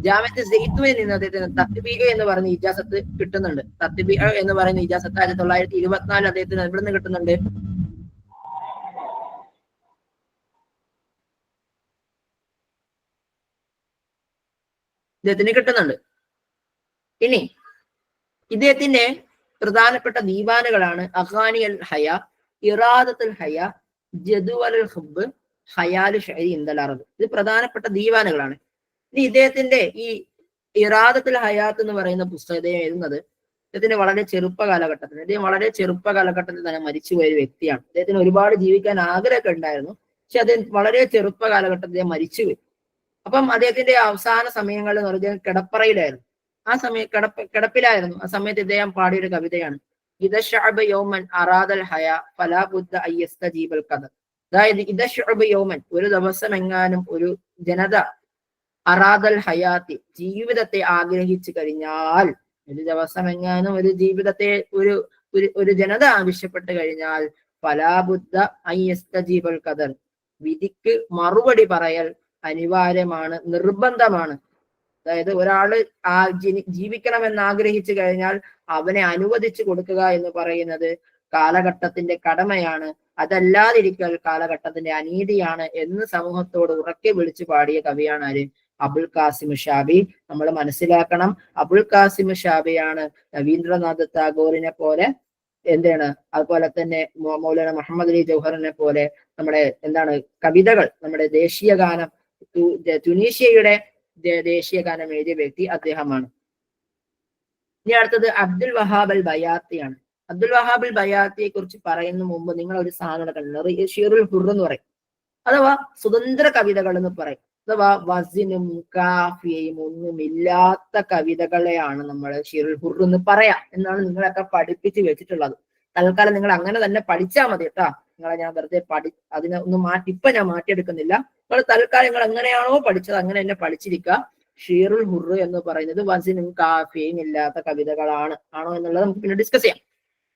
ജാമിഅത്ത് സൈത്തൂനിൽ നിന്ന് അദ്ദേഹത്തിന് തത്ബീഹ എന്ന് പറയുന്ന ഇജാസത്ത് കിട്ടുന്നുണ്ട്. തത്ബീഹ എന്ന് പറയുന്ന ഇജാസത്ത് 1924 അദ്ദേഹത്തിന് എവിടെ നിന്ന് കിട്ടുന്നുണ്ട്? ഇദ്ദേഹത്തിന് കിട്ടുന്നുണ്ട്. ഇനി ഇദ്ദേഹത്തിന്റെ പ്രധാനപ്പെട്ട ദീവാനുകളാണ് അഖാനി അൽ ഹയ, ഇറാദത്തുൽ ഹയ, ജദുവൽ ഹുബ്, ഹയാലു ഷഅരി ഇന്ദൽ അറബ്. ഇത് പ്രധാനപ്പെട്ട ദീവാനുകളാണ്. ഇനി ഇദ്ദേഹത്തിന്റെ ഈ ഇറാദത്തുൽ ഹയാത്ത് എന്ന് പറയുന്ന പുസ്തകം എഴുതുന്നത് ഇദ്ദേഹത്തിന്റെ വളരെ ചെറുപ്പ കാലഘട്ടത്തിൽ. ഇദ്ദേഹം വളരെ ചെറുപ്പ കാലഘട്ടത്തിൽ തന്നെ മരിച്ചുപോയ ഒരു വ്യക്തിയാണ്. അദ്ദേഹത്തിന് ഒരുപാട് ജീവിക്കാൻ ആഗ്രഹമൊക്കെ ഉണ്ടായിരുന്നു. പക്ഷെ അദ്ദേഹം വളരെ ചെറുപ്പ കാലഘട്ടത്തിൽ മരിച്ചുപോയി. അപ്പം അദ്ദേഹത്തിന്റെ അവസാന സമയങ്ങളിൽ എന്ന് പറഞ്ഞാൽ കിടപ്പറയിലായിരുന്നു. ആ സമയം കിടപ്പിലായിരുന്നു. ആ സമയത്ത് ഇദ്ദേഹം പാടിയൊരു കവിതയാണ് ഇദ ശഅബ യൗമൻ അറാദൽ ഹയ ഫലാ ബുദ്ദ അയ്യസ്തജീബൽ ഖദർ. അതായത് ഇദ ശഅബ യൗമൻ, ഒരു ദിവസം എങ്ങാനും ഒരു ജനത അറാദൽ ഹയാത്തി, ജീവിതത്തെ ആഗ്രഹിച്ചു കഴിഞ്ഞാൽ, ഒരു ദിവസം എങ്ങാനും ഒരു ജീവിതത്തെ ഒരു ജനത ആവശ്യപ്പെട്ട് കഴിഞ്ഞാൽ ഫലാ ബുദ്ദ അയ്യസ്തജീബൽ ഖദർ, വിധിക്ക് മറുപടി പറയൽ അനിവാര്യമാണ്, നിർബന്ധമാണ്. അതായത് ഒരാള് ജീവിക്കണമെന്ന് ആഗ്രഹിച്ചു കഴിഞ്ഞാൽ അവനെ അനുവദിച്ചു കൊടുക്കുക എന്ന് പറയുന്നത് കാലഘട്ടത്തിന്റെ കടമയാണ്. അതല്ലാതിരിക്കൽ കാലഘട്ടത്തിന്റെ അനീതിയാണ് എന്ന് സമൂഹത്തോട് ഉറക്കെ വിളിച്ചു പാടിയ കവിയാണ് ആര്? അബുൽ ഖാസിം ഷാബി. നമ്മൾ മനസ്സിലാക്കണം, അബുൽ ഖാസിം ഷാബിയാണ് രവീന്ദ്രനാഥ് ടാഗോറിനെ പോലെ എന്താണ്, അതുപോലെ തന്നെ മൗലാന മുഹമ്മദ് അലി ജൗഹറിനെ പോലെ നമ്മുടെ എന്താണ് കവിതകൾ, നമ്മുടെ ദേശീയ ഗാനം, തുനീഷ്യയുടെ ദേശീയ ഗാനം എഴുതിയ വ്യക്തി അദ്ദേഹമാണ്. ഇനി അടുത്തത് അബ്ദുൽ വഹാബ് അൽ ബയാത്തിയാണ്. അബ്ദുൽ വഹാബ് അൽ ബയാത്തിയെ കുറിച്ച് പറയുന്ന മുമ്പ് നിങ്ങൾ ഒരു സാധനം കണ്ടു, ഷിയറുൽ ഹുർ എന്ന് പറയും, അഥവാ സ്വതന്ത്ര കവിതകൾ എന്ന് പറയും. അഥവാ വസിനും കാഫിയയും ഒന്നുമില്ലാത്ത കവിതകളെയാണ് നമ്മൾ ഷിയറുൽ ഹുർ എന്ന് പറയാം എന്നാണ് നിങ്ങളൊക്കെ പഠിപ്പിച്ച് വെച്ചിട്ടുള്ളത്. തൽക്കാലം നിങ്ങൾ അങ്ങനെ തന്നെ പഠിച്ചാൽ മതി കേട്ടോ. നിങ്ങളെ ഞാൻ വെറുതെ അതിനെ ഒന്ന് ഇപ്പൊ ഞാൻ മാറ്റിയെടുക്കുന്നില്ല. നിങ്ങൾ തൽക്കാലം നിങ്ങൾ എങ്ങനെയാണോ പഠിച്ചത് അങ്ങനെ തന്നെ പഠിച്ചിരിക്കുക. ഷിയറുൽ ഹുർ എന്ന് പറയുന്നത് വസിനും കാഫിയും ഇല്ലാത്ത കവിതകളാണോ എന്നുള്ളത് നമുക്ക് പിന്നെ ഡിസ്കസ് ചെയ്യാം.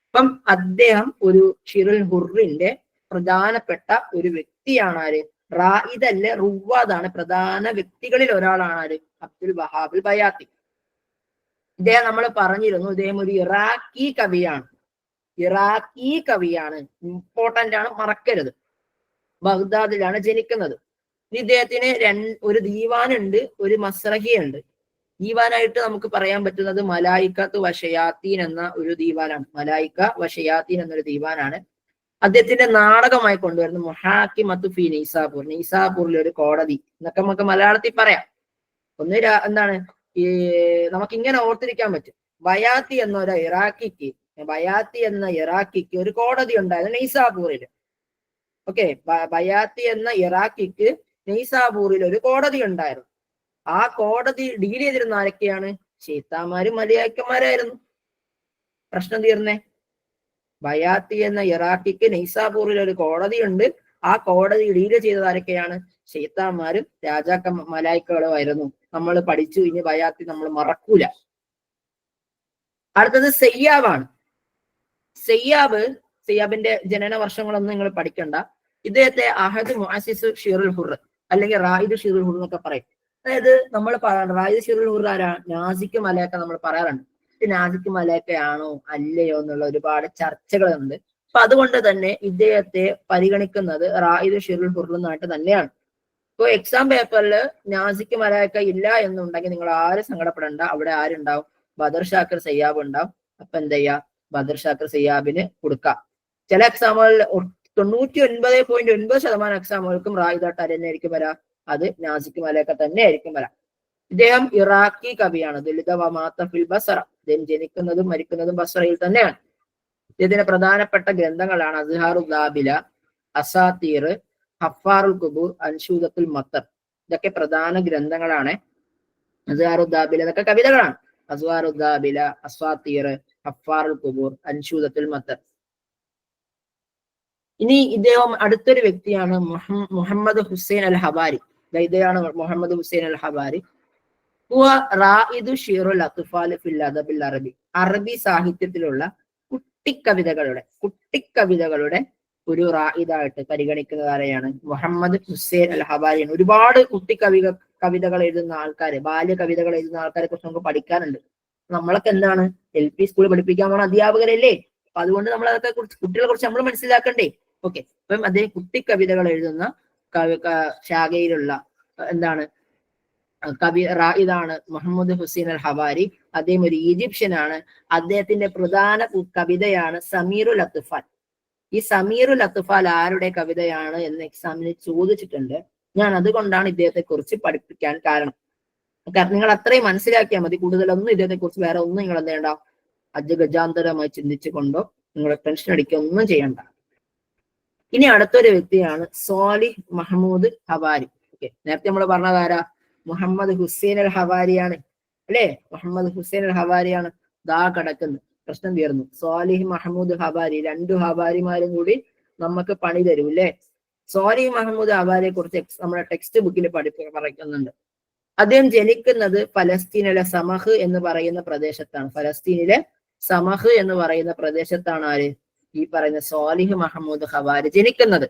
അപ്പം അദ്ദേഹം ഒരു ഷിയറുൽ ഹുറിന്റെ പ്രധാനപ്പെട്ട ഒരു വ്യക്തിയാണ് ആര്? റായിദല്ലേ, റുവാദാണ്. പ്രധാന വ്യക്തികളിൽ ഒരാളാണ് ആര്? അബ്ദുൽ വഹാബ് അൽ ബയാത്തി. ഇദ്ദേഹം നമ്മൾ പറഞ്ഞിരുന്നു, ഇദ്ദേഹം ഒരു ഇറാഖി കവിയാണ്. ഇമ്പോർട്ടന്റ് ആണ്, മറക്കരുത്. ബഗ്ദാദിലാണ് ജനിക്കുന്നത്. ഇദ്ദേഹത്തിന് ഒരു ദീവാനുണ്ട്, ഒരു മസ്രഹിയുണ്ട്. ദീവാനായിട്ട് നമുക്ക് പറയാൻ പറ്റുന്നത് മലായിക്കത്ത് വശയാത്തീൻ എന്ന ഒരു ദീവാനാണ്. മലായിക്ക വശയാത്തീൻ എന്നൊരു ദീവാനാണ്. അദ്ദേഹത്തിന്റെ നാടകമായി കൊണ്ടുവരുന്ന മുഹാക്കിമത്തു ഫി നൈസാപൂർ, നൈസാപൂരിലെ ഒരു കോടതി എന്നൊക്കെ നമുക്ക് മലയാളത്തിൽ പറയാം. ഒന്ന് എന്താണ് ഈ നമുക്ക് ഇങ്ങനെ ഓർത്തിരിക്കാൻ പറ്റും. ബയാത്തി എന്നൊരു ഇറാഖിക്ക്, ബയാത്തി എന്ന ഇറാഖിക്ക് ഒരു കോടതി ഉണ്ടായിരുന്നു നൈസാപൂരിൽ. ഓക്കെ, ബയാത്തി എന്ന ഇറാഖിക്ക് നൈസാപൂരിൽ ഒരു കോടതി ഉണ്ടായിരുന്നു. ആ കോടതി ഡീൽ ചെയ്തിരുന്ന ആരൊക്കെയാണ്? ശൈത്താന്മാരും മലയാക്കന്മാരായിരുന്നു. പ്രശ്നം തീർന്നേ. ബയാത്തി എന്ന ഇറാഖിക്ക് നൈസാപൂരിൽ ഒരു കോടതി ഉണ്ട്. ആ കോടതി ഡീൽ ചെയ്തത് ആരൊക്കെയാണ്? ശൈത്താന്മാരും മലായിക്കകളും ആയിരുന്നു. നമ്മൾ പഠിച്ചു, ഇനി ബയാത്തി നമ്മൾ മറക്കൂല. അടുത്തത് സയ്യാബാണ്. സയ്യാബിന്റെ ജനന വർഷങ്ങളൊന്നും നിങ്ങൾ പഠിക്കണ്ട. ഇദ്ദേഹത്തെ അഹദ് മുഅസ്സിസ് ഷിറുൽ ഹുർ അല്ലെങ്കിൽ റായിദ് ഷിറുൽ ഹുർ എന്നൊക്കെ പറയും. അതായത് നമ്മൾ റായിദ് ഷിറുൽ ഹുർ ആരാ? നാസിക്ക് മലയൊക്കെ നമ്മൾ പറയാറുണ്ട്. നാസിക്ക് മലയൊക്കെയാണോ അല്ലയോ എന്നുള്ള ഒരുപാട് ചർച്ചകളുണ്ട്. അപ്പൊ അതുകൊണ്ട് തന്നെ ഇദ്ദേഹത്തെ പരിഗണിക്കുന്നത് റായിദ് ഷിറുൽ ഹുർ എന്നായിട്ട് തന്നെയാണ്. ഇപ്പൊ എക്സാം പേപ്പറിൽ നാസിക്ക് മലയൊക്കെ ഇല്ല എന്നുണ്ടെങ്കിൽ നിങ്ങൾ ആരും സങ്കടപ്പെടേണ്ട. അവിടെ ആരുണ്ടാവും? ബദർ ഷാക്കിർ സയ്യാബ് ഉണ്ടാവും. അപ്പൊ എന്താ ചെയ്യാ? ബദർ ഷാക്കിർ സയ്യാബിന് കൊടുക്കാം. ചില എക്സാമുകളിൽ 99.9% എക്സാമുകൾക്കും റായിദാട്ട് തന്നെയായിരിക്കും വരാം. അത് നാസിക്ക് മലയൊക്കെ തന്നെ ആയിരിക്കും വരാം. ഇദ്ദേഹം ഇറാഖി കവിയാണ്. ദലിത വമാത്ത ഫിൽ ബസറ. ഇദ്ദേഹം ജനിക്കുന്നതും മരിക്കുന്നതും ബസറയിൽ തന്നെയാണ്. ഇദ്ദേഹത്തിന്റെ പ്രധാനപ്പെട്ട ഗ്രന്ഥങ്ങളാണ് അസ്ഹാറുൽ ദാബില, അസാത്തീർ, ഹഫാറുൽ ഖുബൂർ, അൻഷൂദത്തുൽ മത്തർ. ഇതൊക്കെ പ്രധാന ഗ്രന്ഥങ്ങളാണ്. അസ്ഹാറുൽ ദാബില ഇതൊക്കെ കവിതകളാണ്. അസ്ഹാറുൽ ദാബില, അസാത്തീർ, ഹഫാറുൽ ഖുബൂർ, അൻഷൂദത്തുൽ മത്തർ. ഇനി ഇദ്ദേഹം അടുത്തൊരു വ്യക്തിയാണ് മുഹമ്മദ് ഹുസൈൻ അൽ ഹബാരി. ഇദ്ദേഹമാണ് മുഹമ്മദ് ഹുസൈൻ അൽ ഹബാരി. റായിദു ഷിറുൽ അത്ഫാൽ ഫിൽ അദബിൽ അറബി. അറബി സാഹിത്യത്തിലുള്ള കുട്ടിക്കവിതകളുടെ ഒരു റായിദായിട്ട് പരിഗണിക്കുന്നത് ആരെയാണ്? മുഹമ്മദ് ഹുസൈൻ അൽ ഹബാരി. ഒരുപാട് കവിതകൾ എഴുതുന്ന ആൾക്കാര്, ബാല്യ കവിതകൾ എഴുതുന്ന ആൾക്കാരെ കുറിച്ച് നമുക്ക് പഠിക്കാനുണ്ട്. നമ്മളൊക്കെ എന്താണ് LP സ്കൂളിൽ പഠിപ്പിക്കാൻ പോണ അധ്യാപകരല്ലേ? അപ്പൊ അതുകൊണ്ട് നമ്മൾ അതൊക്കെ കുട്ടികളെ കുറിച്ച് നമ്മൾ മനസ്സിലാക്കണ്ടേ? ഓക്കെ, അപ്പം അദ്ദേഹം കുട്ടിക്കവിതകൾ എഴുതുന്ന ശാഖയിലുള്ള എന്താണ് റായിദാണ് മുഹമ്മദ് ഹുസൈൻ അൽ ഹബാരി. അദ്ദേഹം ഒരു ഈജിപ്ഷ്യനാണ്. അദ്ദേഹത്തിന്റെ പ്രധാന കവിതയാണ് സമീറുൽ അത്ഫാൽ. ഈ സമീറുൽ അത്ഫാൽ ആരുടെ കവിതയാണ് എന്ന് എക്സാമിന് ചോദിച്ചിട്ടുണ്ട്. ഞാൻ അതുകൊണ്ടാണ് ഇദ്ദേഹത്തെ കുറിച്ച് പഠിപ്പിക്കാൻ കാരണം. നിങ്ങൾ അത്രയും മനസ്സിലാക്കിയാൽ മതി. കൂടുതലൊന്നും ഇദ്ദേഹത്തെ കുറിച്ച് വേറെ ഒന്നും നിങ്ങൾ എന്ത് ചെയ്യണ്ട, അജഗജാന്തരമായി ചിന്തിച്ചു കൊണ്ടോ നിങ്ങൾ ടെൻഷൻ അടിക്കുക ഒന്നും ചെയ്യണ്ട. ഇനി അടുത്തൊരു വ്യക്തിയാണ് സ്വാലിഹ് മഹ്മൂദ് ഹവാരി. ഓക്കെ, നേരത്തെ നമ്മൾ പറഞ്ഞതാരാ? മുഹമ്മദ് ഹുസൈൻ അൽ ഹവാരിയാണ് അല്ലെ? മുഹമ്മദ് ഹുസൈൻ അൽ ഹവാരിയാണ്. ദാ കിടക്കുന്നു. പ്രശ്നം തീർന്നു. സ്വാലിഹ് മഹ്മൂദ് ഹവാരി, 2 ഹവാരിമാരും കൂടി നമുക്ക് പണി തരും അല്ലെ? സ്വാലിഹ് മഹ്മൂദ് ഹവാരിയെ കുറിച്ച് നമ്മുടെ ടെക്സ്റ്റ് ബുക്കിൽ പറയുന്നുണ്ട്. അദ്ദേഹം ജനിക്കുന്നത് ഫലസ്തീനിലെ സമഹ് എന്ന് പറയുന്ന പ്രദേശത്താണ്. ഫലസ്തീനിലെ സമഹ് എന്ന് പറയുന്ന പ്രദേശത്താണ് ആര്? ഈ പറയുന്ന സ്വാലിഹ് മഹ്മൂദ് ഹവാരി ജനിക്കുന്നത്.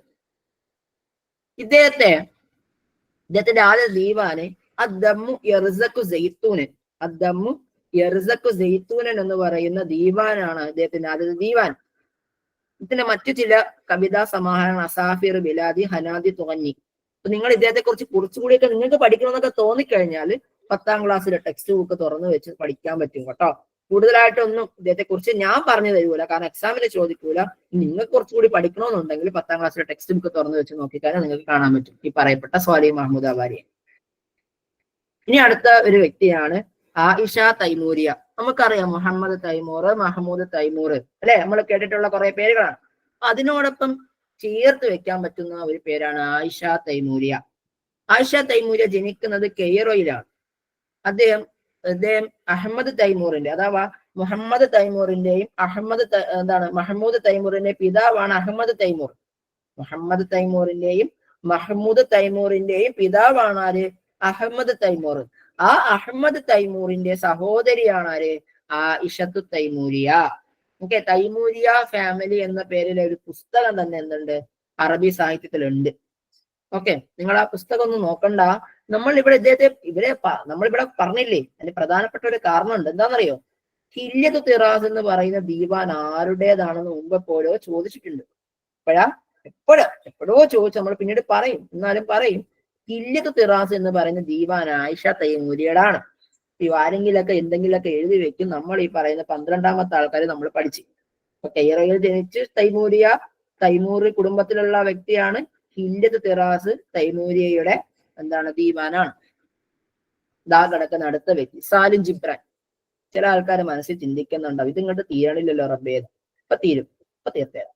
ഇദ്ദേഹത്തിന്റെ ആദ്യ ദീവാന് അദ്ദമ്മു യർസഖു സൈത്തൂനൻ. അദ്ദമ്മു യർസഖു സൈത്തൂനൻ എന്ന് പറയുന്ന ദീവാനാണ് അദ്ദേഹത്തിന്റെ ആദ്യ ദീവാൻ. ഇതിന്റെ മറ്റു ചില കവിതാ സമാഹാരങ്ങൾ അസാഫിർ, ബിലാദി, ഹനാദി തുടങ്ങി. അപ്പൊ നിങ്ങൾ ഇദ്ദേഹത്തെ കുറിച്ച് കുറച്ചുകൂടിയൊക്കെ നിങ്ങൾക്ക് പഠിക്കണമെന്നൊക്കെ തോന്നിക്കഴിഞ്ഞാൽ 10ാം ക്ലാസ്സിലെ ടെക്സ്റ്റ് ബുക്ക് തുറന്നു വെച്ച് പഠിക്കാൻ പറ്റും കേട്ടോ. കൂടുതലായിട്ടൊന്നും ഇദ്ദേഹത്തെ കുറിച്ച് ഞാൻ പറഞ്ഞു തരൂല, കാരണം എക്സാമിന് ചോദിക്കൂല. നിങ്ങൾക്ക് കുറച്ചുകൂടി പഠിക്കണമെന്നുണ്ടെങ്കിൽ 10ാം ക്ലാസ്സിലെ ടെക്സ്റ്റ് ബുക്ക് തുറന്നു വെച്ച് നോക്കിക്കഴിഞ്ഞാൽ നിങ്ങൾക്ക് കാണാൻ പറ്റും ഈ പറയപ്പെട്ട സ്വാലിഹ് മഹ്മൂദ് ഹവാരിയെ. ഇനി അടുത്ത ഒരു വ്യക്തിയാണ് ആയിഷ തൈമൂരിയ. നമുക്കറിയാം മുഹമ്മദ് തൈമൂർ, മഹ്മൂദ് തൈമൂർ അല്ലെ? നമ്മൾ കേട്ടിട്ടുള്ള കുറെ പേരുകളാണ്. അതിനോടൊപ്പം ചേർത്ത് വെക്കാൻ പറ്റുന്ന ഒരു പേരാണ് ആയിഷ തൈമൂരിയ. ആയിഷ തൈമൂരിയ ജനിക്കുന്നത് കെയ്റോയിലാണ്. അദ്ദേഹം അഹമ്മദ് തൈമൂറിന്റെ അഥവാ മുഹമ്മദ് തൈമൂറിന്റെയും മഹ്മൂദ് തൈമൂറിന്റെ പിതാവാണ് അഹമ്മദ് തൈമൂർ. മുഹമ്മദ് തൈമൂറിന്റെയും മഹ്മൂദ് തൈമൂറിന്റെയും പിതാവാണ് ആര്? അഹമ്മദ് തൈമൂർ. ആ അഹമ്മദ് തൈമൂറിന്റെ സഹോദരിയാണ് ആര്? ആയിഷത്തു തൈമൂരിയ. ഓക്കെ, തൈമൂരിയ ഫാമിലി എന്ന പേരിലെ ഒരു പുസ്തകം തന്നെ എന്തുണ്ട്? അറബി സാഹിത്യത്തിലുണ്ട്. ഓക്കെ, നിങ്ങൾ ആ പുസ്തകം ഒന്നും നോക്കണ്ട. നമ്മളിവിടെ നമ്മളിവിടെ പറഞ്ഞില്ലേ, അതിന് പ്രധാനപ്പെട്ട ഒരു കാരണമുണ്ട്. എന്താണെന്നറിയോ? ഹില്യത്തു തിറാസ് എന്ന് പറയുന്ന ദീവാൻ ആരുടേതാണെന്ന് മുമ്പ് എപ്പോഴോ ചോദിച്ചിട്ടുണ്ട്. എപ്പോഴോ ചോദിച്ചു. നമ്മൾ പിന്നീട് പറയും, എന്നാലും പറയും. ഹില്യത്തു തിറാസ് എന്ന് പറയുന്ന ദീവാൻ ആയിഷ തൈമൂരിയുടെയാണ്. ആരെങ്കിലൊക്കെ എന്തെങ്കിലുമൊക്കെ എഴുതി വെക്കും. നമ്മൾ ഈ പറയുന്ന 12ാമത്തെ ആൾക്കാർ നമ്മൾ പഠിച്ചു. അപ്പൊ കൈറയിൽ ജനിച്ച് തൈമൂർ കുടുംബത്തിലുള്ള വ്യക്തിയാണ്. ഹില്യത്ത് തിറാസ് തൈമൂരിയയുടെ ദീവാനാണ്. ദാ കിടക്കുന്ന അടുത്ത വ്യക്തി സാലിം ജിബ്രാൻ. ചില ആൾക്കാർ മനസ്സിൽ ചിന്തിക്കുന്നുണ്ടാവും, ഇത് ഇങ്ങോട്ട് തീരണില്ലല്ലോ റബ്ബേ, ഇപ്പൊ തീരും, ഇപ്പൊ തീർത്തേരാം.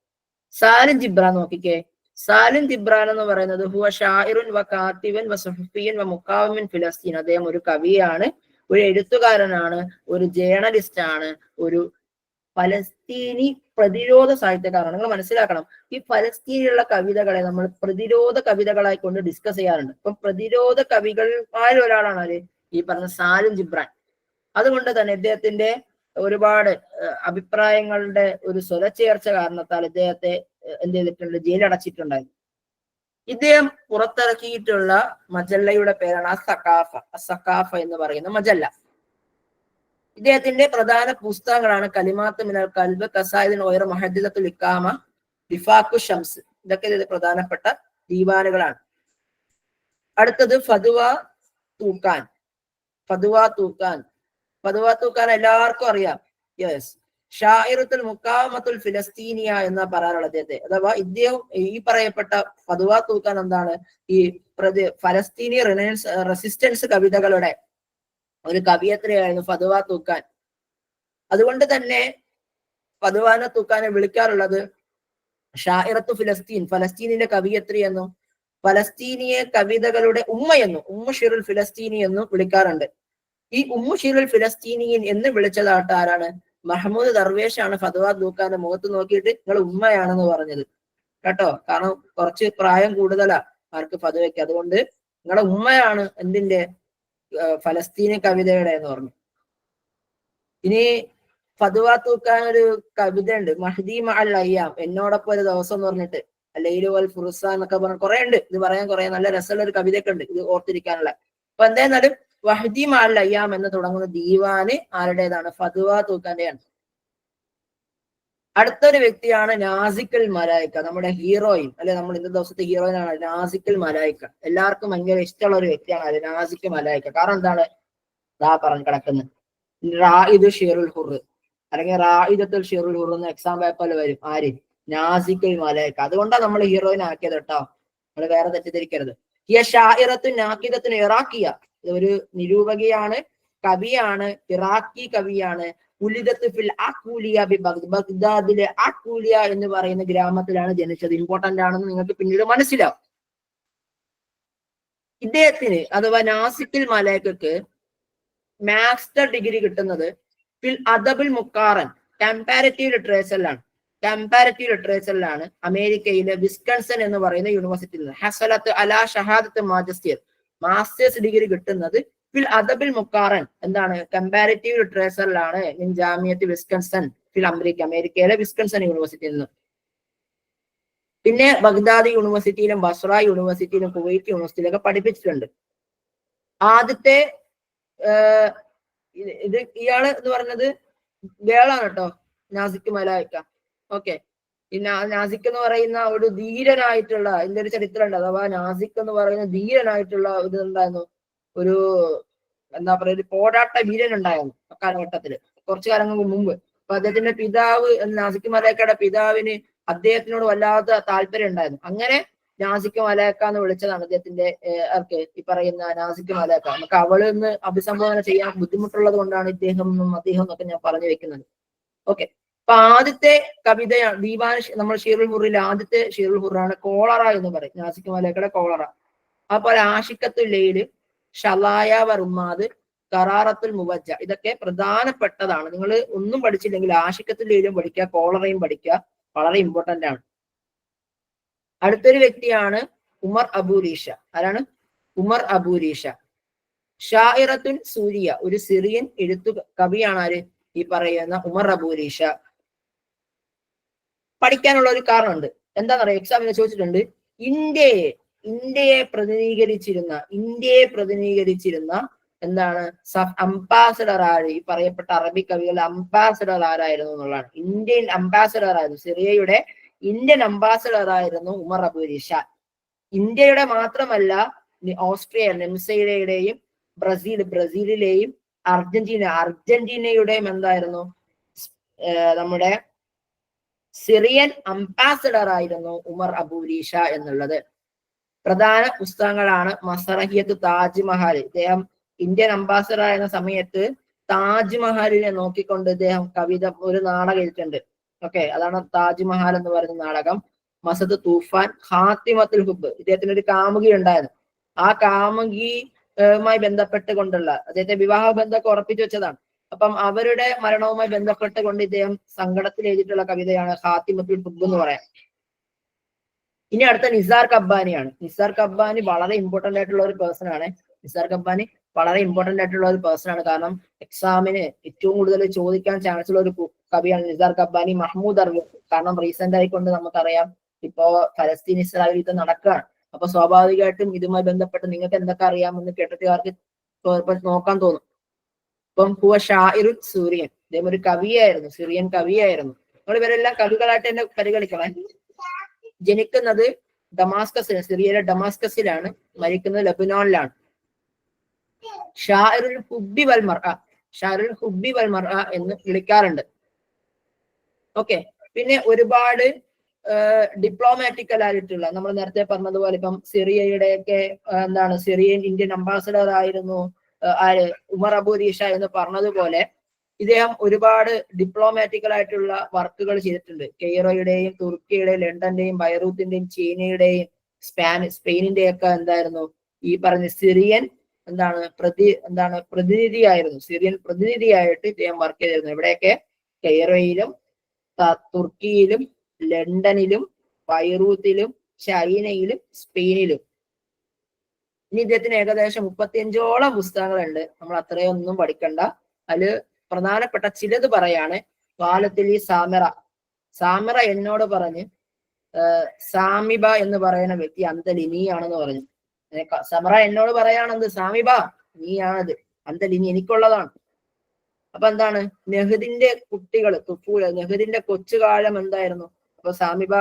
സാലിം ജിബ്രാൻ നോക്കിക്കേ. സാലിം ജിബ്രാൻ എന്ന് പറയുന്നത് ഹുവ ഷാഇറുൻ വ കാത്തിബൻ വ സുഹഫിയൻ വ മുഖാവിൻ ഫിലസ്തീൻ. അദ്ദേഹം ഒരു കവിയാണ്, ഒരു എഴുത്തുകാരനാണ്, ഒരു ജേർണലിസ്റ്റ് ആണ്, ഒരു ഫലസ്തീനി പ്രതിരോധ സാഹിത്യകാരനാണ്. നിങ്ങൾ മനസ്സിലാക്കണം, ഈ ഫലസ്തീനിലുള്ള കവിതകളെ നമ്മൾ പ്രതിരോധ കവിതകളായി കൊണ്ട് ഡിസ്കസ് ചെയ്യാറുണ്ട്. ഇപ്പൊ പ്രതിരോധ കവികളിൽ ഒരാളാണ് ആര്? ഈ പറഞ്ഞ സാലിം ജിബ്രാൻ. അതുകൊണ്ട് തന്നെ ഇദ്ദേഹത്തിന്റെ ഒരുപാട് അഭിപ്രായങ്ങളുടെ ഒരു സ്വരച്ചേർച്ച കാരണത്താൽ ഇദ്ദേഹത്തെ എന്ത് ചെയ്തിട്ടുണ്ട്? ജയിലടച്ചിട്ടുണ്ടായിരുന്നു. ഇദ്ദേഹം പുറത്തിറക്കിയിട്ടുള്ള മജല്ലയുടെ പേരാണ് അസഖാഫ എന്ന് പറയുന്ന മജല്ല. ഇദ്ദേഹത്തിന്റെ പ്രധാന പുസ്തകങ്ങളാണ് കലിമാത്ത് മിനൽ കൽബ്, ഖസായിദുൻ ഗൈറ മുഹദ്ദിസത്തുൽ ഇഖാമ, ദിഫാഖു ഷംസ്. ഇതൊക്കെ ഇതിന്റെ പ്രധാനപ്പെട്ട ദീവാനുകളാണ്. അടുത്തത് ഫതുവ തൂക്കാൻ. എല്ലാവർക്കും അറിയാം. യെസ്, ഷാഇറത്തുൽ മുഖാവമത്തുൽ ഫിലസ്തീനിയ എന്ന പറയാനുള്ള അദ്ദേഹത്തെ. അഥവാ ഇദ്ദേഹം ഈ പറയപ്പെട്ട ഫതുവ തൂക്കാൻ എന്താണ്? ഈ ഫലസ്തീനി റെസിസ്റ്റൻസ് കവിതകളുടെ ഒരു കവിയത്രിയായിരുന്നു ഫതുവ തൂക്കാൻ. അതുകൊണ്ട് തന്നെ ഫതുവാന തൂക്കാനെ വിളിക്കാറുള്ളത് ഷാഇറത്തു ഫിലസ്തീൻ, ഫലസ്തീനിന്റെ കവിയത്രി എന്നും ഫലസ്തീനിയെ കവിതകളുടെ ഉമ്മയെന്നും ഷിറുൽ ഫിലസ്തീനി എന്നും വിളിക്കാറുണ്ട്. ഈ ഷിറുൽ ഫിലസ്തീനിയൻ എന്ന് വിളിച്ചതായിട്ട് ആരാണ്? മഹമ്മൂദ് ദർവേഷ് ആണ് ഫതുവ തൂക്കാന്റെ മുഖത്ത് നോക്കിയിട്ട് നിങ്ങൾ ഉമ്മയാണെന്ന് പറഞ്ഞത് കേട്ടോ. കാരണം കുറച്ച് പ്രായം കൂടുതലാ ആർക്ക്? ഫതുവയ്ക്ക്. അതുകൊണ്ട് നിങ്ങളെ ഉമ്മയാണ് എന്തിന്റെ? ഫലസ്തീനി കവിതയുടെ എന്ന് പറഞ്ഞു. ഇനി ഫതുവ തൂക്കാൻ ഒരു കവിത ഉണ്ട്, മഹ്ദി മഅൽ അയ്യാം, എന്നോടൊപ്പം ഒരു ദിവസം എന്ന് പറഞ്ഞിട്ട്, ലൈലു വൽ ഫുർസ എന്നൊക്കെ പറഞ്ഞ കുറെ ഉണ്ട്. ഇത് പറയാൻ കുറെ നല്ല രസമുള്ള ഒരു കവിതയൊക്കെ ഉണ്ട്, ഇത് ഓർത്തിരിക്കാനുള്ള. അപ്പൊ എന്തായാലും വഹ്ദി മഅൽ അയ്യാം എന്ന് തുടങ്ങുന്ന ദീവാന് ആരുടേതാണ്? ഫതുവ തൂക്കാന്റെയാണ്. അടുത്തൊരു വ്യക്തിയാണ് നാസിക്കുൽ മലായിക്ക, നമ്മുടെ ഹീറോയിൻ അല്ലെ, നമ്മൾ ഇന്നത്തെ ദിവസത്തെ ഹീറോയിനാണ് നാസിക്കുൽ മലായിക്ക. എല്ലാവർക്കും ഭയങ്കര ഇഷ്ടമുള്ള ഒരു വ്യക്തിയാണ് അത്, നാസിക്ക് മലായിക്ക. കാരണം എന്താണ്? ദാ പറഞ്ഞു കിടക്കുന്നത് റായിദ് ഷിറുൽ ഹുർ അല്ലെങ്കിൽ റായിദത്തുൽ ഷിറുൽ ഹുർ എന്ന എക്സാം പേപ്പറിൽ വരും. ആര്? നാസിക്കുൽ മലായിക്ക. അതുകൊണ്ടാണ് നമ്മൾ ഹീറോയിൻ ആക്കിയത് കേട്ടോ, നമ്മൾ വേറെ തെറ്റിദ്ധരിക്കരുത്. ഹിയ ഷാഇറത്തുൻ നാഖിദത്തുൻ ഇറാഖിയ, ഒരു നിരൂപകയാണ്, കവിയാണ്, ഇറാഖി കവിയാണ്. ഉലിദത്ത് ഫിൽ അഖൂലിയ ബി ബഗ്ദാദിലെ അഖൂലിയ എന്ന് പറയുന്ന ഗ്രാമത്തിലാണ് ജനിച്ചത്. ഇമ്പോർട്ടന്റ് ആണെന്ന് നിങ്ങൾക്ക് പിന്നീട് മനസ്സിലാവും. ഇദ്ദേഹത്തിന് അഥവാ നാസിക്കുൽ മലായിക്കക്ക് മാസ്റ്റർ ഡിഗ്രി കിട്ടുന്നത് ഫിൽ അദബുൽ മുക്കാറൻ, കമ്പാരറ്റീവ് ലിറ്ററേച്ചറിലാണ് അമേരിക്കയിലെ വിസ്കൺസൺ എന്ന് പറയുന്ന യൂണിവേഴ്സിറ്റിയിൽ നിന്ന്. ഹസലത്ത് അലാ ഷഹാദത്ത് മാജിസ്റ്റർ, മാസ്റ്റേഴ്സ് ഡിഗ്രി കിട്ടുന്നത് ഫിൽ അദബിൽ മുക്കാറൻ, എന്താണ്? കമ്പാരറ്റീവ് ലിറ്ററേച്ചറിലാണ്. ജാമിയത്ത് വിസ്കൺസൺ ഫിൽ അമേരിക്കയിലെ വിസ്കൺസൺ യൂണിവേഴ്സിറ്റിയിൽ നിന്ന്. പിന്നെ ബഗ്ദാദ് യൂണിവേഴ്സിറ്റിയിലും ബസ്ര യൂണിവേഴ്സിറ്റിയിലും കുവൈറ്റ് യൂണിവേഴ്സിറ്റിയിലൊക്കെ പഠിപ്പിച്ചിട്ടുണ്ട്. ആദ്യത്തെ ഇത് ഇയാള് എന്ന് പറഞ്ഞത് ഗേളാണ് കേട്ടോ, നാസിക്ക് മലായിക്ക. ഓക്കെ, പിന്നെ നാസിക്ക് എന്ന് പറയുന്ന ഒരു ധീരനായിട്ടുള്ള ഇതിന്റെ ഒരു ചരിത്രമുണ്ട്. അഥവാ നാസിക്ക് എന്ന് പറയുന്ന ധീരനായിട്ടുള്ള ഇത് ഉണ്ടായിരുന്നു, ഒരു എന്താ പറയുക, ഒരു പോരാട്ട വീരൻ ഉണ്ടായിരുന്നു കാലഘട്ടത്തില്, കുറച്ചു കാലങ്ങൾക്ക് മുമ്പ്. അപ്പൊ അദ്ദേഹത്തിന്റെ പിതാവ്, നാസിക്ക് മലായിക്കയുടെ പിതാവിന് അദ്ദേഹത്തിനോട് വല്ലാത്ത താല്പര്യം ഉണ്ടായിരുന്നു. അങ്ങനെ നാസിക്ക് മലായിക്ക എന്ന് വിളിച്ചതാണ് അദ്ദേഹത്തിന്റെ ഈ പറയുന്ന നാസിക്ക് മലായിക്ക. നമുക്ക് അവള് എന്ന് അഭിസംബോധന ചെയ്യാൻ ബുദ്ധിമുട്ടുള്ളത് കൊണ്ടാണ് അദ്ദേഹം എന്നൊക്കെ ഞാൻ പറഞ്ഞു വെക്കുന്നത്. ഓക്കെ, അപ്പൊ ആദ്യത്തെ കവിതയാണ് ദീവാൻ, നമ്മൾ ഷിറുൽ ഹുറിലെ ആദ്യത്തെ ഷിറുൽ ഹുറാണ് കോളറ എന്ന് പറയും, നാസിക്ക് മലായിക്കയുടെ കോളറ. അപ്പോൾ ആഷിഖത്തുൽ ലൈല്, ഷലായ വറുമാദ്, കറാറത്തുൽ മുവജ്ജ, ഇതൊക്കെ പ്രധാനപ്പെട്ടതാണ്. നിങ്ങൾ ഒന്നും പഠിച്ചില്ലെങ്കിൽ ആഷിഖത്തുൽ ലൈലും പഠിക്കുക, കോളറയും പഠിക്കുക, വളരെ ഇമ്പോർട്ടന്റ് ആണ്. അടുത്തൊരു വ്യക്തിയാണ് ഉമർ അബൂരീഷ. ആരാണ്? ഉമർ അബൂരീഷ. ഷാഇറത്തുൻ സൂരിയ, ഒരു സിറിയൻ കവിയാണ് ആര്? ഈ പറയുന്ന ഉമർ അബൂരീഷ. പഠിക്കാനുള്ള ഒരു കാരണമുണ്ട്. എന്താണെന്നറിയാം, എക്സാമിന് ചോദിച്ചിട്ടുണ്ട്. ഇന്ത്യയെ പ്രതിനിധീകരിച്ചിരുന്ന എന്താണ് അംബാസഡർ ആര്? ഈ പറയപ്പെട്ട അറബി കവികളുടെ അംബാസഡർ ആരായിരുന്നു എന്നുള്ളതാണ്. ഇന്ത്യൻ അംബാസഡർ ആയിരുന്നു, സിറിയയുടെ ഇന്ത്യൻ അംബാസഡർ ആയിരുന്നു ഉമർ അബൂരീഷ. ഇന്ത്യയുടെ മാത്രമല്ല, ഓസ്ട്രിയ നെംസയിലെയും ബ്രസീലിലെയും അർജന്റീനയുടെയും എന്തായിരുന്നു, നമ്മുടെ സിറിയൻ അംബാസഡർ ആയിരുന്നു ഉമർ അബൂലീഷ എന്നുള്ളത്. പ്രധാന പുസ്തകങ്ങളാണ് മസറഹിയത്ത്, താജ്മഹൽ. ഇദ്ദേഹം ഇന്ത്യൻ അംബാസഡർ ആയിരുന്ന സമയത്ത് താജ്മഹലിനെ നോക്കിക്കൊണ്ട് ഇദ്ദേഹം കവിത, ഒരു നാടകം എഴുതിയിട്ടുണ്ട്. ഓക്കെ, അതാണ് താജ്മഹൽ എന്ന് പറയുന്ന നാടകം. മസദ് തൂഫാൻ, ഖാത്തിമത്തുൽ ഹുബ്, ഇദ്ദേഹത്തിന് ഒരു കാമുകി ഉണ്ടായിരുന്നു. ആ കാമുകിയുമായി ബന്ധപ്പെട്ടുകൊണ്ടുള്ള അദ്ദേഹത്തെ വിവാഹ ബന്ധമൊക്കെ ഉറപ്പിച്ചു വെച്ചതാണ്. അപ്പം അവരുടെ മരണവുമായി ബന്ധപ്പെട്ടുകൊണ്ട് ഇദ്ദേഹം സങ്കടത്തിൽ എഴുതിയിട്ടുള്ള കവിതയാണ് ഖാത്തിമത്തുൽ ഹുബ് എന്ന് പറയാം. ഇനി അടുത്ത നിസാർ കബ്ബാനിയാണ്. നിസാർ കബ്ബാനി വളരെ ഇമ്പോർട്ടന്റ് ആയിട്ടുള്ള ഒരു പേഴ്സൺ ആണ്. നിസാർ കബ്ബാനി വളരെ ഇമ്പോർട്ടന്റ് ആയിട്ടുള്ള ഒരു പേഴ്സൺ ആണ്. കാരണം എക്സാമിന് ഏറ്റവും കൂടുതൽ ചോദിക്കാൻ ചാൻസ് ഉള്ള ഒരു കവിയാണ് നിസാർ കബ്ബാനി. മഹ്മൂദ് അർവേഷ്, കാരണം റീസെന്റ് ആയിക്കൊണ്ട് നമുക്കറിയാം ഇപ്പോ ഫലസ്തീൻ ഇസ്രായേൽ യുദ്ധം നടക്കുകയാണ്. അപ്പൊ സ്വാഭാവികമായിട്ടും ഇതുമായി ബന്ധപ്പെട്ട് നിങ്ങൾക്ക് എന്തൊക്കെ അറിയാമെന്ന് കേട്ടിട്ടുകാർക്ക് നോക്കാൻ തോന്നും. ഇപ്പം ഹുവ ഷാഇറുൻ സൂര്യൻ, ഇദ്ദേഹം ഒരു കവിയായിരുന്നു, സിറിയൻ കവിയായിരുന്നു. നമ്മൾ ഇവരെല്ലാം കവികളായിട്ട് തന്നെ പരിഗണിക്കണം. ജനിക്കുന്നത് ഡമാസ്കസിൽ, സിറിയയിലെ ഡമാസ്കസിലാണ്. മരിക്കുന്നത് ലബനാനിലാണ്. ഷാഇറുൽ ഹുബ്ബി വൽ മർഅ, ഷാഇറുൽ ഹുബ്ബി വൽ മർഅ എന്ന് വിളിക്കാറുണ്ട്. ഓക്കെ, പിന്നെ ഒരുപാട് ഡിപ്ലോമാറ്റിക്കൽ ആയിട്ടുള്ള, നമ്മൾ നേരത്തെ പറഞ്ഞതുപോലെ ഇപ്പം സിറിയയുടെയൊക്കെ എന്താണ്, സിറിയൻ ഇന്ത്യൻ അംബാസഡർ ആയിരുന്നു ഉമർ അബൂലീഷ എന്ന് പറഞ്ഞതുപോലെ ഇദ്ദേഹം ഒരുപാട് ഡിപ്ലോമാറ്റിക്കൽ ആയിട്ടുള്ള വർക്കുകൾ ചെയ്തിട്ടുണ്ട്. കെയ്റോയുടെയും തുർക്കിയുടെയും ലണ്ടന്റെയും ബൈറൂത്തിന്റെയും ചീനയുടെയും സ്പെയിനിന്റെയും ഒക്കെ എന്തായിരുന്നു ഈ പറഞ്ഞ സിറിയൻ പ്രതിനിധിയായിരുന്നു. സിറിയൻ പ്രതിനിധിയായിട്ട് ഇദ്ദേഹം വർക്ക് ചെയ്തിരുന്നു. ഇവിടെയൊക്കെ കെയ്റോയിലും തുർക്കിയിലും ലണ്ടനിലും ബൈറൂത്തിലും ചൈനയിലും സ്പെയിനിലും. ഇനി ഇദ്ദേഹത്തിന് ഏകദേശം 35ഓളം പുസ്തകങ്ങളുണ്ട്. നമ്മൾ അത്രയൊന്നും പഠിക്കണ്ട. അതില് പ്രധാനപ്പെട്ട ചിലത് പറയാണ്. വാലത്തിൽ ഈ സാമിറ എന്നോട് പറഞ്ഞ് സാമിബ എന്ന് പറയുന്ന വ്യക്തി അന്തലിനിയാണെന്ന് പറഞ്ഞു. സമറ എന്നോട് പറയാണെന്ത്, സാമിബ നീയാണത്, അന്തലിനി എനിക്കുള്ളതാണ്. അപ്പൊ എന്താണ്, നെഹദിന്റെ കുട്ടികൾ തുഫൂല, നെഹദിന്റെ കൊച്ചുകാലം എന്തായിരുന്നു. അപ്പൊ സാമിബ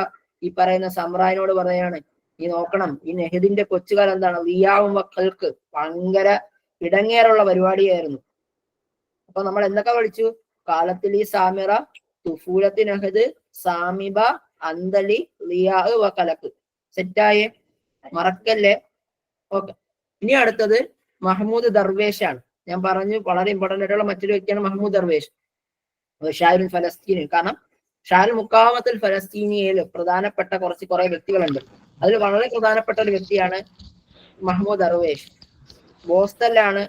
ഈ പറയുന്ന സമ്രായനോട് പറയാണ്, നീ നോക്കണം, ഈ നെഹദിന്റെ കൊച്ചുകാലം എന്താണ്, ലിയാവും മക്കൾക്ക് ഭയങ്കര ഇടങ്ങേറുള്ള പരിപാടിയായിരുന്നു. അപ്പൊ നമ്മൾ എന്തൊക്കെ പഠിച്ചു, കാലത്തിൽ ഈ സാമിറ, തുഫൂലത്തി നെഹദ്, സാമിബ, അന്തലി, ലിയാ വക്കലക്ക്. സെറ്റായേ, മറക്കല്ലേ. ഓക്കെ, ഇനി അടുത്തത് മഹ്മൂദ് ദർവേഷ് ആണ്. ഞാൻ പറഞ്ഞു വളരെ ഇമ്പോർട്ടന്റ് ആയിട്ടുള്ള മറ്റൊരു വ്യക്തിയാണ് മഹ്മൂദ് ദർവേഷ്, ഷായറുൽ ഫലസ്തീനി. കാരണം ഷായറുൽ മുഖാവമത്തുൽ ഫലസ്തീനിയയിൽ പ്രധാനപ്പെട്ട കുറെ വ്യക്തികളുണ്ട്. അതിൽ വളരെ പ്രധാനപ്പെട്ട ഒരു വ്യക്തിയാണ് മഹ്മൂദ് ദർവേഷ്. ബോസ്റ്റലിലാണ്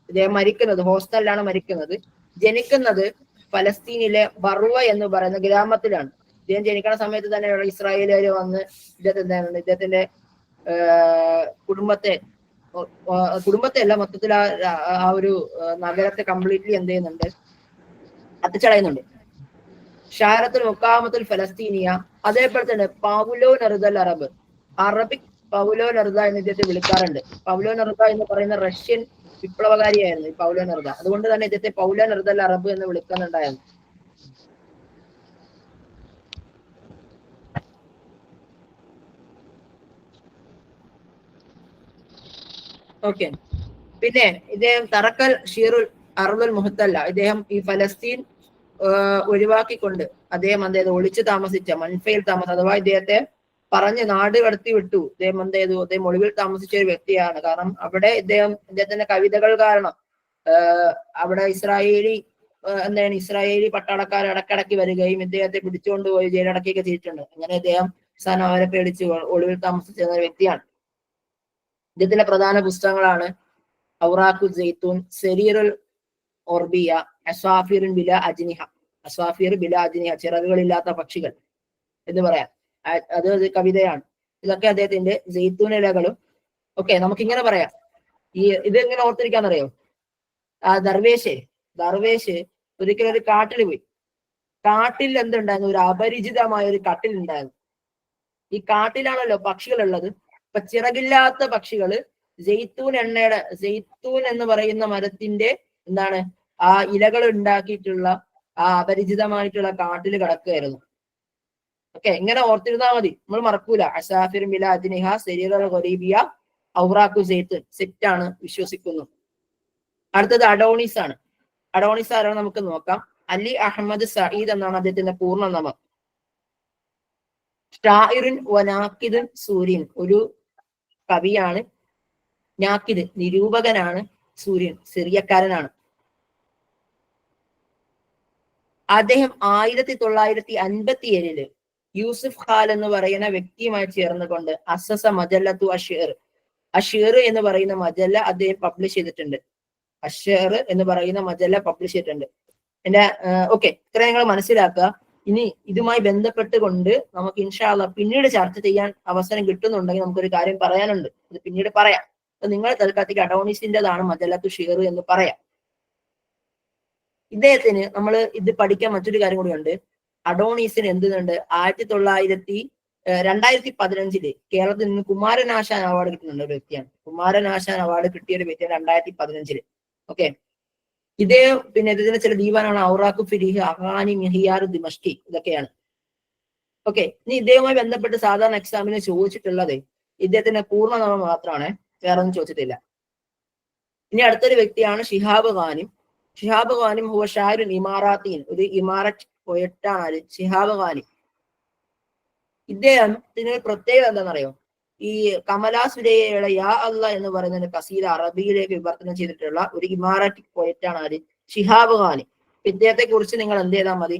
ഇദ്ദേഹം മരിക്കുന്നത്, ഹോസ്റ്റലിലാണ് മരിക്കുന്നത്. ജനിക്കുന്നത് ഫലസ്തീനിലെ ബറുവ എന്ന് പറയുന്ന ഗ്രാമത്തിലാണ്. ഇദ്ദേഹം ജനിക്കുന്ന സമയത്ത് തന്നെ ഇസ്രായേലുകാർ വന്ന് ഇദ്ദേഹത്തിന്റെ കുടുംബത്തെ അല്ല, മൊത്തത്തിൽ ആ ഒരു നഗരത്തെ കംപ്ലീറ്റ്ലി എന്ത് ചെയ്യുന്നുണ്ട്, കത്തിച്ചടയുന്നുണ്ട്. ഷാരത്തുൽ മുഖാമത്തുൽ ഫലസ്തീനിയ, അതേപോലെ തന്നെ പൗലോ നെറുദൽ അറബിക് പൗലോ നെറുദ എന്ന് ഇദ്ദേഹത്തെ വിളിക്കാറുണ്ട്. പൗലോ നെറുദ എന്ന് പറയുന്ന റഷ്യൻ വിപ്ലവകാരിയായിരുന്നു ഈ പൗലോ നെറുദ. അതുകൊണ്ട് തന്നെ ഇദ്ദേഹത്തെ പൗലോ നെറുദൽ അറബ് എന്ന് വിളിക്കുന്നുണ്ടായിരുന്നു. ഓക്കെ, പിന്നെ ഇദ്ദേഹം തറക്കൽ ഷീറുൽ അർദുൽ മുഹത്തല്ല, ഇദ്ദേഹം ഈ ഫലസ്തീൻ ഒഴിവാക്കിക്കൊണ്ട് അദ്ദേഹം ഒളിച്ചു താമസിച്ച മൻഫയിൽ അഥവാ ഇദ്ദേഹത്തെ പറഞ്ഞ് നാട് കടത്തി വിട്ടു. ഇദ്ദേഹം അദ്ദേഹം ഒളിവിൽ താമസിച്ച ഒരു വ്യക്തിയാണ്. കാരണം അവിടെ ഇദ്ദേഹത്തിന്റെ കവിതകൾ കാരണം അവിടെ ഇസ്രായേലി പട്ടാളക്കാർ ഇടക്കിടക്ക് വരികയും ഇദ്ദേഹത്തെ പിടിച്ചുകൊണ്ടുപോയി ജയിലടക്കുകയൊക്കെ ചെയ്തിട്ടുണ്ട്. അങ്ങനെ ഇദ്ദേഹം അവസാനം അവരെ പേടിച്ച് ഒളിവിൽ താമസിച്ചിരുന്ന ഒരു വ്യക്തിയാണ്. ഇദ്ദേഹത്തിന്റെ പ്രധാന പുസ്തകങ്ങളാണ് ഔറാഖു സൈത്തൂൻ, സെരീറുൽ ഓർബിയ, അസ്വാഫിറുൻ ബില അജ്നിഹ, അസ്വാഫിർ ബില അജ്നിഹ, ചിറകുകളില്ലാത്ത പക്ഷികൾ എന്ന് പറയാം. അത് കവിതയാണ്. ഇതൊക്കെ അദ്ദേഹത്തിന്റെ സൈത്തൂൻ ഇലകളും. ഓക്കെ, നമുക്കിങ്ങനെ പറയാം. ഇതെങ്ങനെ ഓർത്തിരിക്കാന്നറിയോ, ദർവേഷ് ഒരിക്കലും ഒരു കാട്ടിൽ പോയി. കാട്ടിൽ എന്തുണ്ടായിരുന്നു, ഒരു അപരിചിതമായ ഒരു കട്ടിൽ ഉണ്ടായിരുന്നു. ഈ കാട്ടിലാണല്ലോ പക്ഷികൾ ഉള്ളത്. ഇപ്പൊ ചിറകില്ലാത്ത പക്ഷികള് ജെയ്ത്തൂൻ എന്ന് പറയുന്ന മരത്തിന്റെ ആ ഇലകൾ ഉണ്ടാക്കിയിട്ടുള്ള ആ അപരിചിതമായിട്ടുള്ള കാട്ടിൽ കിടക്കുകയായിരുന്നു. ഓക്കെ, ഇങ്ങനെ ഓർത്തിരുന്നാൽ മതി, നമ്മൾ മറക്കൂല. അസാഫിർ ബില അജ്നിഹ, സെരീറൽ ഖരീബിയ, ഔറാഖു സൈത്തൂൻ, സെറ്റാണ്, വിശ്വസിക്കുന്നു. അടുത്തത് അഡോണിസ് ആണ്. അഡോണിസ് ആരാണ് നമുക്ക് നോക്കാം. അലി അഹമ്മദ് സഈദ് എന്നാണ് അദ്ദേഹത്തിന്റെ പൂർണ്ണനാമം. ഷാഇറുൻ വനാക്കിദുൻ സൂര്യൻ, ഒരു കവിയാണ്. നാക്കിദ് നിരൂപകനാണ്. സൂര്യൻ സിറിയക്കാരനാണ്. അദ്ദേഹം 1957 യൂസുഫ് ഖാൽ എന്ന് പറയുന്ന വ്യക്തിയുമായി ചേർന്നുകൊണ്ട് അസസ മജല്ലത്തു അഷ്ർ, അഷ്ർ എന്ന് പറയുന്ന മജല്ല അദ്ദേഹം പബ്ലിഷ് ചെയ്തിട്ടുണ്ട്. അഷ്ർ എന്ന് പറയുന്ന മജല്ല പബ്ലിഷ് ചെയ്തിട്ടുണ്ട്. എന്റെ ഓക്കെ, ഇത്ര നിങ്ങൾ മനസ്സിലാക്കുക. ഇനി ഇതുമായി ബന്ധപ്പെട്ടുകൊണ്ട് നമുക്ക് ഇൻഷാ അല്ലാഹ് പിന്നീട് ചർച്ച ചെയ്യാൻ അവസരം കിട്ടുന്നുണ്ടെങ്കിൽ നമുക്കൊരു കാര്യം പറയാനുണ്ട്. അത് പിന്നീട് പറയാം. നിങ്ങൾ തൽക്കാലത്തേക്ക് അഡോണിസിന്റേതാണ് മജല്ലത്തു ഷിർ എന്ന് പറയാം. ഇദ്ദേഹത്തിന് നമ്മൾ ഇത് പഠിക്കാൻ മറ്റൊരു കാര്യം കൂടിയുണ്ട്. അഡോണീസിന് എന്തുണ്ട്, 2015 കേരളത്തിൽ നിന്ന് കുമാരനാശാൻ അവാർഡ് കിട്ടുന്നുണ്ട് ഒരു വ്യക്തിയാണ്. കുമാരനാശാൻ അവാർഡ് കിട്ടിയ ഒരു വ്യക്തിയാണ് 2015. ഓക്കെ, ഇദ്ദേഹം പിന്നെ ഇതിന്റെ ചില ദീവാനാണ് ഔറാഖു ഫിരിഹ്, അഹാനി മിഹിയാർ ദിമഷ്കി, ഇതൊക്കെയാണ്. ഓക്കെ, ഇനി ഇദ്ദേഹവുമായി ബന്ധപ്പെട്ട് സാധാരണ എക്സാമിന് ചോദിച്ചിട്ടുള്ളത് ഇദ്ദേഹത്തിന്റെ പൂർണ്ണനാമം മാത്രമാണ്, വേറെ ഒന്നും ചോദിച്ചിട്ടില്ല. ഇനി അടുത്തൊരു വ്യക്തിയാണ് ഷിഹാബ് ഖാനിം. ഷിഹാബ് ഖാനിം ഹുവ ഷാഇറുൻ ഇമാറാത്തിൻ, ഒരു ഇമാറത്ത് പോയറ്റാണ് ഷിഹാബ് ഖാനിം. ഇദ്ദേഹത്തിന് പ്രത്യേകത എന്താണെന്നറിയോ? ഈ കമലാ സുരയ്യയുടെ യാ അല്ല എന്ന് പറയുന്ന കസീദ അറബിയിലേക്ക് വിവർത്തനം ചെയ്തിട്ടുള്ള ഒരു ഇമാറാറ്റിക് പോയറ്റാണ് ആര്? ഷിഹാബ് ഖാനി. ഇദ്ദേഹത്തെ കുറിച്ച് നിങ്ങൾ എന്ത് ചെയ്താൽ മതി,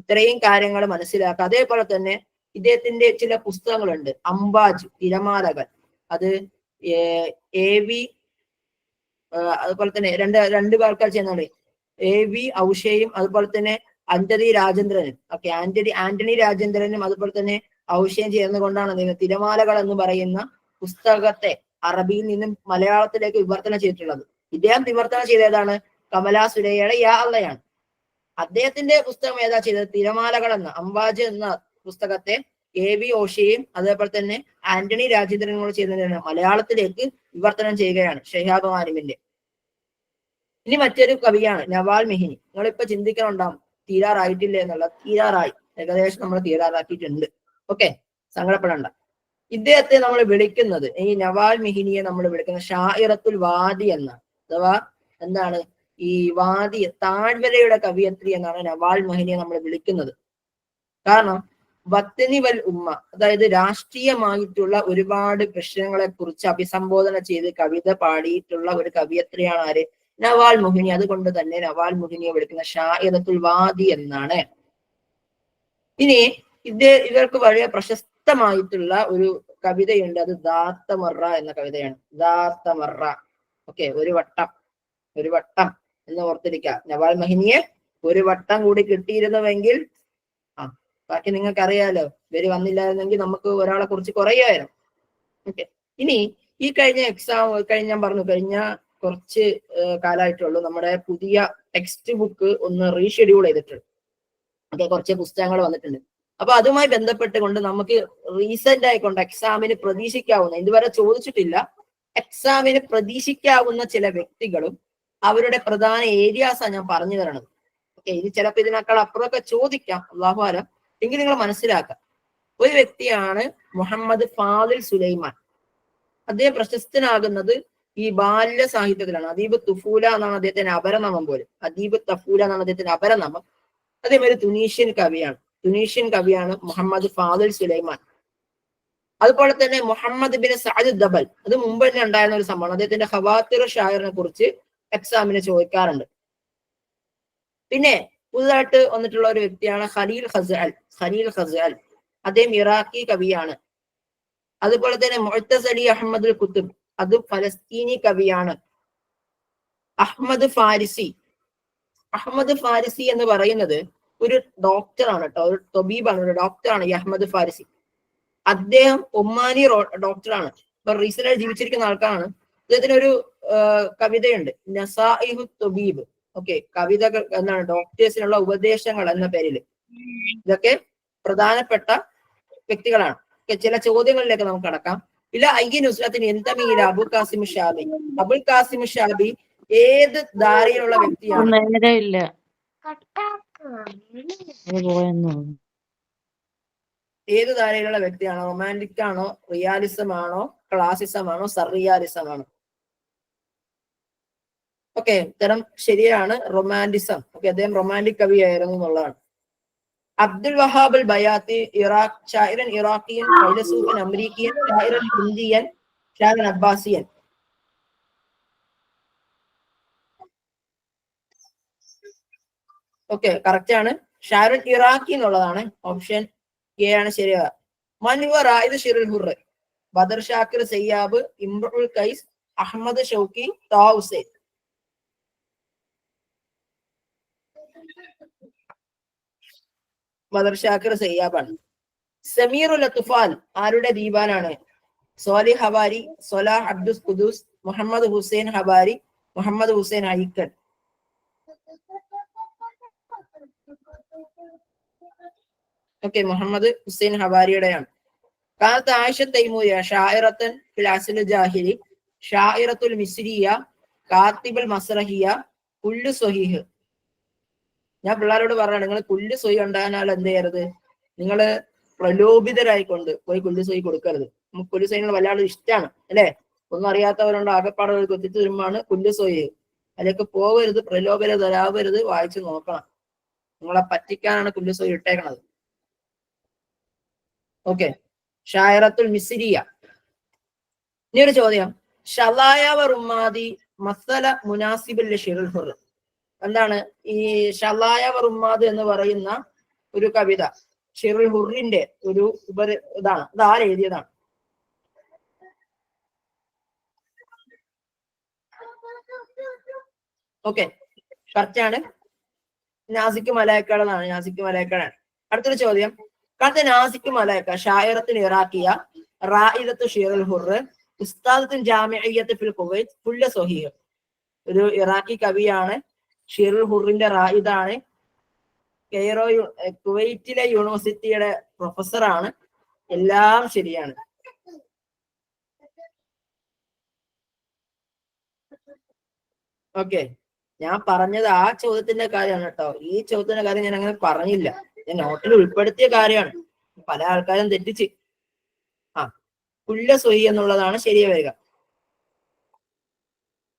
ഇത്രയും കാര്യങ്ങൾ മനസ്സിലാക്കുക. അതേപോലെ തന്നെ ഇദ്ദേഹത്തിന്റെ ചില പുസ്തകങ്ങളുണ്ട്. അംബാജ്, തിരമാലകൾ, അത് AV, അതുപോലെ തന്നെ രണ്ട് പേർക്കാർ ചെയ്യുന്നുണ്ട്, AV ഔഷയും അതുപോലെ തന്നെ ആന്റണി രാജേന്ദ്രനും. ഓക്കെ, ആന്റണി രാജേന്ദ്രനും അതുപോലെ തന്നെ ഔഷയം ചേർന്നുകൊണ്ടാണ് തിരമാലകൾ എന്ന് പറയുന്ന പുസ്തകത്തെ അറബിയിൽ നിന്നും മലയാളത്തിലേക്ക് വിവർത്തനം ചെയ്തിട്ടുള്ളത്. ഇദ്ദേഹം വിവർത്തനം ചെയ്തതാണ് കമലാ സുരയ്യയുടെ യാ അല്ലയാണ്. അദ്ദേഹത്തിന്റെ പുസ്തകം ഏതാ ചെയ്തത്? തിരമാലകൾ എന്ന അംബാജ് എന്ന പുസ്തകത്തെ AV ഓഷയും അതേപോലെ തന്നെ ആന്റണി രാജേന്ദ്രനും കൂടെ ചെയ്തതിനാണ് മലയാളത്തിലേക്ക് വിവർത്തനം ചെയ്യുകയാണ് ഷിഹാബ് ഖാനിമിന്റെ. ഇനി മറ്റൊരു കവിയാണ് നവാൽ മെഹിനി. നിങ്ങളിപ്പോ ചിന്തിക്കണുണ്ടാവും തീരാറായിട്ടില്ലേ എന്നുള്ള. തീരാറായി, ഏകദേശം നമ്മൾ തീരാറാക്കിയിട്ടുണ്ട്. ഓക്കെ, സങ്കടപ്പെടണ്ട. ഇദ്ദേഹത്തെ നമ്മൾ വിളിക്കുന്നത്, ഈ നവാൽ മെഹിനിയെ നമ്മൾ വിളിക്കുന്നത് ഷാഇറത്തുൽ വാദി എന്നാണ്. അഥവാ എന്താണ്, ഈ വാദി താഴ്വരയുടെ കവിയത്രി എന്നാണ് നവാൽ മെഹിനിയെ നമ്മൾ വിളിക്കുന്നത്. കാരണം വത്തനി വൽ ഉമ്മ, അതായത് രാഷ്ട്രീയമായിട്ടുള്ള ഒരുപാട് പ്രശ്നങ്ങളെ കുറിച്ച് അഭിസംബോധന ചെയ്ത് കവിത പാടിയിട്ടുള്ള ഒരു കവിയത്രിയാണ് ആര്? നവാൽ മുഹിനി. അതുകൊണ്ട് തന്നെ നവാൽ മുഹിനിയെ വിളിക്കുന്ന ഷാഇറത്തുൽ വാദി എന്നാണ്. ഇനി ഇവർക്ക് വളരെ പ്രശസ്തമായിട്ടുള്ള ഒരു കവിതയുണ്ട്. അത് ദാത്തമറ എന്ന കവിതയാണ്. ദാത്തമറ. ഓക്കെ, ഒരു വട്ടം എന്ന് ഓർത്തിരിക്കുക. നവാൽ മഹിനിയെ ഒരു വട്ടം കൂടി കിട്ടിയിരുന്നുവെങ്കിൽ, ബാക്കി നിങ്ങൾക്ക് അറിയാലോ, ഇവര് വന്നില്ലായിരുന്നെങ്കിൽ നമുക്ക് ഒരാളെ കുറിച്ച് കുറയുമായിരുന്നു. ഓക്കെ, ഇനി ഈ കഴിഞ്ഞ ഞാൻ പറഞ്ഞു, കഴിഞ്ഞ കുറച്ച് കാലമായിട്ടുള്ളൂ നമ്മുടെ പുതിയ ടെക്സ്റ്റ് ബുക്ക് ഒന്ന് റീഷെഡ്യൂൾ ചെയ്തിട്ടുണ്ട്. ഓക്കെ, കുറച്ച് പുസ്തകങ്ങൾ വന്നിട്ടുണ്ട്. അപ്പൊ അതുമായി ബന്ധപ്പെട്ടുകൊണ്ട് നമുക്ക് റീസെന്റ് ആയിക്കൊണ്ട് എക്സാമിന് പ്രതീക്ഷിക്കാവുന്ന, ഇതുവരെ ചോദിച്ചിട്ടില്ല, എക്സാമിന് പ്രതീക്ഷിക്കാവുന്ന ചില വ്യക്തികളും അവരുടെ പ്രധാന ഏരിയാസാണ് ഞാൻ പറഞ്ഞു തരണത്. ഓക്കെ, ഇത് ചിലപ്പോൾ ഇതിനേക്കാൾ അപ്പുറമൊക്കെ ചോദിക്കാം, അല്ലാഹു ആലം. എങ്കിൽ നിങ്ങൾ മനസ്സിലാക്കാം. ഒരു വ്യക്തിയാണ് മുഹമ്മദ് ഫാദിൽ സുലൈമാൻ. അദ്ദേഹം പ്രശസ്തനാകുന്നത് ഈ ബാല്യ സാഹിത്യത്തിലാണ്. അദീബ് തുഫൂല എന്നാണ് അദ്ദേഹത്തിന്റെ അപരനാമം പോലും. അദീബ് തഫൂല എന്നാണ് അദ്ദേഹത്തിന്റെ അപരനാമം. അദ്ദേഹം ഒരു തുനീഷ്യൻ കവിയാണ് മുഹമ്മദ് ഫാദിൽ സുലൈമാൻ. അതുപോലെ തന്നെ മുഹമ്മദ് ബിൻ സഅദ് ദബൽ, അത് മുമ്പ് തന്നെ ഉണ്ടായിരുന്ന ഒരു സംഭവമാണ്. അദ്ദേഹത്തിന്റെ ഖവാത്തിർ ഷായറിനെ കുറിച്ച് എക്സാമിന് ചോദിക്കാറുണ്ട്. പിന്നെ പുതുതായിട്ട് വന്നിട്ടുള്ള ഒരു വ്യക്തിയാണ് ഖലീൽ ഖസ്അൽ. അദ്ദേഹം ഇറാഖി കവിയാണ്. അതുപോലെ തന്നെ മുഅ്തസലി അഹമ്മദ് കുത്തുബ്, അത് ഫലസ്തീനി കവിയാണ്. അഹമ്മദ് ഫാരിസി എന്ന് പറയുന്നത് ഒരു ഡോക്ടറാണ് കേട്ടോ, ഒരു തൊബീബാണ്, ഒരു ഡോക്ടറാണ് ഈ അഹമ്മദ് ഫാരിസി. അദ്ദേഹം ഒമാനി ഡോക്ടറാണ്. ഇപ്പൊ റീസെന്റ് ആയി ജീവിച്ചിരിക്കുന്ന ആൾക്കാരാണ്. അദ്ദേഹത്തിന് ഒരു കവിതയുണ്ട്, നസാഇഹു തൊബീബ്. ഓക്കെ, കവിതകൾ എന്താണ്, ഡോക്ടേഴ്സിനുള്ള ഉപദേശങ്ങൾ എന്ന പേരിൽ. ഇതൊക്കെ പ്രധാനപ്പെട്ട വ്യക്തികളാണ്. ചില ചോദ്യങ്ങളിലേക്ക് നമുക്ക് കടക്കാം. ഇല്ല അയ്യ നുസ്രത്തിന് എന്തമീല അബുൽ കാസിം ഷാബി ഏത് ധാരയിലുള്ള വ്യക്തിയാണ്? ഏത് ധാരയിലുള്ള വ്യക്തിയാണോ? റൊമാൻറ്റിക് ആണോ, റിയാലിസം ആണോ, ക്ലാസിസം ആണോ, സർറിയാലിസം ആണോ? ഓക്കെ, ഉത്തരം ശരിയാണ്. റൊമാൻറ്റിസം. ഓക്കെ, അദ്ദേഹം റൊമാൻറ്റിക് കവിയായിരുന്നു എന്നുള്ളതാണ്. അബ്ദുൽ വഹാബ് അൽ ബയാത്തി ഇറാഖ് ഷാഇറൻ ഇറാഖിയൻ ഫൈലസൂഫൻ അമരീക്കിയൻ ഷാഇറൻ ഹിന്ദിയൻ ഷാഇറൻ അബ്ബാസിയൻ. ഓക്കെ, കറക്റ്റ് ആണ്. ഷാഇറൻ ഇറാഖി എന്നുള്ളതാണ്. ഓപ്ഷൻ എ ആണ് ശരിയാ. മൻ ഹുവ റായിദ് ഷിറുൽ ഹുർ? ബദർ ഷാക്കിർ സയ്യാബ്, ഇംറുൽ കൈസ്, അഹമ്മദ് ഷൗക്കി, താ ഹുസൈൻ. ബദർ ഷാക്കിർ സയ്യാബാണ്. സമീറുൽ അത്ഫാൽ ആരുടെ ദീവാനാണ്? സോലിഹ് ഹവാരി, സൊലാഹ് അബ്ദുസ് ഖുദൂസ്, മുഹമ്മദ് ഹുസൈൻ ഹവാരി, മുഹമ്മദ് ഹുസൈൻ ഐക്കൻ. ഓക്കെ, മുഹമ്മദ് ഹുസൈൻ ഹവാരിയുടെയാണ്. കാലത്ത് ആയിഷ തൈമൂരിയ ഷായിറത്തൻ ഫിൽ അസ്ൽ ജാഹിലി, ഷായിറത്തുൽ മിസ്രിയ, കാത്തിബുൽ മസ്റഹിയ, കുല്ലു സ്വഹീഹ്. ഞാൻ പിള്ളേരോട് പറയാണ്, നിങ്ങൾ കുല്ലു സ്വഹി ഉണ്ടാകാനാൽ എന്ത് ചെയ്യരുത്? നിങ്ങള് പ്രലോഭിതരായിക്കൊണ്ട് പോയി കുല്ലു സ്വഹി കൊടുക്കരുത്. നമുക്ക് കുല്ലു സ്വഹി വല്ലാണ്ട് ഇഷ്ടമാണ് അല്ലെ? ഒന്നും അറിയാത്തവരുണ്ട്, ആകെപ്പാടെ കൊത്തിച്ചു തരുമ്പോഴാണ് കുല്ലു സ്വഹി. അതിലേക്ക് പോകരുത്, പ്രലോഭനതരാവരുത്, വായിച്ചു നോക്കണം. നിങ്ങളെ പറ്റിക്കാനാണ് കുല്ലു സ്വഹി ഇട്ടേക്കണത്. ഓക്കെ, ഷായറത്തുൽ മിസ്രിയ. ഇനി ഒരു ചോദ്യം, ഷലായ വ റുമാദി മസല മുനാസിബുൽ ഷിറുൽ ഹുർ. എന്താണ് ഈ ഷലായ വ റുമാദ് എന്ന് പറയുന്ന ഒരു കവിത? ഷിറുൽ ഹുറിന്റെ ഒരു ഇതാണ്. ഇത് ആരെഴുതിയതാണ്? ഓക്കെ, കറക്റ്റ് ആണ്. നാസിക് മലായക്കാടാണ്. നാസിക് മലായക്കാടാണ്. അടുത്തൊരു ചോദ്യം, കാലത്തെ നാസിക് മലായക്ക ഷായറത്തിന് ഇറാഖിയ, റായിദത്തു ഷിറുൽ ഹുർ, ഉസ്താദത്തുൻ ജാമിഇയ്യത്ത് ഫിൽ കുവൈത്ത്, കുല്ല സ്വഹീഹ്. ഒരു ഇറാഖി കവിയാണ്, ഷിറുൽ ഹുറിന്റെ റായിദാണ്, കെയ്റോ കുവൈറ്റിലെ യൂണിവേഴ്സിറ്റിയുടെ പ്രൊഫസറാണ്. എല്ലാം ശരിയാണ്. ഓക്കെ, ഞാൻ പറഞ്ഞത് ആ ചോദ്യത്തിന്റെ കാര്യമാണ് കേട്ടോ. ഈ ചോദ്യത്തിന്റെ കാര്യം ഞാൻ അങ്ങനെ പറഞ്ഞില്ല, ഞാൻ നോട്ടിൽ ഉൾപ്പെടുത്തിയ കാര്യമാണ്. പല ആൾക്കാരും തെറ്റിച്ച്. കുല്ല സ്വഹി എന്നുള്ളതാണ് ശരിയാ വരിക.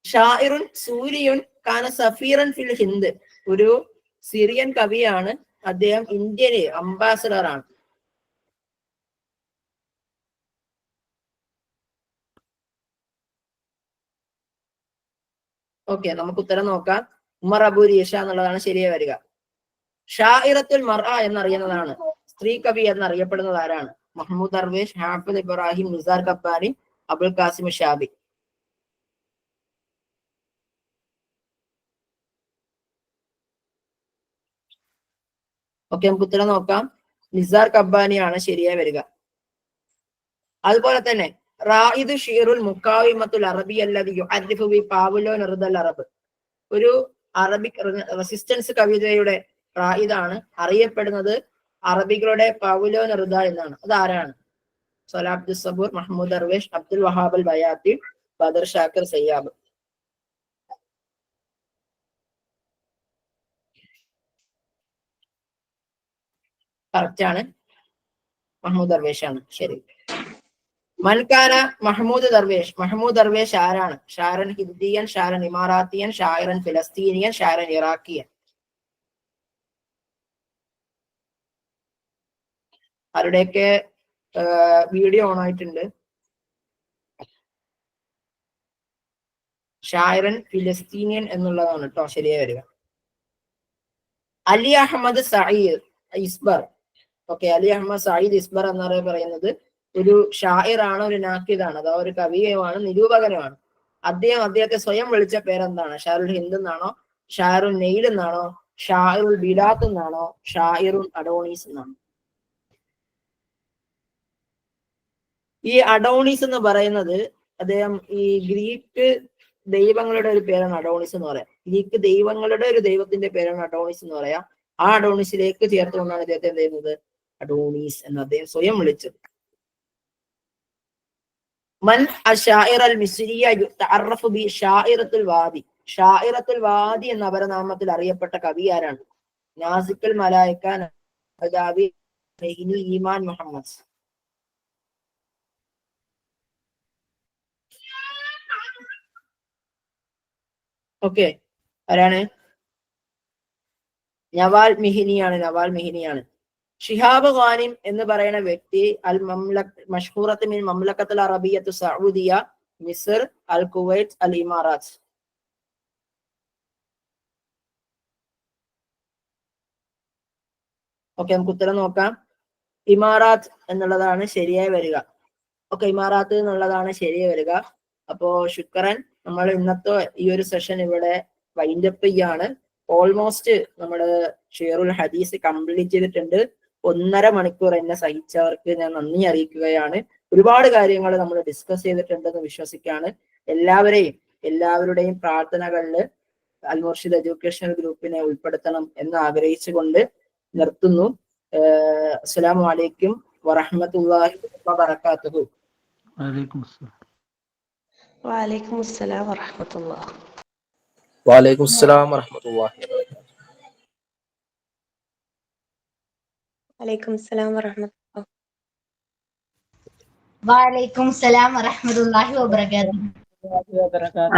ഷാഇറുൻ സൂരിയുൻ കാന സഫീറൻ ഫിൽ ഹിന്ദ്. ഒരു സിറിയൻ കവിയാണ്, അദ്ദേഹം ഇന്ത്യയിലെ അംബാസഡർ ആണ്. ഓക്കെ, നമുക്ക് ഉത്തരം നോക്കാം. ഉമർ അബു രീഷ എന്നുള്ളതാണ് ശരിയായി വരിക. ഷാഇറത്തുൽ മർഅ എന്നറിയുന്നതാണ്, സ്ത്രീ കവി എന്നറിയപ്പെടുന്നത് ആരാണ്? മഹ്മൂദ് ദർവേഷ്, ഹാഫിദ് ഇബ്രാഹിം, നിസാർ കബ്ബാനി, അബുൽ ഖാസിം ഷാബി. ഓക്കെ, നമുക്ക് ഉത്തരം നോക്കാം. നിസാർ കബ്ബാനിയാണ് ശരിയായി വരിക. അതുപോലെ തന്നെ റായിദ് ഷീറുൽ മുക്കാവിമത്തുൽ അറബി അല്ലദി യുഅരിഫു ബി പാവുലോ നിർദൽ അറബ്. ഒരു അറബിക് റെസിസ്റ്റൻസ് കവിതയുടെ റായിദാണ്, അറിയപ്പെടുന്നത് അറബികളുടെ പൗലോ നിർദ എന്നാണ്. അത് ആരാണ്? സൊലാഹ് അബ്ദുൽ സബൂർ, മഹ്മൂദ് ദർവേഷ്, അബ്ദുൽ വഹാബ് അൽ ബയാത്തി, ബദർ ഷാക്കിർ സയ്യാബ്. കറക്റ്റ് ആണ്, മഹ്മൂദ് ദർവേഷ് ആണ് ശരി. മൻകാന മഹ്മൂദ് ദർവേഷ്. മഹ്മൂദ് ദർവേഷ് ആരാണ്? ഷായറൻ ഹിന്ദിയൻ, ഷായറൻ ഇമാറാത്തിയൻ, ഷായറൻ ഫിലസ്തീനിയൻ, ഷായറൻ ഇറാഖിയൻ. അവരുടെയൊക്കെ വീഡിയോ ഓൺ ആയിട്ടുണ്ട്. ഷായറൻ ഫിലസ്തീനിയൻ എന്നുള്ളതാണ് കേട്ടോ ശരിയായി വരിക. അലി അഹമ്മദ് സഈദ് ഇസ്ബർ. ഓക്കെ, അലി അഹമ്മദ് സഈദ് ഇസ്ബർ എന്ന് പറയുന്നത് ഒരു ഷായിറാണ്, ഒരു നാക്കിദാണ്, അഥവാ ഒരു കവിയുമാണ്, നിരൂപകനുമാണ്. അദ്ദേഹത്തെ സ്വയം വിളിച്ച പേരെന്താണ്? ഷാറുൽ ഹിന്ദ് എന്നാണോ, ഷാറുൽ നെയിൽ എന്നാണോ, ഷായിറുൽ ബിലാത്ത് എന്നാണോ, ഷായിറുൽ അഡോണീസ് എന്നാണോ? ഈ അഡോണീസ് എന്ന് പറയുന്നത് അദ്ദേഹം ഈ ഗ്രീക്ക് ദൈവങ്ങളുടെ ഒരു പേരാണ് അഡോണിസ് എന്ന് പറയാം. ഗ്രീക്ക് ദൈവങ്ങളുടെ ഒരു ദൈവത്തിന്റെ പേരാണ് അഡോണിസ് എന്ന് പറയാം. ആ അഡോണിസിലേക്ക് ചേർത്തുകൊണ്ടാണ് അദ്ദേഹത്തെ എന്ത് ചെയ്യുന്നത്? അഡോണീസ് എന്ന് അദ്ദേഹം സ്വയം വിളിച്ചത്. മൻ അശാഇർ അൽ മിസ്രിയ യുതഅറഫു ബി ഷാഇറത്തുൽ വാദി. ഷാഇറത്തുൽ വാദി എന്ന അപരനാമത്തിൽ അറിയപ്പെട്ട കവി ആരാണ്? നാസിക് അൽ മലായിക, നജാബി, ഈമാൻ മുഹമ്മദ്. ഓക്കെ, ആരാണ്? നവാൽ മിഹിനിയാണ്. ഷിഹാബ് ഖാനിം എന്ന് പറയുന്ന വ്യക്തി അൽ മഷ്ഹൂറത്ത് മിൻ മംലക്കത്തുൽ അറബിയ്യത്തു സഊദിയ, മിസ്ർ, അൽ കുവൈറ്റ്, അൽ ഇമാറാത്ത്. ഓക്കെ, നമുക്ക് ഉത്തരം നോക്കാം. ഇമാറാത്ത് എന്നുള്ളതാണ് ശരിയായി വരിക. ഓക്കെ, ഇമാറാത്ത് എന്നുള്ളതാണ് ശരിയായി വരിക. അപ്പോ ശുക്രൻ, നമ്മൾ ഇന്നത്തെ ഈ ഒരു സെഷൻ ഇവിടെ വൈൻഡപ്പ് ചെയ്യാണ്. ഓൾമോസ്റ്റ് നമ്മുടെ ഷെയറുൽ ഹദീസ് കംപ്ലീറ്റ് ചെയ്തിട്ടുണ്ട്. 1.5 മണിക്കൂർ എന്നെ സഹിച്ചവർക്ക് ഞാൻ നന്ദി അറിയിക്കുകയാണ്. ഒരുപാട് കാര്യങ്ങൾ നമ്മൾ ഡിസ്കസ് ചെയ്തിട്ടുണ്ടെന്ന് വിശ്വസിക്കുകയാണ്. എല്ലാവരുടെയും പ്രാർത്ഥനകളിൽ അൽ മുർഷിദ് എഡ്യൂക്കേഷണൽ ഗ്രൂപ്പിനെ ഉൾപ്പെടുത്തണം എന്ന് ആഗ്രഹിച്ചുകൊണ്ട് നിർത്തുന്നു. അസ്സലാമു അലൈക്കും വറഹ്മത്തുള്ളാഹി വബറകാതുഹു. വഅലൈക്കും അസ്സലാം വറഹ്മത്തുള്ളാഹി. വഅലൈക്കും അസ്സലാം വറഹ്മത്തുള്ളാഹി. വഅലൈക്കും അസ്സലാം വറഹ്മത്തുള്ളാഹി. വഅലൈക്കും സലാം വറഹ്മത്തുള്ളാഹി വബറകാതുഹു. വബറകാതുഹു.